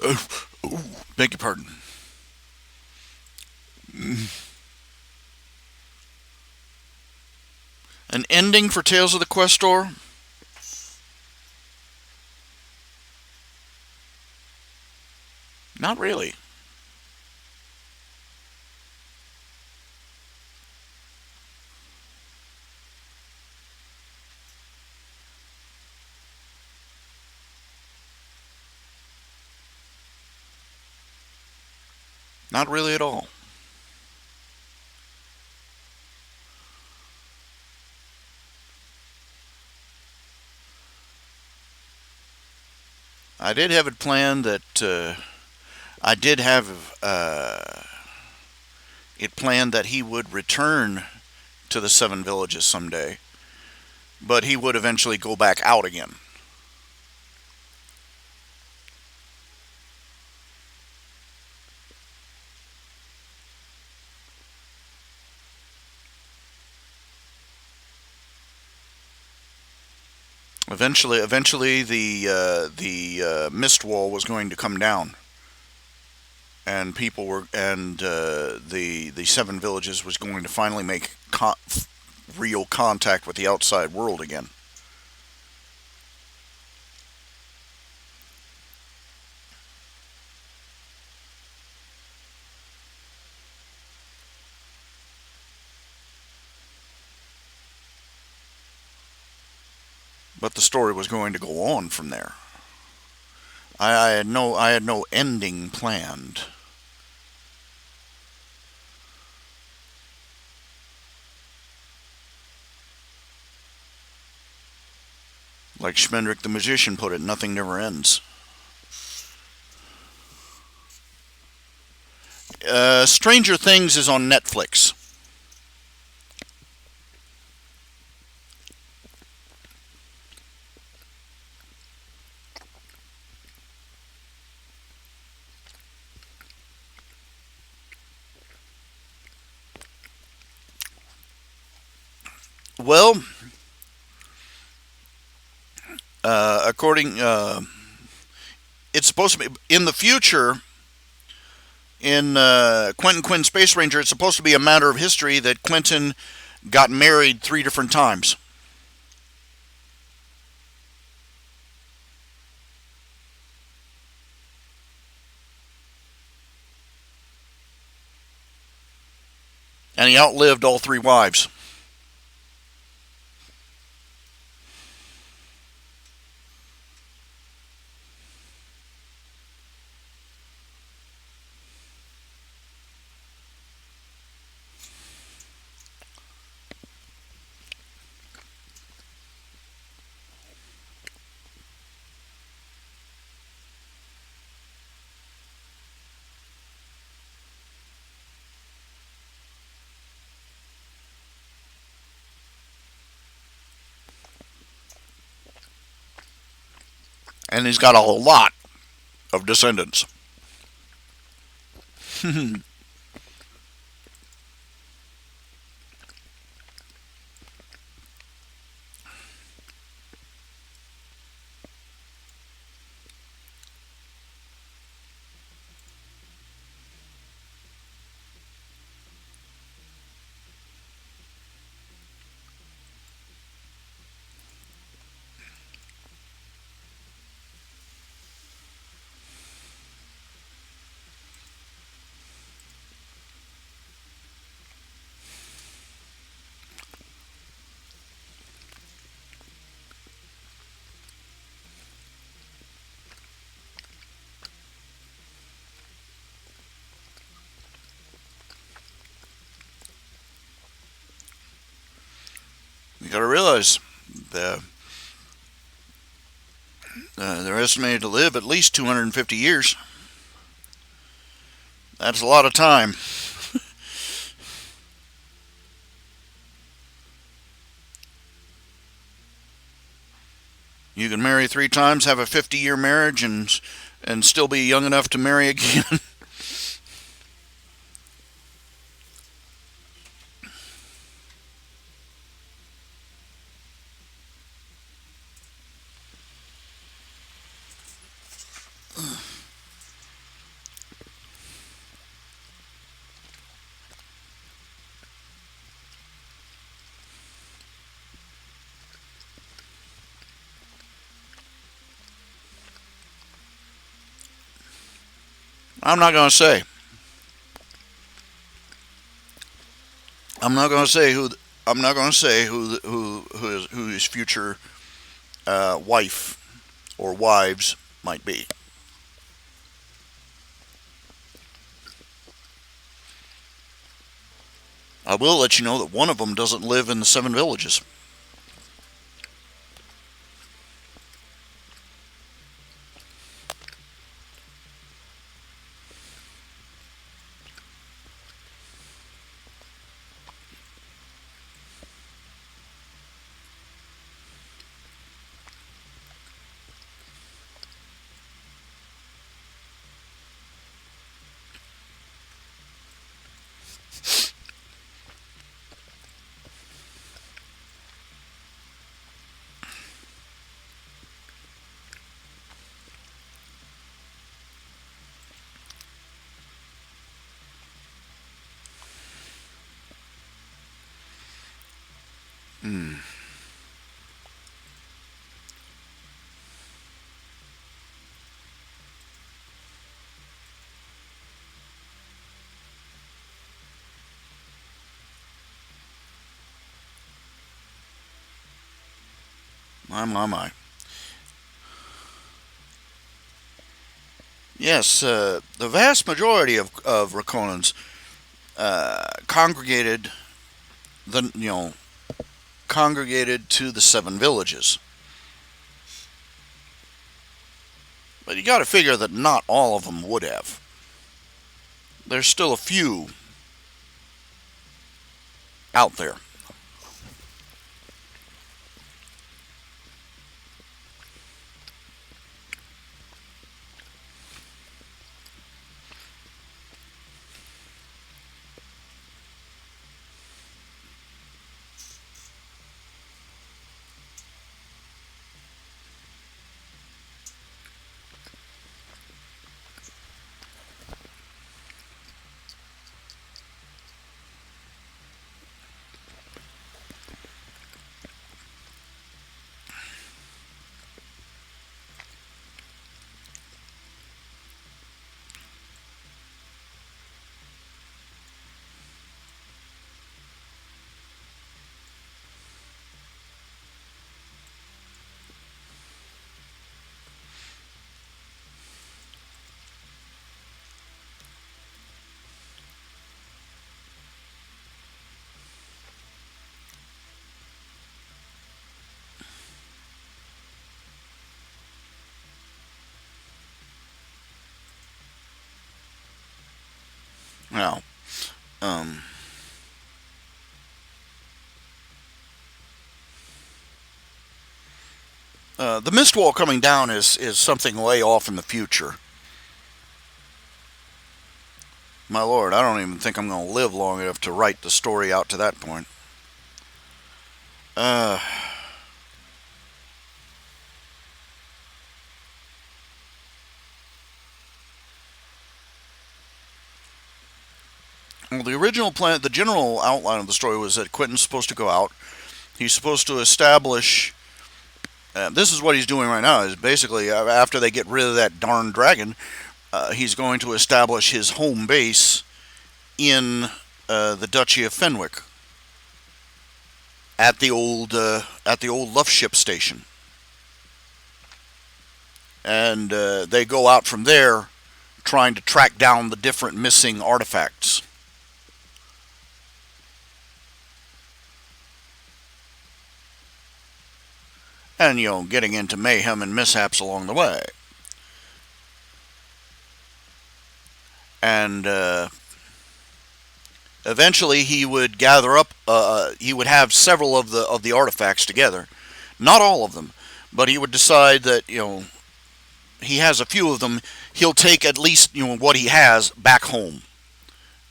Oh, oh, beg your pardon. An ending for Tales of the Questor? Not really. Not really at all. I did have it planned that I did have it planned that he would return to the Seven Villages someday, but he would eventually go back out again. Eventually, the mist wall was going to come down, and the Seven Villages was going to finally make real contact with the outside world again. But the story was going to go on from there. I had no ending planned. Like Schmendrick the magician put it, nothing never ends. Stranger Things is on Netflix. Well, according, it's supposed to be in the future. In Quentin Quinn Space Ranger, it's supposed to be a matter of history that Quentin got married 3 different times, and he outlived all 3 wives. And he's got a lot of descendants. got to realize the, they're estimated to live at least 250 years. That's a lot of time. You can marry 3 times, have a 50-year marriage, and still be young enough to marry again. I'm not going to say. I'm not going to say who. I'm not going to say who his future wife or wives might be. I will let you know that one of them doesn't live in the 7 villages. Hmm. My. Yes, the vast majority of Rakonans congregated the you know congregated to the 7 villages. But you got to figure that not all of them would have. There's still a few out there. Now, um, the mist wall coming down is something way off in the future. My lord, I don't even think I'm going to live long enough to write the story out to that point. Uh, well, the original plan, the general outline of the story was that Quentin's supposed to go out. He's supposed to establish. This is what he's doing right now. Is basically after they get rid of that darn dragon, he's going to establish his home base in the Duchy of Fenwick at the old Luff ship station, and they go out from there trying to track down the different missing artifacts. and getting into mayhem and mishaps along the way. And eventually, he would gather up. He would have several of the artifacts together, not all of them, but he would decide that he has a few of them. He'll take at least what he has back home,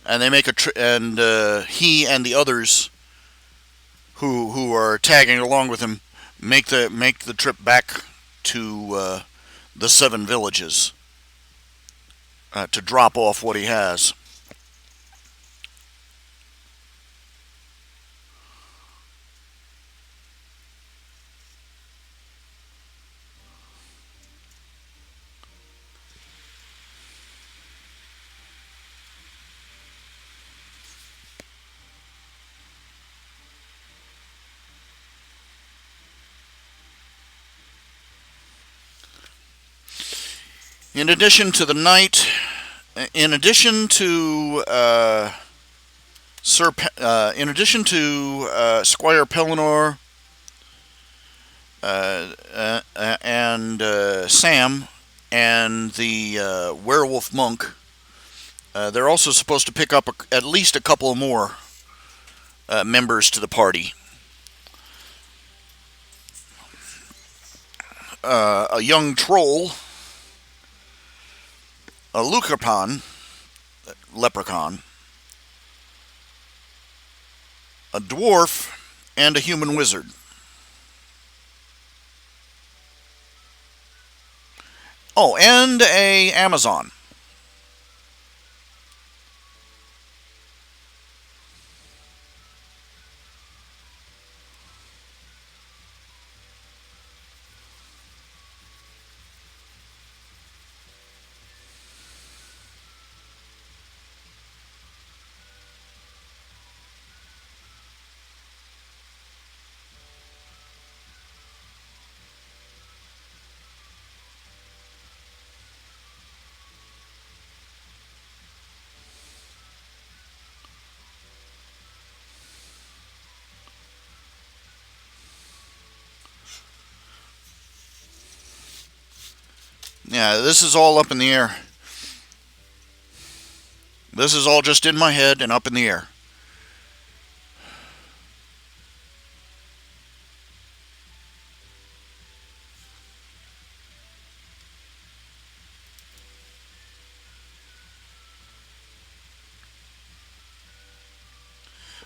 and they make and he and the others who are tagging along with him make the trip back to the seven villages to drop off what he has. In addition to the knight, in addition to Squire Pellinor and Sam and the werewolf monk, they're also supposed to pick up at least a couple more members to the party. A young troll, a leprechaun, a dwarf, and a human wizard. Oh, and a Amazon. Yeah, this is all up in the air. This is all just in my head and up in the air.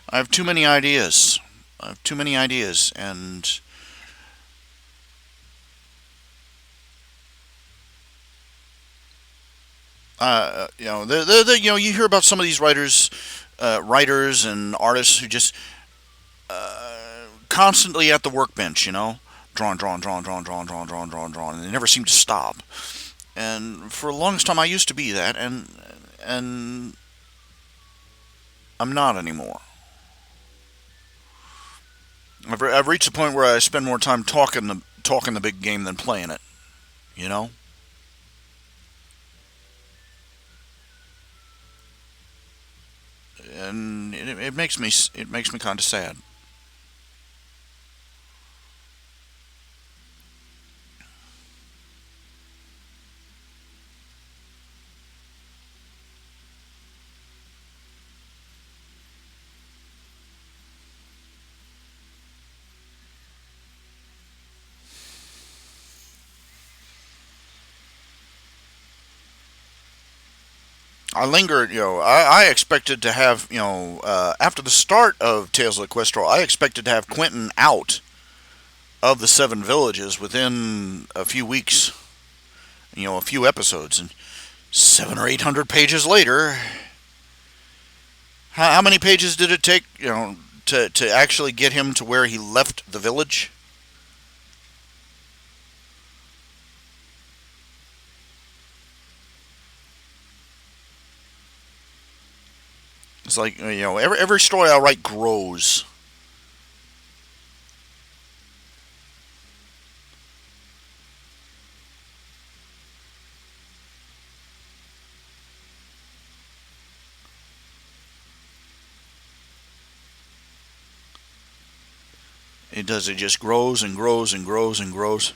I have too many ideas. I have too many ideas, and you hear about some of these writers and artists who just constantly at the workbench, drawn, and they never seem to stop. And for the longest time, I used to be that, and I'm not anymore. I've reached a point where I spend more time talking the big game than playing it. You know, and it makes me kind of sad. I lingered, I expected to have, after the start of Tales of the Questro, I expected to have Quentin out of the seven villages within a few weeks, a few episodes, and 700 or 800 pages later, how many pages did it take, to actually get him to where he left the village? It's like, every story I write grows. It does. It just grows and grows and grows and grows.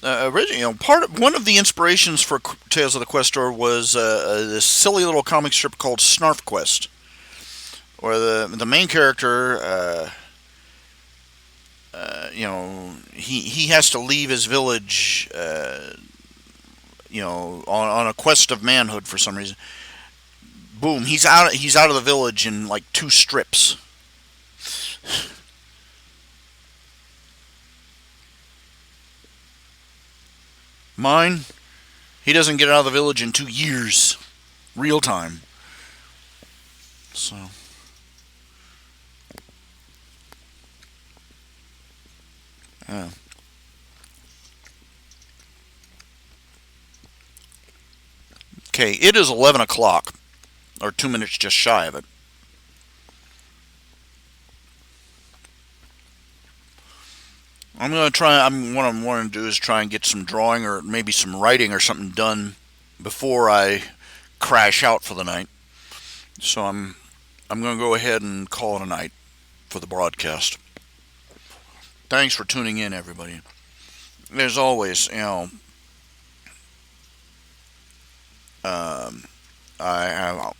Originally, one of the inspirations for Tales of the Questor was this silly little comic strip called Snarf Quest, where the main character, he has to leave his village, on a quest of manhood for some reason. Boom, he's out of the village in like 2 strips. Mine, he doesn't get out of the village in 2 years, real time. So, yeah. Okay, it is 11 o'clock, or 2 minutes just shy of it. I'm gonna try. What I'm wanting to do is try and get some drawing or maybe some writing or something done before I crash out for the night. So I'm gonna go ahead and call it a night for the broadcast. Thanks for tuning in, everybody. As always, um, I have,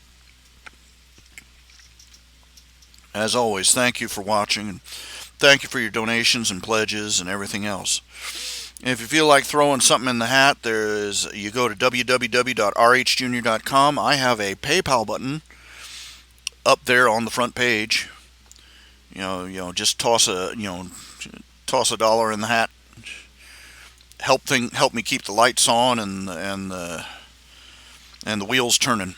as always, thank you for watching and thank you for your donations and pledges and everything else. If you feel like throwing something in the hat, you go to www.rhjunior.com. I have a PayPal button up there on the front page. Just toss a dollar in the hat. Help me keep the lights on and the wheels turning.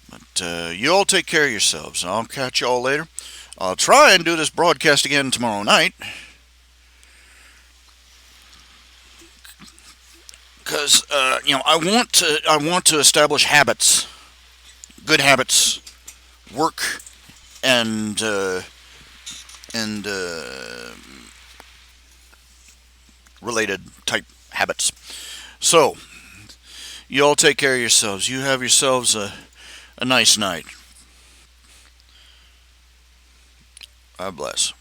But you all take care of yourselves. I'll catch you all later. I'll try and do this broadcast again tomorrow night, because I want to establish habits, good habits, work, and related type habits. So you all take care of yourselves. You have yourselves a nice night. God bless.